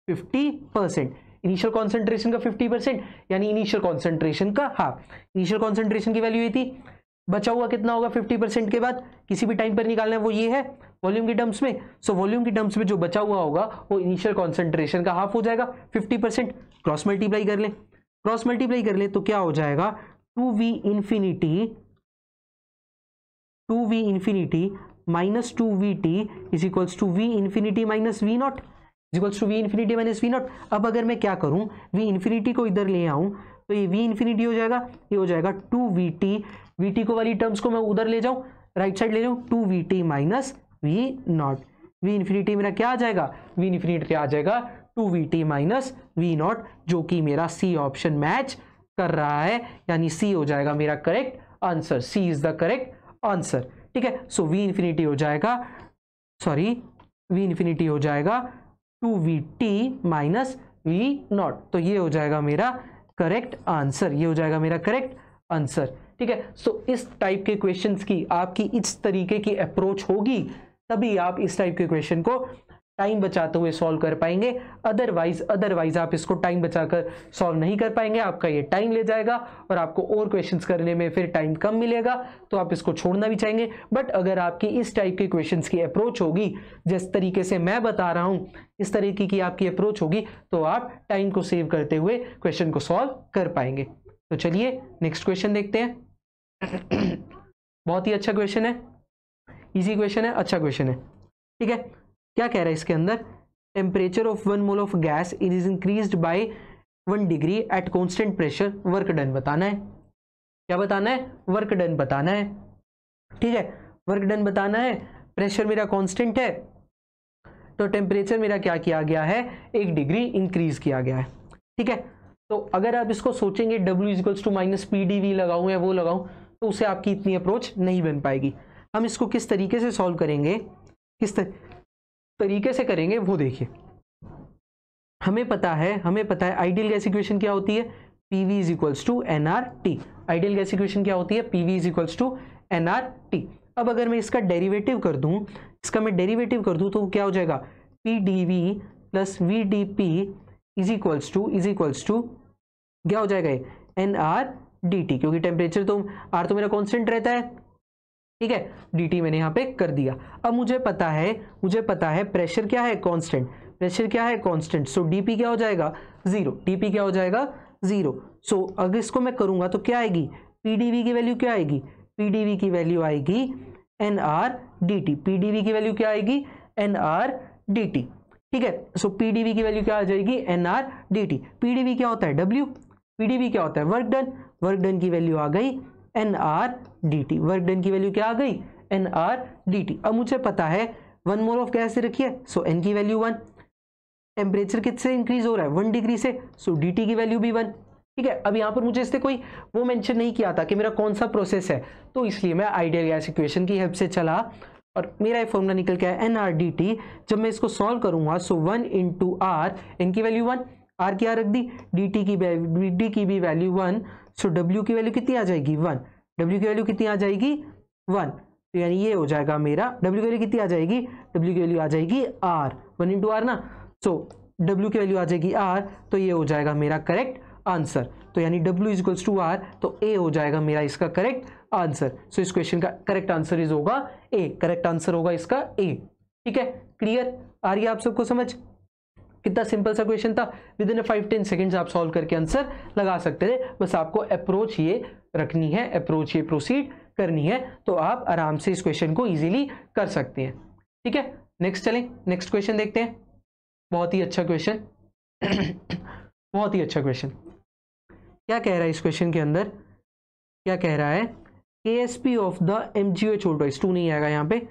50%। इनिशियल कॉन्सेंट्रेशन का 50% यानी इनिशियल कॉन्सेंट्रेशन का हाफ। इनिशियल कॉन्सेंट्रेशन की वैल्यू ये थी, बचा हुआ कितना होगा 50% के बाद, किसी भी टाइम पर निकालना है, वो ये है वॉल्यूम की टर्म्स में। सो वॉल्यूम की टर्म्स में जो बचा हुआ होगा वो इनिशियल कॉन्सेंट्रेशन का हाफ हो जाएगा 50%। क्रॉस मल्टीप्लाई कर लें, क्रॉस मल्टीप्लाई कर लें तो क्या हो जाएगा, 2v infinity minus 2vt is equals to v infinity minus v naught. Equals to V infinity minus V naught. अब अगर मैं क्या करूं, वी इन्फिनिटी को इधर ले आऊं तो ये वी इन्फिनिटी हो जाएगा, ये हो जाएगा 2vt, vt को वाली टर्म्स को मैं उधर ले जाऊं, राइट साइड ले जाऊं, 2vt minus V naught. V infinity मेरा क्या आ जाएगा, वी इन्फिनिटी आ जाएगा 2vt माइनस वी नॉट, जो कि मेरा सी ऑप्शन मैच कर रहा है, यानी सी हो जाएगा मेरा correct answer. C is the correct answer. ठीक है, सो वी इन्फिनिटी हो जाएगा, सॉरी वी इन्फिनिटी हो जाएगा 2vt माइनस वी नॉट, तो ये हो जाएगा मेरा करेक्ट आंसर, ये हो जाएगा मेरा करेक्ट आंसर। ठीक है, सो इस टाइप के क्वेश्चंस की आपकी इस तरीके की अप्रोच होगी, तभी आप इस टाइप के क्वेश्चन को टाइम बचाते हुए सॉल्व कर पाएंगे। अदरवाइज आप इसको टाइम बचाकर सॉल्व नहीं कर पाएंगे, आपका ये टाइम ले जाएगा और आपको और क्वेश्चंस करने में फिर टाइम कम मिलेगा, तो आप इसको छोड़ना भी चाहेंगे। बट अगर आपकी इस टाइप के क्वेश्चंस की अप्रोच होगी, जिस तरीके से मैं बता रहा हूं इस तरीके की आपकी अप्रोच होगी, तो आप टाइम को सेव करते हुए क्वेश्चन को सॉल्व कर पाएंगे। तो चलिए नेक्स्ट क्वेश्चन देखते हैं। बहुत ही अच्छा क्वेश्चन है, इजी क्वेश्चन है, अच्छा क्वेश्चन है। ठीक है, क्या कह रहा है इसके अंदर, temperature of 1 mole of gas is increased by 1 degree at constant pressure, work done बताना है। क्या बताना है, वर्क डन बताना है। ठीक है, वर्क डन बताना है, प्रेशर मेरा कांस्टेंट है, तो टेम्परेचर मेरा क्या किया गया है, 1 डिग्री इंक्रीज किया गया है। ठीक है, तो अगर आप इसको सोचेंगे W equals to minus PdV लगाऊं या वो लगाऊं, तो उससे आपकी इतनी अप्रोच नहीं बन पाएगी। हम इसको किस तरीके से सॉल्व करेंगे, किस तरीके से करेंगे वो देखिए। हमें पता है आइडियल गैस इक्वेशन क्या होती है, PV is equals to nRT। Ideal gas equation क्या होती है, PV is equals to nRT। अब अगर मैं इसका डेरिवेटिव कर दूं, तो क्या हो जाएगा, PdV plus VdP is equals to क्या हो जाएगा, nRDT, क्योंकि टेम्परेचर तो R तो मेरा कांस्टेंट रहता है। ठीक है, dt मैंने यहां पे कर दिया। अब मुझे पता है प्रेशर क्या है, कांस्टेंट, सो dp क्या हो जाएगा, 0। सो अगर इसको मैं करूंगा तो क्या आएगी, pdv की वैल्यू क्या आएगी, pdv की वैल्यू आएगी nRdt, pdv की वैल्यू क्या आएगी, nRdt। ठीक है, सो pdv की वैल्यू क्या आ जाएगी, nRdt। pdv क्या होता है, w, pdv क्या होता है, वर्क डन की वैल्यू आ गई nRdt, वर्क डन की वैल्यू क्या आ गई, nRdt। अब मुझे पता है 1 मोल ऑफ गैस से रखी है, सो n की वैल्यू 1, टेम्परेचर किससे इंक्रीज हो रहा है, 1 डिग्री से, सो dt की वैल्यू भी 1। ठीक है, अब यहाँ पर मुझे इससे कोई वो मेंशन नहीं किया था कि मेरा कौन सा प्रोसेस है, तो इसलिए मैं आइडियल गैस इक्वेशन की हेल्प से चला और मेरा ये फॉर्मूला निकल के आया nRdt। जब मैं इसको सॉल्व करूंगा, सो 1 इंटू r, n की वैल्यू 1, r क्या रख दी, dt की भी वैल्यू 1, सो w की वैल्यू कितनी आ जाएगी, 1, w की वैल्यू कितनी आ जाएगी, 1, तो यानी ये हो जाएगा मेरा, w की वैल्यू कितनी आ जाएगी, w की वैल्यू आ जाएगी r, 1 इंटू आर ना, सो w की वैल्यू आ जाएगी r, तो ये हो जाएगा मेरा करेक्ट आंसर। तो यानी w is equals to r, तो a हो जाएगा मेरा इसका करेक्ट आंसर। सो इस क्वेश्चन का करेक्ट आंसर इज होगा a, करेक्ट आंसर होगा इसका a। ठीक है, क्लियर, आ रही है आप सबको समझ, कितना सिंपल सा क्वेश्चन था, विद इन 5-10 सेकेंड्स आप सॉल्व करके आंसर लगा सकते थे। बस आपको अप्रोच ये रखनी है, अप्रोच ये प्रोसीड करनी है, तो आप आराम से इस क्वेश्चन को इजीली कर सकते हैं। ठीक है, नेक्स्ट चलें, नेक्स्ट क्वेश्चन देखते हैं। बहुत ही अच्छा क्वेश्चन बहुत ही अच्छा क्वेश्चन। क्या कह रहा है इस क्वेश्चन के अंदर, क्या कह रहा है, KSP of the MgOH whole twice, 2 नहीं आएगा यहाँ पे,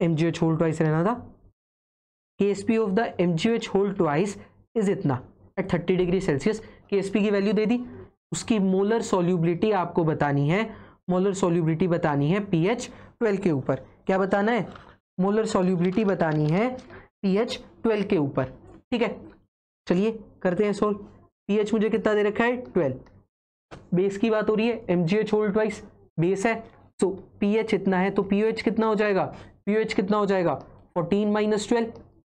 MgOH होल ट्वाइस रहना था, KSP of the MgOH whole twice is इतना एट 30 डिग्री सेल्सियस। KSP की वैल्यू दे दी, उसकी मोलर सॉल्युबिलिटी आपको बतानी है, मोलर सॉल्युबिलिटी बतानी है pH 12 के ऊपर। क्या बताना है, मोलर सॉल्युबिलिटी बतानी है pH 12 के ऊपर। ठीक है, चलिए करते हैं सोल्व। pH मुझे कितना दे रखा है, 12, बेस की बात हो रही है, MgOH होल ट्वाइस बेस है, सो pH इतना है, तो pOH कितना हो जाएगा, pOH कितना हो जाएगा, 14 माइनस 12,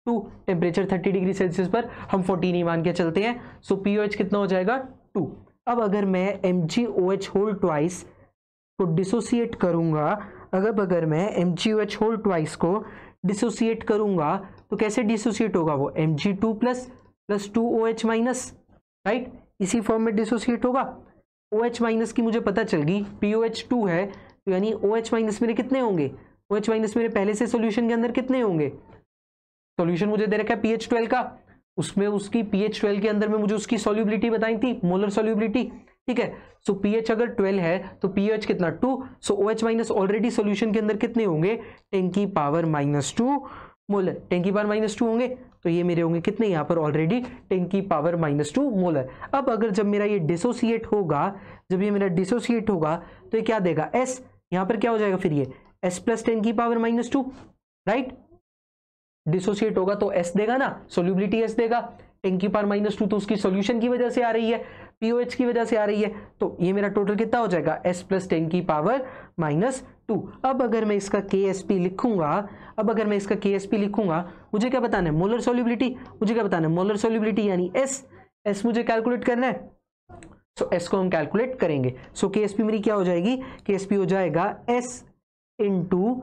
2, टेम्परेचर 30 डिग्री सेल्सियस पर हम 14 ही मान के चलते हैं, सो pOH कितना हो जाएगा, 2। अब अगर मैं MgOH होल ट्वाइस को डिसोसिएट करूंगा, अगर मैं MgOH होल ट्वाइस को डिसोसिएट करूंगा, तो कैसे डिसोसिएट होगा, वो Mg2 plus 2OH minus, right, इसी फॉर्म में डिसोसिएट होगा। OH माइनस की मुझे पता चल गई, POH 2 है, तो यानी OH माइनस मेरे कितने होंगे, OH माइनस मेरे पहले से सॉल्यूशन के अंदर कितने होंगे, सॉल्यूशन मुझे दे रखा है pH 12 का, उसमें उसकी pH 12 के अंदर में मुझे उसकी सॉल्युबिलिटी बताई थी, मोलर सॉल्युबिलिटी, ठीक है। सो pH अगर 12 है तो pH कितना 2, सो OH माइनस ऑलरेडी सॉल्यूशन के अंदर कितने होंगे 10 की पावर -2 मोलर, 10 की पावर -2 होंगे, तो ये मेरे होंगे कितने यहाँ पर ऑलरेडी 10 की पावर -2 मोलर। अब अगर जब मेरा ये डिसोसिएट होगा, जब ये मेरा डिसोसिएट होगा तो ये क्या देगा S, यहाँ पर क्या हो जाएगा फिर ये S प्लस 10 की पावर -2, राइट। डिसोसिएट होगा तो S देगा ना, सोल्यूबिलिटी S देगा, 10 की पावर -2 तो उसकी सॉल्यूशन की वजह से आ रही है, POH की वजह से आ रही है, तो ये मेरा टोटल कितना हो जाएगा S प्लस 10 की पावर -2। अब अगर मैं इसका KSP लिखूंगा, अब अगर मैं इसका KSP लिखूंगा, मुझे क्या बताना है मोलर सॉल्युबिलिटी, मुझे क्या बताना है मोलर सॉल्युबिलिटी यानी S मुझे कैलकुलेट करना है, सो S को हम कैलकुलेट करेंगे। सो KSP मेरी क्या हो जाएगी, KSP हो जाएगा S इंटू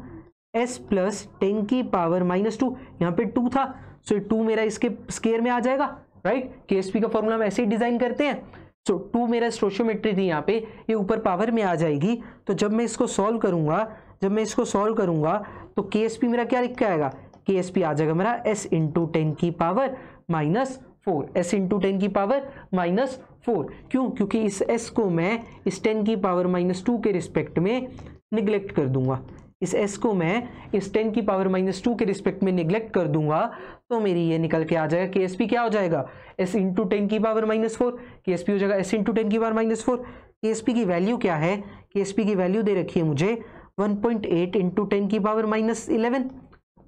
S प्लस 10 की पावर -2, यहाँ पे 2 था, सो 2 मेरा इसके स्क्वायर में आ जाएगा, राइट। KSP का फॉर्मूला हम ऐसे ही डिजाइन करते हैं। सो 2 मेरा स्टोशियोमेट्री थी यहाँ पे, ये ऊपर पावर में आ जाएगी, तो जब मैं इसको सॉल्व करूंगा, जब मैं इसको सॉल्व करूंगा तो KSP मेरा क्या लिख के आएगा, KSP आ जाएगा मेरा S इंटू 10 की पावर -4, S इंटू 10 की पावर -4। क्यों, क्योंकि इस S को मैं इस 10 की पावर -2 के रिस्पेक्ट में निगलेक्ट कर दूंगा, इस S को मैं इस 10 की पावर -2 के रिस्पेक्ट में निगलेक्ट कर दूंगा, तो मेरी ये निकल के आ जाएगा KSP क्या हो जाएगा S इंटू 10 की पावर -4, KSP हो जाएगा S इंटू 10 की पावर -4। KSP की वैल्यू क्या है, KSP की वैल्यू दे रखी है मुझे 1.8 इंटू 10 की पावर -11,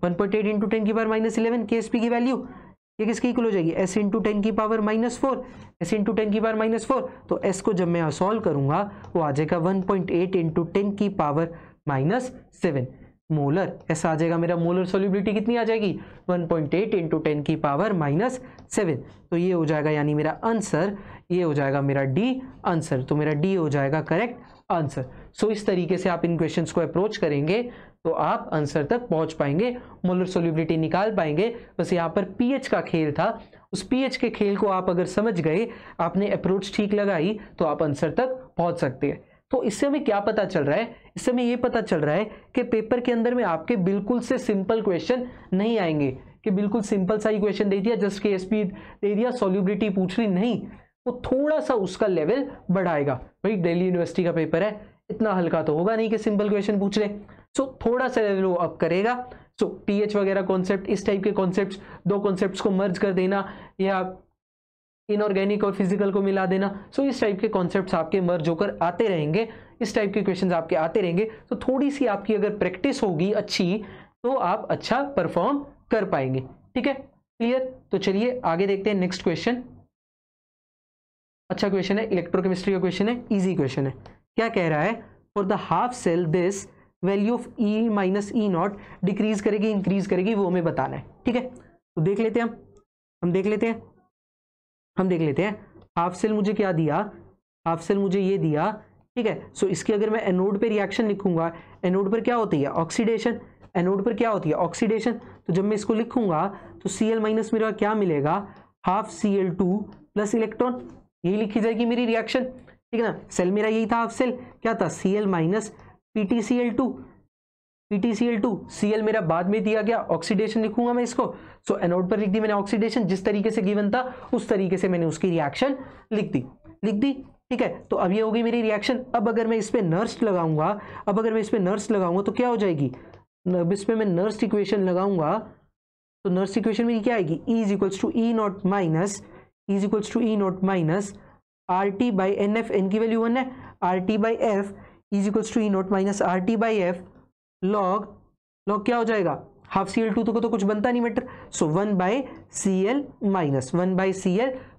1.8 इंटू 10 की पावर -11 KSP की वैल्यू, ये किसके इक्वल हो जाएगी S इंटू 10 की पावर -4, S इंटू 10 की पावर -4, तो S को जब मैं सॉल्व करूंगा वो आ जाएगा 1.8 इंटू 10 की पावर -7 मोलर। ऐसा आ जाएगा मेरा मोलर सॉल्युबिलिटी कितनी आ जाएगी 1.8 इंटू 10 की पावर -7, तो ये हो जाएगा यानी मेरा आंसर, ये हो जाएगा मेरा D आंसर, तो मेरा D हो जाएगा करेक्ट आंसर। सो इस तरीके से आप इन क्वेश्चंस को अप्रोच करेंगे तो आप आंसर तक पहुंच पाएंगे, मोलर सॉल्युबिलिटी निकाल पाएंगे। बस यहाँ पर पीएच का खेल था, उस पीएच के खेल को आप अगर समझ गए, आपने अप्रोच ठीक लगाई, तो आप आंसर तक पहुंच सकते हैं। तो इससे हमें क्या पता चल रहा है, इससे हमें ये पता चल रहा है कि पेपर के अंदर में आपके बिल्कुल से सिंपल क्वेश्चन नहीं आएंगे, कि बिल्कुल सिंपल सा ही क्वेश्चन दे दिया, जस्ट KSP दे दिया, सॉल्युबिलिटी पूछ ली, नहीं, वो थोड़ा सा उसका लेवल बढ़ाएगा। भाई दिल्ली यूनिवर्सिटी का पेपर है, इतना हल्का तो होगा नहीं कि सिंपल क्वेश्चन पूछ ले, सो थोड़ा सा लेवल वो अप करेगा। सो पीएच वगैरह कॉन्सेप्ट, इस टाइप के कॉन्सेप्ट्स, दो कॉन्सेप्ट्स को मर्ज कर देना या इनऑर्गेनिक और फिजिकल को मिला देना, सो इस टाइप के कॉन्सेप्ट्स आपके मर्ज होकर आते रहेंगे, इस टाइप के क्वेश्चंस आपके आते रहेंगे। तो थोड़ी सी आपकी अगर प्रैक्टिस होगी अच्छी, तो आप अच्छा परफॉर्म कर पाएंगे। ठीक है, क्लियर। तो चलिए आगे देखते हैं नेक्स्ट क्वेश्चन। अच्छा क्वेश्चन है, इलेक्ट्रोकेमिस्ट्री का क्वेश्चन है, इजी क्वेश्चन है। क्या कह रहा है, for the half cell this value of E minus E naught decrease करेगी इंक्रीज करेगी, वो हमें बताना है। ठीक है, तो देख लेते हैं हम देख लेते हैं हाफ सेल मुझे क्या दिया, हाफ सेल मुझे ये दिया। ठीक है, सो इसकी अगर मैं एनोड पे रिएक्शन लिखूंगा, एनोड पर क्या होती है ऑक्सीडेशन, एनोड पर क्या होती है ऑक्सीडेशन, तो जब मैं इसको लिखूंगा तो Cl माइनस मेरा क्या मिलेगा, हाफ Cl2 प्लस इलेक्ट्रॉन, यही लिखी जाएगी मेरी रिएक्शन। ठीक है ना, सेल मेरा यही था हाफ सेल, क्या था Cl माइनस PtCl2, Cl मेरा बाद में दिया गया, ऑक्सीडेशन लिखूंगा मैं इसको। सो एनोड पर लिख दी मैंने ऑक्सीडेशन, जिस तरीके से गिवन था उस तरीके से मैंने उसकी रिएक्शन लिख दी। ठीक है, तो अब ये हो गई मेरी रिएक्शन। अब अगर मैं इस पे नर्स्ट लगाऊंगा, तो क्या हो जाएगी, अब इस पे मैं नर्स्ट इक्वेशन लगाऊंगा, तो नर्स्ट इक्वेशन मेरी क्या आएगी, E is equals to E naught minus RT by NF, N की वैल्यू 1 है, RT by F is equals to E naught minus RT by F log क्या हो जाएगा, हाफ Cl2 तो कुछ बनता नहीं matter, so 1 by Cl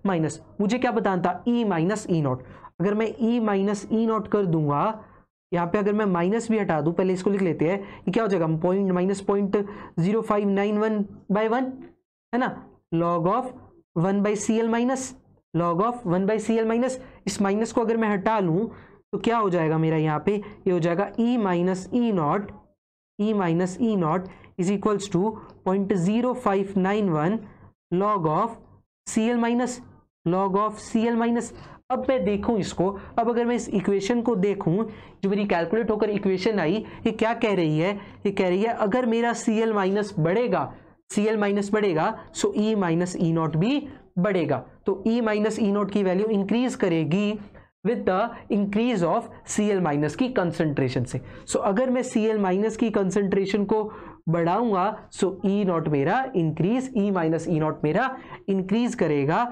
minus, मुझे क्या बताना था E माइनस E नॉट। अगर मैं E माइनस E नॉट कर दूंगा, यहाँ पे अगर मैं माइनस भी हटा दूं, पहले इसको लिख लेते हैं, ये क्या हो जाएगा -0.0591 बाई 1 है ना, log of 1 by Cl minus, इस माइनस को अगर मैं हटा लूं तो क्या हो जाएगा मेरा, यहाँ पे ये हो जाएगा E minus E naught is equals to 0.0591 log of Cl minus. अब मैं देखूं इसको, अब अगर मैं इस इक्वेशन को देखूं, जो मेरी कैलकुलेट होकर इक्वेशन आई, ये क्या कह रही है, ये कह रही है अगर मेरा Cl माइनस बढ़ेगा, Cl माइनस बढ़ेगा सो E माइनस ई नॉट भी बढ़ेगा। तो E माइनस ई नॉट की वैल्यू इंक्रीज करेगी with the increase of Cl minus की कंसंट्रेशन से। सो अगर मैं Cl माइनस की कंसंट्रेशन को बढ़ाऊंगा सो E नॉट मेरा increase, E minus E not मेरा इंक्रीज करेगा,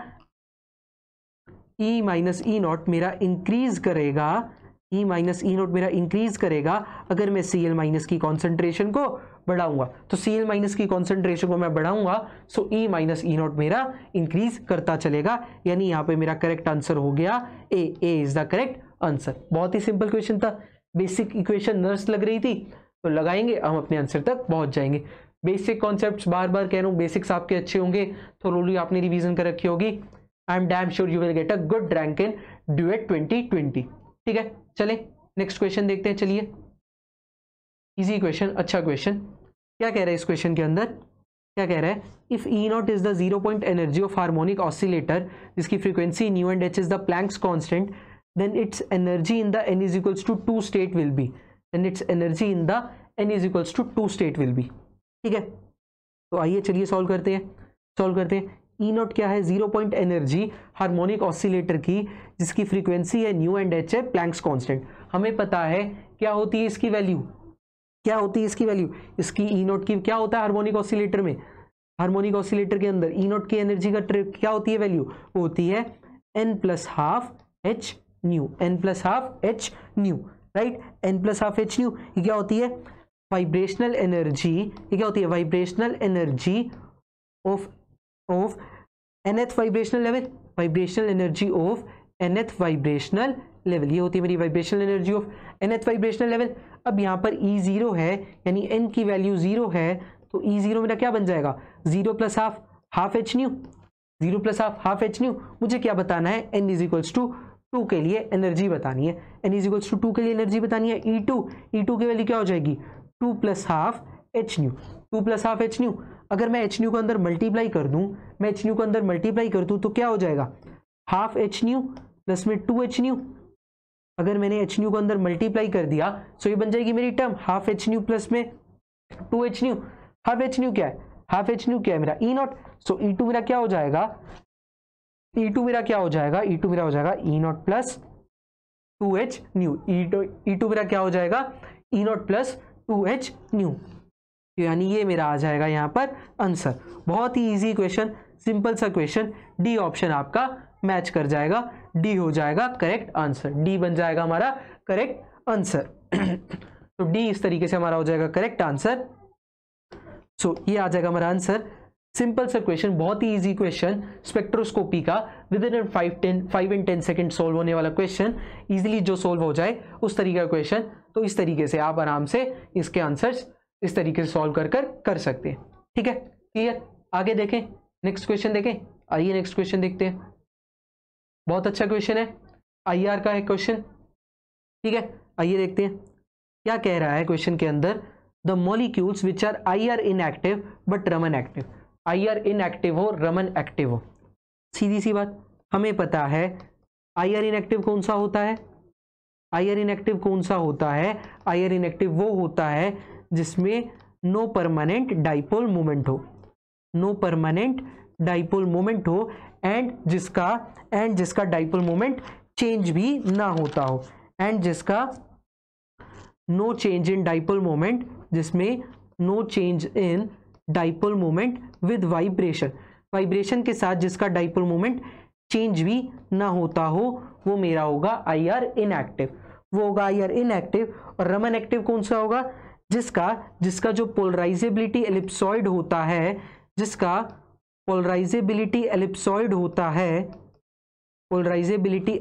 E माइनस ई नॉट मेरा इंक्रीज करेगा, E माइनस ई नॉट मेरा इंक्रीज करेगा अगर मैं Cl माइनस की कॉन्सेंट्रेशन को बढ़ाऊंगा। तो Cl माइनस की कॉन्सेंट्रेशन को मैं बढ़ाऊंगा सो E माइनस ई नॉट मेरा इंक्रीज करता चलेगा, यानी यहां पे मेरा करेक्ट आंसर हो गया ए इज द करेक्ट आंसर। बहुत ही सिंपल क्वेश्चन था, बेसिक इक्वेशन नर्स लग रही थी तो लगाएंगे, हम अपने आंसर तक पहुंच जाएंगे। बेसिक कॉन्सेप्ट बार बार कह रहा हूं, बेसिक्स आपके अच्छे होंगे तो रोली आपने रिवीजन कर रखी होगी। I am damn sure you will get a good rank in duet 2020। ठीक है, चलें नेक्स्ट क्वेश्चन देखते हैं। चलिए, इजी क्वेश्चन, अच्छा क्वेश्चन। क्या कह रहा है इस क्वेश्चन के अंदर, क्या कह रहा है, if E not is the 0 point energy of harmonic oscillator जिसकी frequency nu and H is the Planck's constant, then its energy in the n is equals to 2 state will be, then its energy in the n is equals to 2 state will be. ठीक है, तो आइए चलिए सॉल्व करते हैं। ई नॉट क्या है, 0 पॉइंट एनर्जी हार्मोनिक ऑसिलेटर की जिसकी फ्रीक्वेंसी है न्यू एंड एच है प्लैंक्स कांस्टेंट। हमें पता है क्या होती है इसकी वैल्यू, क्या होती है इसकी वैल्यू, इसकी ई नॉट की क्या होता है हार्मोनिक ऑसिलेटर में, हार्मोनिक ऑसिलेटर के अंदर ई नॉट की एनर्जी का क्या होती है वैल्यू, वो होती है n plus half H new, n plus half H new, right, n plus half H new. ये क्या होती है, वाइब्रेशनल एनर्जी, ये क्या होती है, vibrational energy of nth vibrational level, vibrational energy of nth vibrational level, ये होती है मेरी vibrational energy of nth vibrational level. अब यहाँ पर E 0 है यानी n की वैल्यू 0 है, तो E 0 मेरा क्या बन जाएगा, 0 plus half H new, 0 plus half H new. मुझे क्या बताना है, n इज इक्वल्स टू 2 के लिए एनर्जी बतानी है, n इज इक्वल्स टू 2 के लिए एनर्जी बतानी है। E2 की वैल्यू क्या हो जाएगी, 2 plus half H new, 2 plus half H new. अगर मैं एच न्यू को अंदर मल्टीप्लाई कर दूं, मैं एच न्यू को अंदर मल्टीप्लाई कर दूं तो क्या हो जाएगा, हाफ एच न्यू प्लस में 2 एच न्यू। अगर मैंने एच न्यू को अंदर मल्टीप्लाई कर दिया तो ये बन जाएगी मेरी term half H new plus में 2 H new. Half H new क्या है, हाफ एच न्यू क्या है मेरा ई नॉट। सो ई टू मेरा क्या हो जाएगा, ई टू मेरा क्या हो जाएगा, ई टू मेरा हो जाएगा E not plus 2 H nu, E two मेरा क्या हो जाएगा, E not plus 2 H nu, यानी ये मेरा आ जाएगा यहाँ पर आंसर। बहुत ही इजी क्वेश्चन, सिंपल सा क्वेश्चन, डी ऑप्शन आपका मैच कर जाएगा, डी हो जाएगा करेक्ट आंसर, डी बन जाएगा हमारा करेक्ट आंसर। तो डी इस तरीके से हमारा हो जाएगा करेक्ट आंसर। सो ये आ जाएगा हमारा आंसर। सिंपल सा क्वेश्चन, बहुत ही इजी क्वेश्चन, स्पेक्ट्रोस्कोपी का with in 5 and 10 second solve होने वाला क्वेश्चन, इजिली जो सोल्व हो जाए उस तरीके का क्वेश्चन। तो इस तरीके से आप आराम से इसके आंसर्स इस तरीके से सॉल्व कर सकते हैं। ठीक है, क्लियर। आगे देखें, नेक्स्ट क्वेश्चन देखें, आइए नेक्स्ट क्वेश्चन देखते हैं। बहुत अच्छा क्वेश्चन है, IR का है क्वेश्चन। ठीक है, आइए देखते हैं क्या कह रहा है क्वेश्चन के अंदर, the molecules which are IR inactive but Raman active. IR inactive हो, रमन एक्टिव हो, सीधी सी बात, हमें पता है IR इनएक्टिव कौन सा होता है, IR इनएक्टिव कौन सा होता है, IR इनएक्टिव वो होता है जिसमें नो परमानेंट डाइपोल मोमेंट हो, नो परमानेंट डाइपोल मोमेंट हो, एंड जिसका डाइपोल मोमेंट चेंज भी ना होता हो, एंड जिसका no change in dipole moment, जिसमें no change in dipole moment with vibration, vibration के साथ जिसका डाइपोल मोमेंट चेंज भी ना होता हो, वो मेरा होगा IR इनएक्टिव, वो होगा IR इनएक्टिव। और रमन एक्टिव कौन सा होगा, जिसका जो पोलराइजेबिलिटी एलिप्सॉइड होता है, जिसका पोलराइजेबिलिटी एलिप्सॉइड होता है, पोलराइजेबिलिटी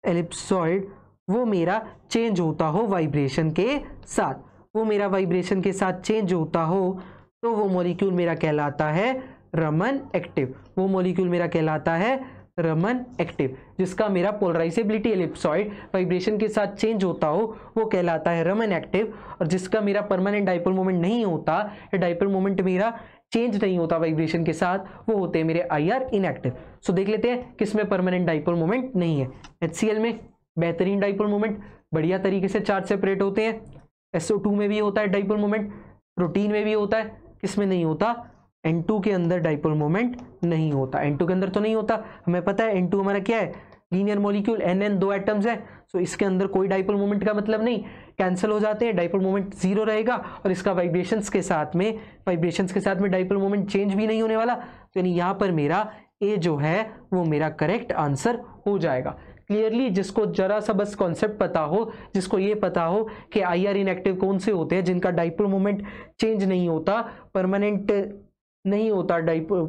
एलिप्सॉइड वो मेरा चेंज होता हो वाइब्रेशन के साथ, वो मेरा वाइब्रेशन के साथ चेंज होता हो, तो वो मॉलिक्यूल मेरा कहलाता है रमन एक्टिव, वो मॉलिक्यूल मेरा कहलाता है रमन एक्टिव। जिसका मेरा पोलराइजेबिलिटी एलिप्सॉइड वाइब्रेशन के साथ चेंज होता हो वो कहलाता है रमन एक्टिव, और जिसका मेरा परमानेंट डाइपोल मोमेंट नहीं होता, या डाइपोल मोमेंट मेरा चेंज नहीं होता वाइब्रेशन के साथ, वो होते हैं मेरे IR इनएक्टिव। सो देख लेते हैं किसमें परमानेंट डाइपोल मोमेंट नहीं है। HCl में बेहतरीन डाइपोल मोमेंट, बढ़िया तरीके से चार्ज सेपरेट होते हैं। SO2 में भी होता है डाइपोल मोमेंट, प्रोटीन में भी होता है, किसमें नहीं होता, N2 के अंदर डाइपोल मोमेंट नहीं होता, N2 के अंदर तो नहीं होता, हमें पता है N2 हमारा क्या है, लीनियर मॉलिक्यूल, NN 2 एटम्स है, सो इसके अंदर कोई डाइपोल मोमेंट का मतलब नहीं, कैंसिल हो जाते हैं, डाइपोल मोमेंट 0 रहेगा और इसका वाइब्रेशंस के साथ में डाइपोल मोमेंट चेंज भी नहीं होने वाला, तो यानी यहाँ पर मेरा ए जो है वो मेरा करेक्ट आंसर हो जाएगा। क्लियरली जिसको जरा सा बस कॉन्सेप्ट पता हो, जिसको ये पता हो कि IR इनएक्टिव कौन से होते हैं जिनका डाइपोल मोमेंट चेंज नहीं होता, परमानेंट नहीं होता,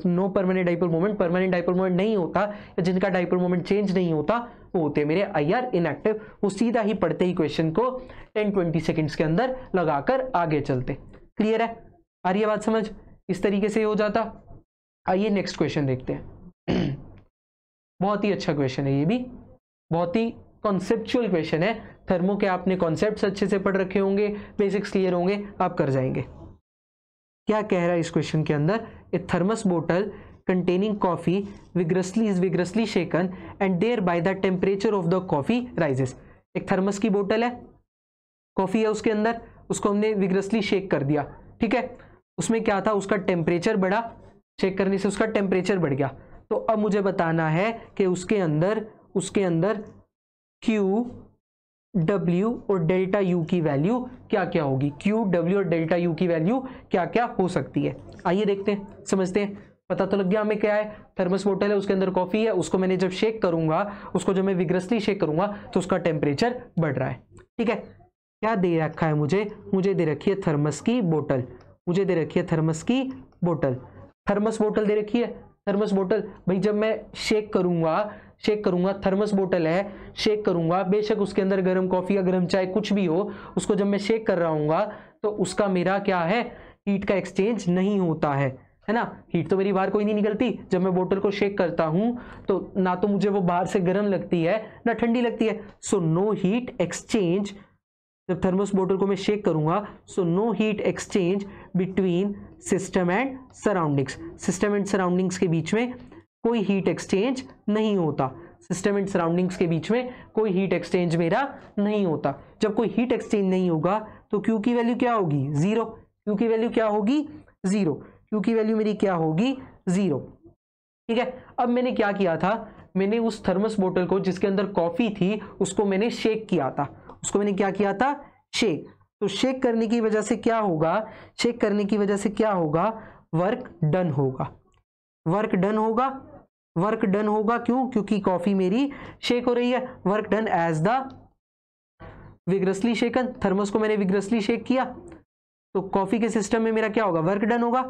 no permanent dipole moment, permanent dipole moment नहीं होता, या जिनका डाइपोल मोमेंट चेंज नहीं होता, वो होते हैं मेरे IR इनएक्टिव। वो सीधा ही पढ़ते ही क्वेश्चन को 10-20 सेकंड्स के अंदर लगाकर आगे चलते। क्लियर है, आ रही है बात समझ, इस तरीके से हो जाता। आइए नेक्स्ट क्वेश्चन देखते हैं। बहुत ही अच्छा क्वेश्चन है, ये भी बहुत ही कॉन्सेप्चुअल क्वेश्चन है। थर्मो के आपने कॉन्सेप्ट्स अच्छे से पढ़ रखे होंगे, बेसिक्स क्लियर होंगे, आप कर जाएंगे। क्या कह रहा है इस क्वेश्चन के अंदर, ए थर्मस बोतल containing coffee is vigorously shaken and thereby the temperature of the coffee rises। एक थर्मस की बोतल है, कॉफी है उसके अंदर, उसको हमने विग्रसली शेक कर दिया, ठीक है, उसमें क्या था, उसका टेम्परेचर बढ़ा, शेक करने से उसका टेम्परेचर बढ़ गया। तो अब मुझे बताना है कि उसके अंदर Q, W और डेल्टा U की वैल्यू क्या क्या होगी, Q, W और डेल्टा U की वैल्यू क्या क्या हो सकती है। आइए देखते हैं, समझते हैं। पता तो लग गया हमें क्या है, थर्मस बोतल है, उसके अंदर कॉफी है, उसको मैंने जब शेक करूंगा, उसको जब मैं विग्रसली शेक करूंगा तो उसका टेम्परेचर बढ़ रहा है, ठीक है। क्या दे रखा है मुझे दे रखी है थर्मस की बोतल, थर्मस बोतल दे रखी है। थर्मस बोतल भाई जब मैं शेक करूंगा, थर्मस बोतल है, शेक करूंगा, बेशक उसके अंदर गर्म कॉफी या गर्म चाय कुछ भी हो, उसको जब मैं शेक कर रहा हूँ तो उसका मेरा क्या है, हीट का एक्सचेंज नहीं होता है ना। हीट तो मेरी बाहर कोई नहीं निकलती, जब मैं बोतल को शेक करता हूं तो ना तो मुझे वो बाहर से गर्म लगती है ना ठंडी लगती है, सो नो हीट एक्सचेंज। जब थर्मस बोतल को मैं शेक करूंगा, so no heat exchange between system and surroundings, system and surroundings के बीच में कोई हीट एक्सचेंज नहीं होता, सिस्टम एंड सराउंडिंग्स के बीच में कोई हीट एक्सचेंज मेरा नहीं होता। जब कोई हीट एक्सचेंज नहीं होगा तो क्यू की वैल्यू क्या होगी, जीरो, क्यू की वैल्यू क्या होगी, जीरो, क्यू की वैल्यू मेरी क्या होगी, जीरो, ठीक है। अब मैंने क्या किया था, मैंने उस थर्मस बोतल को जिसके अंदर कॉफी थी उसको मैंने शेक किया था, उसको मैंने क्या किया था, शेक। तो शेक करने की वजह से क्या होगा, वर्क डन होगा, क्यों, क्योंकि कॉफी मेरी शेक हो रही है, work done as the vigorously shaken, thermos को मैंने विग्रसली शेक किया, तो कॉफी के सिस्टम में मेरा क्या होगा, वर्क डन होगा,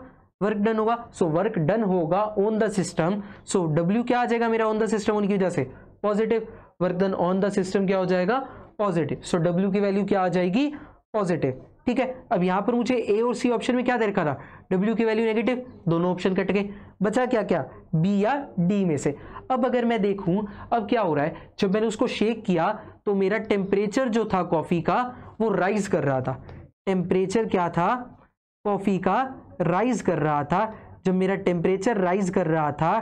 सो वर्क डन होगा on the system, so W क्या आ जाएगा मेरा ऑन द सिस्टम होने की वजह से, positive, work done on the system क्या हो जाएगा, पॉजिटिव, सो W की वैल्यू क्या आ जाएगी, पॉजिटिव, ठीक है। अब यहां पर मुझे A और C ऑप्शन में क्या दे रखा था, W की वैल्यू नेगेटिव, दोनों ऑप्शन कट गए, बचा क्या क्या, B या D में से। अब अगर मैं देखूं, अब क्या हो रहा है, जब मैंने उसको शेक किया तो मेरा टेम्परेचर जो था कॉफी का वो राइज कर रहा था, टेम्परेचर क्या था, कॉफी का राइज कर रहा था। जब मेरा टेम्परेचर राइज कर रहा था,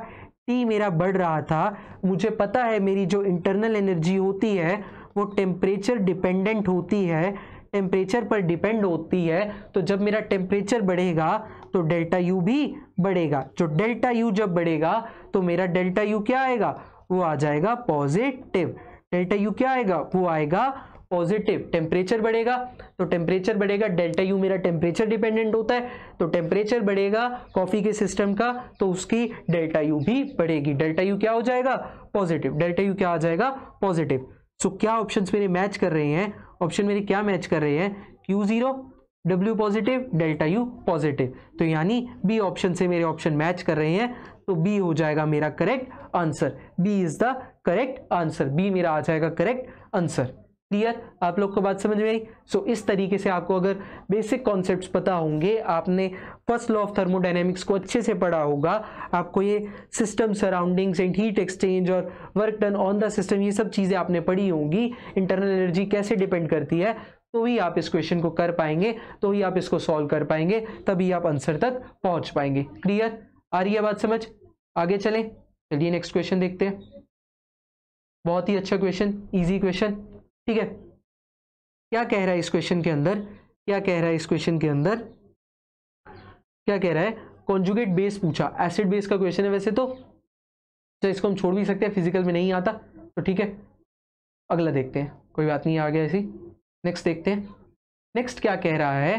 T मेरा बढ़ रहा था, मुझे पता है मेरी जो इंटरनल एनर्जी होती है वो टेम्परेचर डिपेंडेंट होती है, टेम्परेचर पर डिपेंड होती है। तो जब मेरा टेम्परेचर बढ़ेगा तो डेल्टा U भी बढ़ेगा, जो डेल्टा U जब बढ़ेगा तो मेरा डेल्टा U क्या आएगा, वो आ जाएगा पॉजिटिव, डेल्टा U क्या आएगा, वो आएगा पॉजिटिव। टेम्परेचर बढ़ेगा तो टेम्परेचर बढ़ेगा, डेल्टा U मेरा टेम्परेचर डिपेंडेंट होता है, तो टेम्परेचर बढ़ेगा कॉफी के सिस्टम का तो उसकी डेल्टा U भी बढ़ेगी, डेल्टा U क्या हो जाएगा, पॉजिटिव, डेल्टा U क्या आ जाएगा, पॉजिटिव। सो क्या ऑप्शंस मेरे मैच कर रहे हैं, ऑप्शन मेरे क्या मैच कर रहे हैं, Q0, W positive, delta U positive, तो यानी B ऑप्शन से मेरे ऑप्शन मैच कर रहे हैं, तो B हो जाएगा मेरा correct answer, B is the correct answer, B मेरा आ जाएगा करेक्ट आंसर। क्लियर, आप लोग को बात समझ में आई। सो इस तरीके से आपको अगर बेसिक कॉन्सेप्ट्स पता होंगे, आपने फर्स्ट लॉ ऑफ थर्मोडायनेमिक्स को अच्छे से पढ़ा होगा, आपको ये system surroundings and heat exchange और work done on the system, ये सब चीज़ें आपने पढ़ी होंगी, इंटरनल एनर्जी कैसे डिपेंड करती है, तो ही आप इस क्वेश्चन को कर पाएंगे, तो ही आप इसको सॉल्व कर पाएंगे, तभी आप आंसर तक पहुंच पाएंगे। क्लियर, आ रही है बात समझ, आगे चलें, चलिए नेक्स्ट क्वेश्चन देखते हैं। बहुत ही अच्छा क्वेश्चन, इजी क्वेश्चन, ठीक है। क्या कह रहा है इस क्वेश्चन के अंदर, क्या कह रहा है, कॉन्जुगेट बेस पूछा, एसिड बेस का क्वेश्चन है वैसे तो इसको हम छोड़ भी सकते हैं, फिजिकल में नहीं आता तो ठीक है, अगला देखते हैं, कोई बात नहीं, आ गया ऐसी। नेक्स्ट देखते हैं, नेक्स्ट क्या कह रहा है,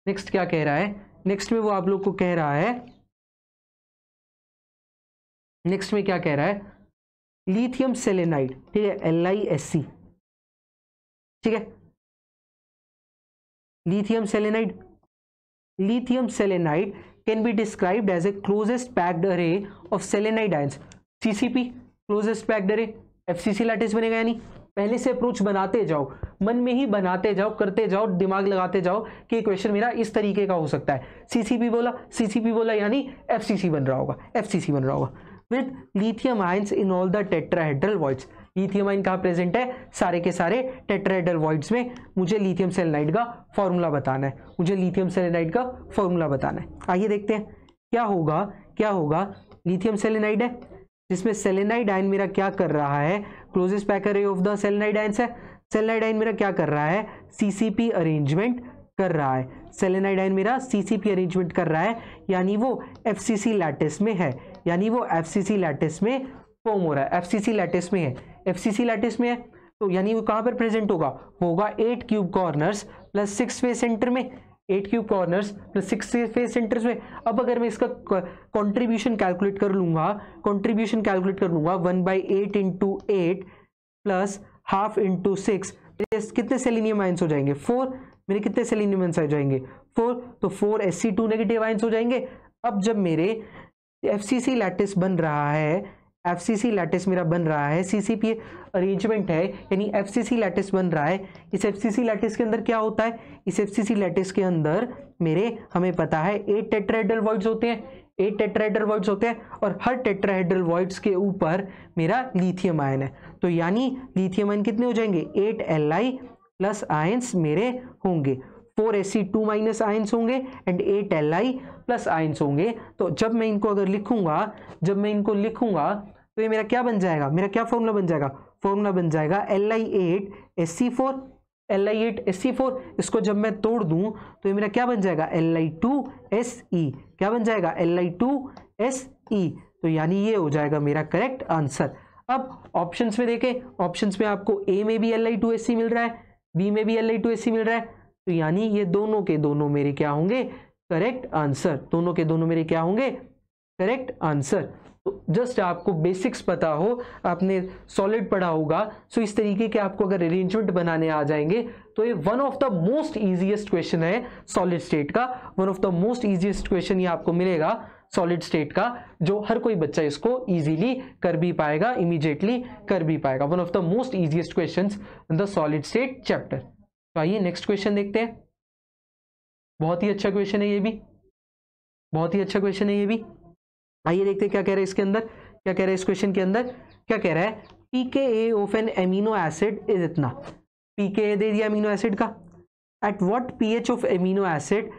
नेक्स्ट क्या कह रहा है, नेक्स्ट में वो आप लोग को कह रहा है, नेक्स्ट में क्या कह रहा है, लिथियम सेलेनाइड, ठीक है, LiSC, ठीक है, lithium selenide, lithium selenide can be described as a closest packed array of selenide ions, CCP closest packed array, FCC lattice बनेगा, यानी पहले से अप्रोच बनाते जाओ, मन में ही बनाते जाओ, करते जाओ, दिमाग लगाते जाओ कि क्वेश्चन मेरा इस तरीके का हो सकता है, CCP बोला यानी FCC बन रहा होगा, FCC बन रहा होगा। With lithium ions in all the tetrahedral voids, lithium ion कहाँ प्रेजेंट है, सारे के सारे टेट्राहेड्रल वॉइड्स में, मुझे लिथियम सेलेनाइड का फॉर्मूला बताना है, मुझे लिथियम सेलेनाइड का फॉर्मूला बताना है। आइए देखते हैं क्या होगा, क्या होगा, लिथियम सेलेनाइड है जिसमें सेलेनाइड आयन मेरा क्या कर रहा है, closest packed array of the selenide ions है, सेलेनाइड आयन मेरा क्या कर रहा है, CCP अरेंजमेंट कर रहा है, सेलेनाइड आयन मेरा CCP अरेंजमेंट कर रहा है, यानी वो FCC लैटिस में है, यानी वो FCC लैटिस में फॉर्म हो रहा है, FCC लैटिस में है, FCC लैटिस में है, तो यानी वो कहाँ पर प्रेजेंट होगा, होगा 8 cube corners plus 6 face centre में, 8 cube corners plus 6 face centres में। अब अगर मैं इसका कंट्रीब्यूशन कैलकुलेट कर लूंगा, कंट्रीब्यूशन कैलकुलेट कर लूंगा 1/8 × 8 प्लस हाफ × 6, कितने सेलेनियम आयंस हो जाएंगे, 4, मेरे कितने सेलेनियम आयंस आ जाएंगे, 4, तो 4 Sc2 नेगेटिव आयंस हो जाएंगे। अब जब मेरे FCC लैटिस बन रहा है, FCC लैटिस मेरा बन रहा है, CCP अरेंजमेंट है, यानी FCC लैटिस बन रहा है, इस FCC लैटिस के अंदर क्या होता है, इस FCC लैटिस के अंदर मेरे हमें पता है 8 टेट्राहेड्रल वॉइड्स होते हैं, 8 टेट्राहेड्रल वॉइड्स होते हैं, और हर टेट्राहेड्रल वॉइड्स के ऊपर मेरा लिथियम आयन है, तो यानी लिथियम आयन कितने हो जाएंगे, 8 Li प्लस आयंस मेरे होंगे, 4 Sc2 माइनस आयंस होंगे एंड 8 Li प्लस आयंस होंगे। तो जब मैं इनको अगर लिखूंगा, जब मैं इनको लिखूंगा तो ये मेरा क्या बन जाएगा, मेरा क्या फॉर्मूला बन जाएगा, फॉर्मूला बन जाएगा Li8Sc4, Li8Sc4, इसको जब मैं तोड़ दूं तो ये मेरा क्या बन जाएगा, Li2Se, क्या बन जाएगा, Li2Se, तो यानी ये हो जाएगा मेरा करेक्ट आंसर। अब ऑप्शंस में देखें, ऑप्शंस में आपको A में भी Li2Se मिल रहा है, B में भी Li2Se मिल रहा है, तो यानी ये दोनों के दोनों मेरे क्या होंगे, करेक्ट आंसर, दोनों के दोनों मेरे क्या होंगे, करेक्ट आंसर। तो जस्ट आपको बेसिक्स पता हो, आपने सॉलिड पढ़ा होगा, सो इस तरीके के आपको अगर अरेंजमेंट बनाने आ जाएंगे तो ये one of the most easiest question है सॉलिड स्टेट का, one of the most easiest question ये आपको मिलेगा सॉलिड स्टेट का, जो हर कोई बच्चा इसको इजीली कर भी पाएगा, इमीडिएटली कर भी पाएगा, one of the most easiest questions in the solid state chapter. तो आइए नेक्स्ट क्वेश्चन देखते हैं, बहुत ही अच्छा क्वेश्चन है ये भी, बहुत ही अच्छा क्वेश्चन है ये भी। आइए देखते हैं क्या कह रहा है इसके अंदर, क्या कह रहा है इस क्वेश्चन के अंदर, क्या कह रहा है, pKa of an amino acid is इतना, pKa दे दिया अमीनो एसिड का, at what pH of amino acid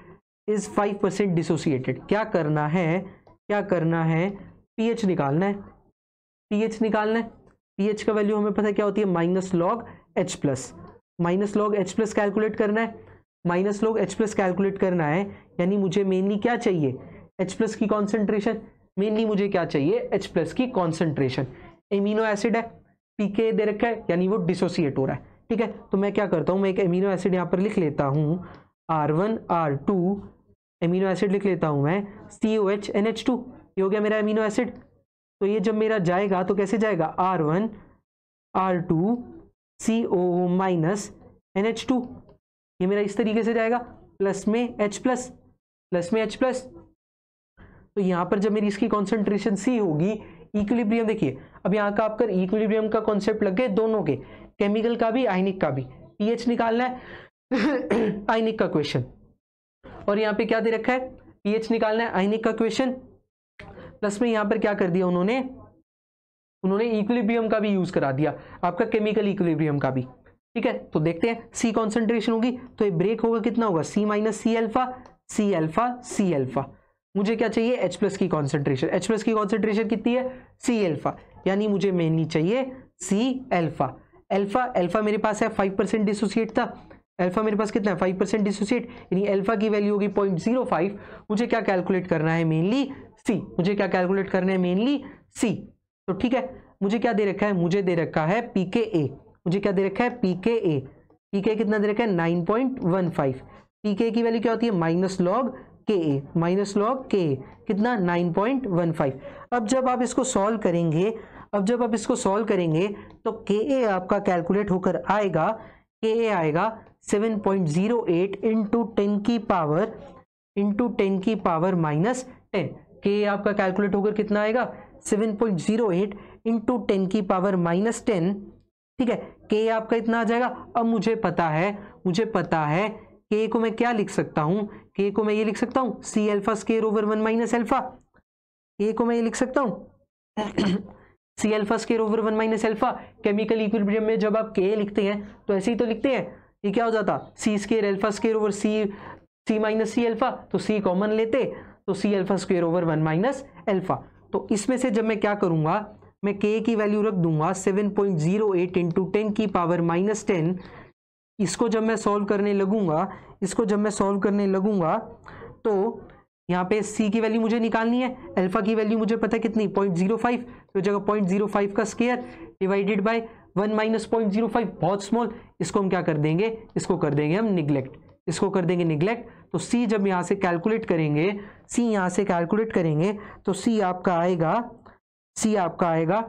is 5% dissociated, क्या करना है, क्या करना है, pH निकालना है, pH निकालना है, pH का वैल्यू हमें पता है क्या होती है, -log H+, -log H+ calculate करना है, -log H+ कैलकुलेट करना है, यानी मुझे मेनली क्या चाहिए, H+ की कॉन्सेंट्रेशन, मेनली मुझे क्या चाहिए, H+ की कॉन्सेंट्रेशन, एमिनो एसिड है, pKa दे रखा है, यानी वो डिसोसिएट हो रहा है, ठीक है। तो मैं क्या करता हूँ, मैं एक एमिनो एसिड यहाँ पर लिख लेता हूँ, R1 R2 एमिनो एसिड लिख लेता हूँ मैं, COH NH2, ये हो गया मेरा एमिनो एसिड। तो ये जब मेरा जाएगा तो कैसे जाएगा, R1 R2 COO minus NH2, ये मेरा इस तरीके से जाएगा, प्लस में H+, प्लस में H+। तो यहाँ पर जब मेरी इसकी कॉन्सेंट्रेशन C होगी, इक्विलिब्रियम देखिए, अब यहाँ का आपका इक्विलिब्रियम का कॉन्सेप्ट लग गए दोनों के, केमिकल का भी आयनिक का भी, pH निकालना है आयनिक का क्वेश्चन, और यहाँ पे क्या दे रखा है, pH निकालना है आयनिक का क्वेश्चन, प्लस में यहाँ पर क्या कर दिया उन्होंने इक्विलिब्रियम का भी यूज करा दिया, आपका केमिकल इक्विलिब्रियम का भी, ठीक है। तो देखते हैं C कॉन्सेंट्रेशन होगी तो ये ब्रेक होगा, कितना होगा, C माइनस सी अल्फा, मुझे क्या चाहिए, H+ की कॉन्सेंट्रेशन, H+ की कॉन्सेंट्रेशन कितनी है, C अल्फा, यानी मुझे मेनली चाहिए C अल्फा, अल्फा मेरे पास है 5% डिसोसिएट था, अल्फा मेरे पास कितना है 5% डिसोसिएट, यानी अल्फा की वैल्यू होगी 0.05। मुझे क्या कैलकुलेट करना है मेनली सी, मुझे क्या कैलकुलेट करना है मेनली सी। तो ठीक है, मुझे क्या दे रखा है, मुझे दे रखा है pKa, मुझे क्या दे रखा है pKa, pKa कितना दे रखा है 9.15। pKa की वैल्यू क्या होती है minus log Ka, minus log Ka कितना 9.15। अब जब आप इसको सॉल्व करेंगे, अब जब आप इसको सॉल्व करेंगे तो Ka आपका कैलकुलेट होकर आएगा, Ka आएगा 7.08 इंटू 10 की पावर माइनस 10। Ka आपका कैलकुलेट होकर कितना आएगा 7.08 इंटू 10 की पावर माइनस 10। ठीक है, Ka आपका इतना आ जाएगा। अब मुझे पता है K को मैं क्या लिख सकता हूं, K को मैं ये लिख सकता हूं C alpha square over 1 minus alpha. K को मैं ये लिख सकता हूं C alpha square over 1 minus alpha. Chemical equilibrium में जब आप K लिखते हैं तो ऐसे ही तो लिखते हैं, ये क्या हो जाता C square alpha square over C minus C alpha, तो C कॉमन लेते तो C alpha square over 1 minus alpha. तो इसमें से जब मैं क्या करूंगा, मैं K की वैल्यू रख दूंगा 7.08 इंटू 10 की पावर माइनस 10। इसको जब मैं सॉल्व करने लगूंगा, तो यहाँ पे C की वैल्यू मुझे निकालनी है, अल्फा की वैल्यू मुझे पता है कितनी 0.05, तो जगह 0.05 का स्क्वायर डिवाइडेड बाय 1 माइनस 0.05 बहुत स्मॉल, इसको हम क्या कर देंगे, इसको कर देंगे हम निग्लेक्ट, इसको कर देंगे निग्लेक्ट। तो C जब यहाँ से कैलकुलेट करेंगे, तो C आपका आएगा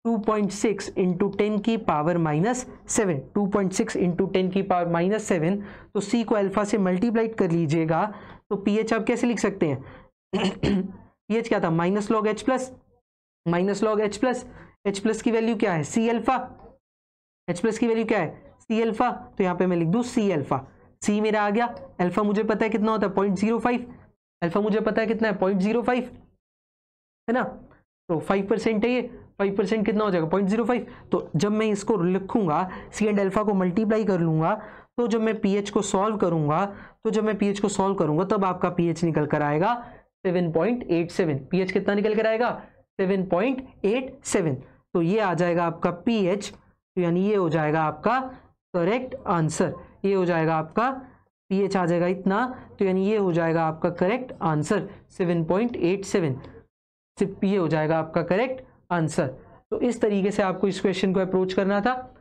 2.6 इंटू 10 की पावर माइनस 7, 2.6 इंटू 10 की पावर माइनस 7। तो C को अल्फा से मल्टीप्लाई कर लीजिएगा तो pH आप कैसे लिख सकते हैं pH क्या था minus log H plus, H plus की वैल्यू क्या है C अल्फा, H प्लस की वैल्यू क्या है C अल्फा। तो यहाँ पे मैं लिख दूँ C अल्फा, C मेरा आ गया। अल्फा मुझे पता है कितना होता है 0.05, अल्फा मुझे पता है कितना है 0.05 है ना, तो 5% है ये, 5% कितना हो जाएगा 0.05। तो जब मैं इसको लिखूंगा C एंड अल्फा को मल्टीप्लाई कर लूंगा, तो जब मैं pH को सॉल्व करूंगा तब आपका pH निकल कर आएगा 7.87। pH कितना निकल कर आएगा 7.87। तो ये आ जाएगा आपका pH, तो यानी ये हो जाएगा आपका करेक्ट आंसर, ये हो जाएगा आपका pH आ जाएगा इतना, तो यानी ये हो जाएगा आपका करेक्ट आंसर 7.87, सिर्फ ये हो जाएगा आपका करेक्ट आंसर। तो इस तरीके से आपको इस क्वेश्चन को अप्रोच करना था।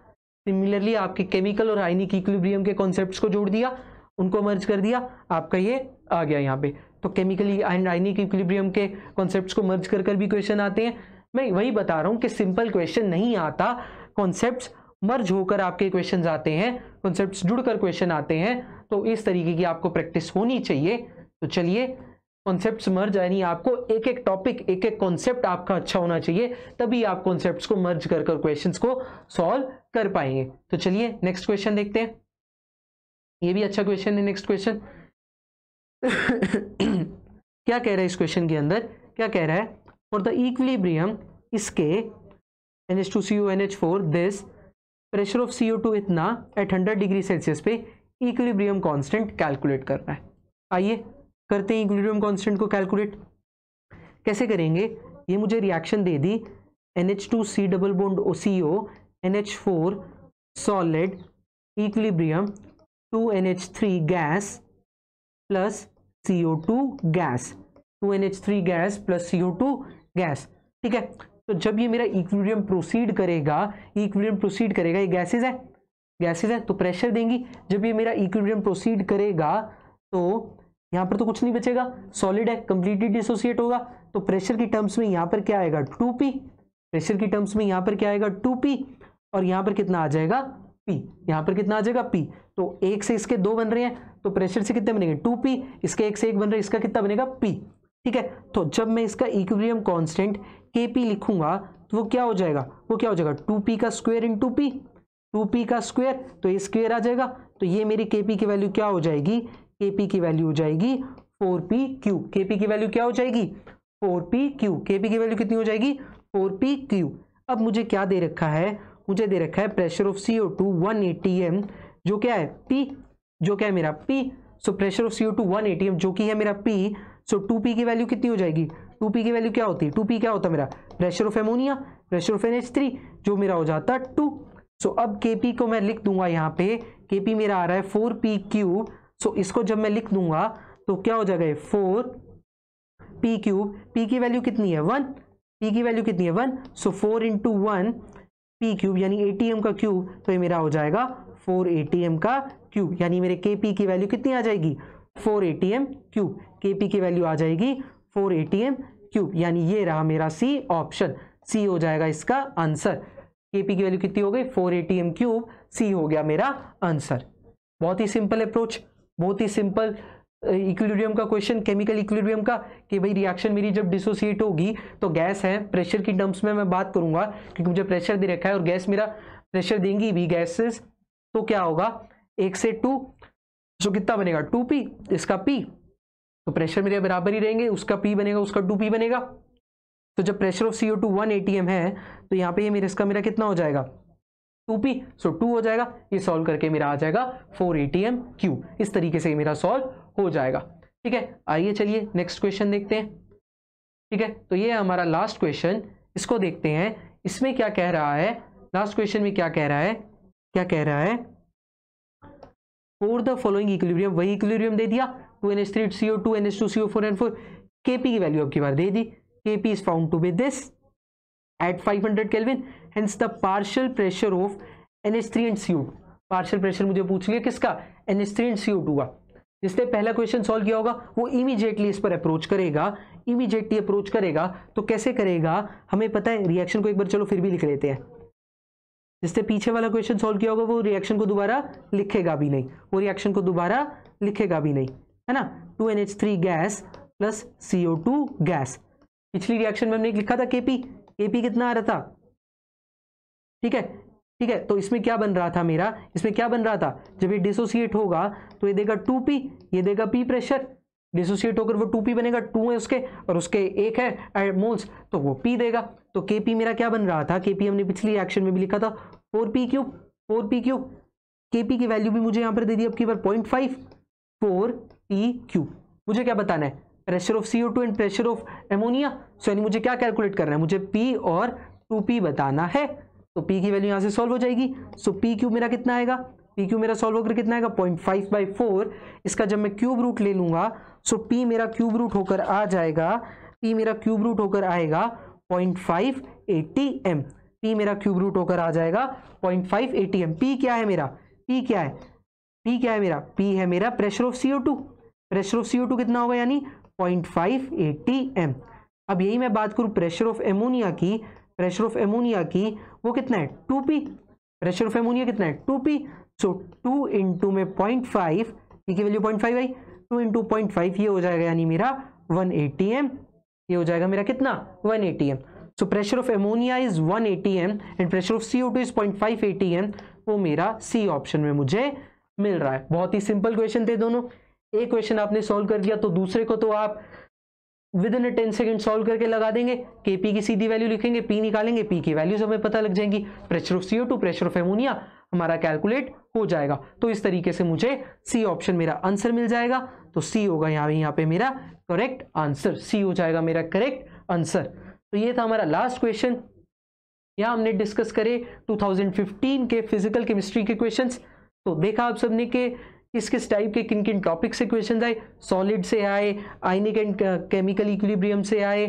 सिमिलरली आपके केमिकल और आयनिक इक्विलिब्रियम के कॉन्सेप्ट्स को जोड़ दिया, उनको मर्ज कर दिया, आपका ये आ गया यहाँ पे। तो केमिकली एंड आयनिक इक्विलिब्रियम के कॉन्सेप्ट्स को मर्ज कर भी क्वेश्चन आते हैं। मैं वही बता रहा हूँ कि सिंपल क्वेश्चन नहीं आता, कॉन्सेप्ट्स मर्ज होकर आपके क्वेश्चन आते हैं, कॉन्सेप्ट्स जुड़कर क्वेश्चन आते हैं। तो इस तरीके की आपको प्रैक्टिस होनी चाहिए। तो चलिए, कॉन्सेप्ट्स मर्ज यानी आपको एक एक टॉपिक, एक एक कॉन्सेप्ट आपका अच्छा होना चाहिए, तभी आप कॉन्सेप्ट्स को मर्ज कर क्वेश्चंस को सॉल्व कर पाएंगे। तो चलिए नेक्स्ट क्वेश्चन देखते हैं, ये भी अच्छा क्वेश्चन है। नेक्स्ट क्वेश्चन क्या कह रहा है इस क्वेश्चन के अंदर, क्या कह रहा है, फॉर द इक्विलिब्रियम इसके NH2CO NH4 this pressure of CO2 इतना एट 100 डिग्री सेल्सियस पे इक्विलिब्रियम कांस्टेंट कैलकुलेट करना है। आइए करते हैं इक्विलिब्रियम कांस्टेंट को कैलकुलेट। कैसे करेंगे, ये मुझे रिएक्शन दे दी NH2C double bond CO NH4 solid equilibrium 2NH3 gas plus CO2 gas, 2NH3 gas plus CO2 gas. ठीक है, तो जब ये मेरा इक्विलिब्रियम प्रोसीड करेगा, ये गैसेज है तो प्रेशर देंगी। जब ये मेरा इक्विलिब्रियम प्रोसीड करेगा तो यहाँ पर तो कुछ नहीं बचेगा, सॉलिड है, कंप्लीटली डिसोसिएट होगा, तो प्रेशर की टर्म्स में यहाँ पर क्या आएगा 2p, प्रेशर की टर्म्स में यहाँ पर क्या आएगा 2p, और यहाँ पर कितना आ जाएगा p, यहाँ पर कितना आ जाएगा p। तो एक से इसके दो बन रहे हैं, तो प्रेशर से कितने बनेंगे 2p, इसके एक से एक बन रहे हैं, इसका कितना बनेगा p। ठीक है, तो जब मैं इसका इक्विलिब्रियम कांस्टेंट kp लिखूंगा तो वो क्या हो जाएगा 2p का स्क्वायर इंटू p, 2p का स्क्वायर, तो ये स्क्वायर आ जाएगा। तो ये मेरी kp की वैल्यू क्या हो जाएगी, kp की वैल्यू हो जाएगी 4p क्यूब, kp की वैल्यू क्या हो जाएगी 4p क्यूब, kp की वैल्यू कितनी हो जाएगी 4p क्यूब। अब मुझे क्या दे रखा है, मुझे दे रखा है प्रेशर ऑफ CO2 180 m, जो क्या है p, जो क्या है मेरा p। So pressure of CO2 180 m जो कि है मेरा p, सो 2p की वैल्यू कितनी हो जाएगी, 2p की वैल्यू क्या होती है, 2p क्या होता है मेरा pressure of ammonia, pressure of NH3 जो मेरा हो जाता 2। सो अब Kp को मैं लिख दूंगा यहाँ पे, Kp मेरा आ रहा है 4p³। सो इसको जब मैं लिख दूंगा तो क्या हो जाएगा, 4p³। p की वैल्यू कितनी है 1, p की वैल्यू कितनी है 1, सो 4 × 1 p³ यानी ATM का क्यूब, तो ये मेरा हो जाएगा 4 ATM का क्यूब, यानी मेरे Kp की वैल्यू कितनी आ जाएगी 4 ATM³। Kp की वैल्यू आ जाएगी 4 ATM³, यानी ये रहा मेरा सी ऑप्शन, सी हो जाएगा इसका आंसर। Kp की वैल्यू कितनी हो गई 4 ATM³, सी हो गया मेरा आंसर। बहुत ही सिंपल अप्रोच, बहुत ही सिंपल इक्विलिब्रियम का क्वेश्चन, केमिकल इक्विलिब्रियम का, कि भाई रिएक्शन मेरी जब डिसोसिएट होगी तो गैस है, प्रेशर की टर्म्स में मैं बात करूंगा क्योंकि मुझे प्रेशर दे रखा है और गैस मेरा प्रेशर देंगी भी गैसेस, तो क्या होगा 1 से 2, जो कितना बनेगा 2p, इसका p, तो प्रेशर मेरे बराबर ही रहेंगे, उसका p बनेगा उसका 2p बनेगा। तो जब प्रेशर ऑफ CO2 1 ATM है तो यहाँ पे ये मेरे इसका मेरा कितना हो जाएगा 2p, सो 2 हो जाएगा, ये सॉल्व करके मेरा आ जाएगा 4 ATM³। इस तरीके से मेरा सॉल्व हो जाएगा। ठीक है, आइए चलिए नेक्स्ट क्वेश्चन देखते हैं। ठीक है, तो ये है हमारा लास्ट क्वेश्चन, इसको देखते हैं इसमें क्या कह रहा है। लास्ट क्वेश्चन में क्या कह रहा है, क्या कह रहा है, फॉर द फॉलोइंग इक्विलिब्रियम, वही इक्विलिब्रियम दे दिया 2NH3 CO2 NH2 CO4 N4, Kp की वैल्यू अब की बार दे दी, Kp is found to be this at 500 Kelvin, hence the partial pressure of NH3 and CO2। Partial pressure मुझे पूछ लिया किसका, NH3 and CO2 का। जिसने पहला क्वेश्चन सॉल्व किया होगा वो इमीडिएटली इस पर अप्रोच करेगा, इमीडिएटली अप्रोच करेगा। तो कैसे करेगा हमें पता है, रिएक्शन को एक बार चलो फिर भी लिख लेते हैं। जिसने पीछे वाला क्वेश्चन सॉल्व किया होगा वो रिएक्शन को दोबारा लिखेगा भी नहीं, वो रिएक्शन को दोबारा लिखेगा भी नहीं, है ना। 2NH3 gas plus CO2 gas, पिछली रिएक्शन में हमने लिखा था Kp कितना आ रहा था, ठीक है, ठीक है। तो इसमें क्या बन रहा था मेरा, इसमें क्या बन रहा था, जब ये डिसोसिएट होगा तो ये देगा 2p, ये देगा p प्रेशर, डिसोसिएट होकर वो 2p बनेगा, 2 है उसके और उसके 1 है मोल्स, तो वो p देगा। तो Kp मेरा क्या बन रहा था, Kp हमने पिछली रिएक्शन में भी लिखा था 4p³, 4p³। Kp की वैल्यू भी मुझे यहाँ पर दे दी अब की बार 0.5, 4p³। मुझे क्या बताना है, pressure of CO2 and pressure of ammonia. So यानी मुझे क्या कैलकुलेट करना है, मुझे p और 2p बताना है। तो p की वैल्यू यहां से सॉल्व हो जाएगी। सो p³ मेरा कितना आएगा, p³ मेरा सॉल्व होकर कितना आएगा 0.5/4। इसका जब मैं क्यूब रूट ले लूंगा सो p मेरा क्यूब रूट होकर आ जाएगा, p मेरा क्यूब रूट होकर आएगा 0.5 ATM, p मेरा क्यूब रूट होकर आ जाएगा 0.5 ATM। p क्या है मेरा, p क्या है, p क्या है मेरा, p है मेरा pressure of CO2, pressure of CO2 कितना होगा यानी 0.5 ATM। अब यही मैं बात करूं प्रेशर ऑफ एमोनिया की, प्रेशर ऑफ एमोनिया की वो कितना है 2p, प्रेशर ऑफ एमोनिया कितना है 2p। सो 2 इंटू में 0.5, p की वैल्यू 0.5 आई, 2 इंटू 0.5 ये हो जाएगा यानी मेरा 1 ATM, ये हो जाएगा मेरा कितना 1 ATM। So pressure of ammonia is 1 ATM and pressure of CO2 is 0.5 ATM, वो मेरा सी ऑप्शन में मुझे मिल रहा है। बहुत ही सिंपल क्वेश्चन थे दोनों, एक क्वेश्चन आपने सॉल्व कर दिया तो दूसरे को तो आप विद इन 10 सेकंड सॉल्व करके लगा देंगे। Kp की सीधी वैल्यू लिखेंगे, p निकालेंगे, p की वैल्यूज हमें पता लग जाएंगी, pressure of CO2 pressure of ammonia हमारा कैलकुलेट हो जाएगा। तो इस तरीके से मुझे सी ऑप्शन मेरा आंसर मिल जाएगा। तो सी होगा यहाँ पे मेरा करेक्ट आंसर, सी हो जाएगा मेरा करेक्ट आंसर। तो ये था हमारा लास्ट क्वेश्चन, यहाँ हमने डिस्कस करे 2015 के फिजिकल केमिस्ट्री के क्वेश्चंस। तो देखा आप सबने के किस किस टाइप के किन किन टॉपिक से क्वेश्चन आए, सॉलिड से आए, आयनिक एंड केमिकल इक्विलिब्रियम से आए,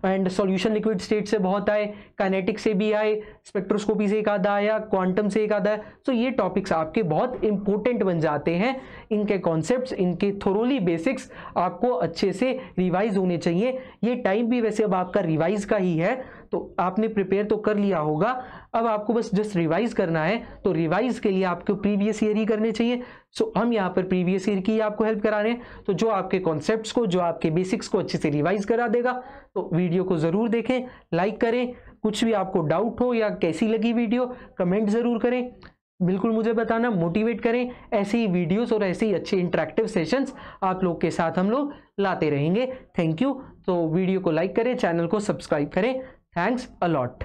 एंड सॉल्यूशन लिक्विड स्टेट से बहुत आए, काइनेटिक से भी आए, स्पेक्ट्रोस्कोपी से एक आधा आया, क्वांटम से एक आधा है। तो ये टॉपिक्स आपके बहुत इंपॉर्टेंट बन जाते हैं, इनके कॉन्सेप्ट्स, इनके थोरोली बेसिक्स आपको अच्छे से रिवाइज होने चाहिए। ये टाइम भी वैसे अब आपका रिवाइज का ही है, तो आपने प्रिपेयर तो कर लिया होगा, अब आपको बस जस्ट रिवाइज करना है। तो रिवाइज के लिए आपको प्रीवियस ईयर ही करने चाहिए। सो हम यहाँ पर प्रीवियस ईयर की आपको हेल्प करा रहे हैं, तो जो आपके कॉन्सेप्ट्स को, जो आपके बेसिक्स को अच्छे से रिवाइज करा देगा। तो वीडियो को जरूर देखें, लाइक करें, कुछ भी आपको डाउट हो या कैसी लगी वीडियो कमेंट जरूर करें, बिल्कुल मुझे बताना, मोटिवेट करें। ऐसे ही वीडियोस और ऐसे ही अच्छे इंटरेक्टिव सेशंस आप लोग के साथ हम लोग लाते रहेंगे। Thank you. तो वीडियो को लाइक करें, चैनल को सब्सक्राइब करें। Thanks a lot.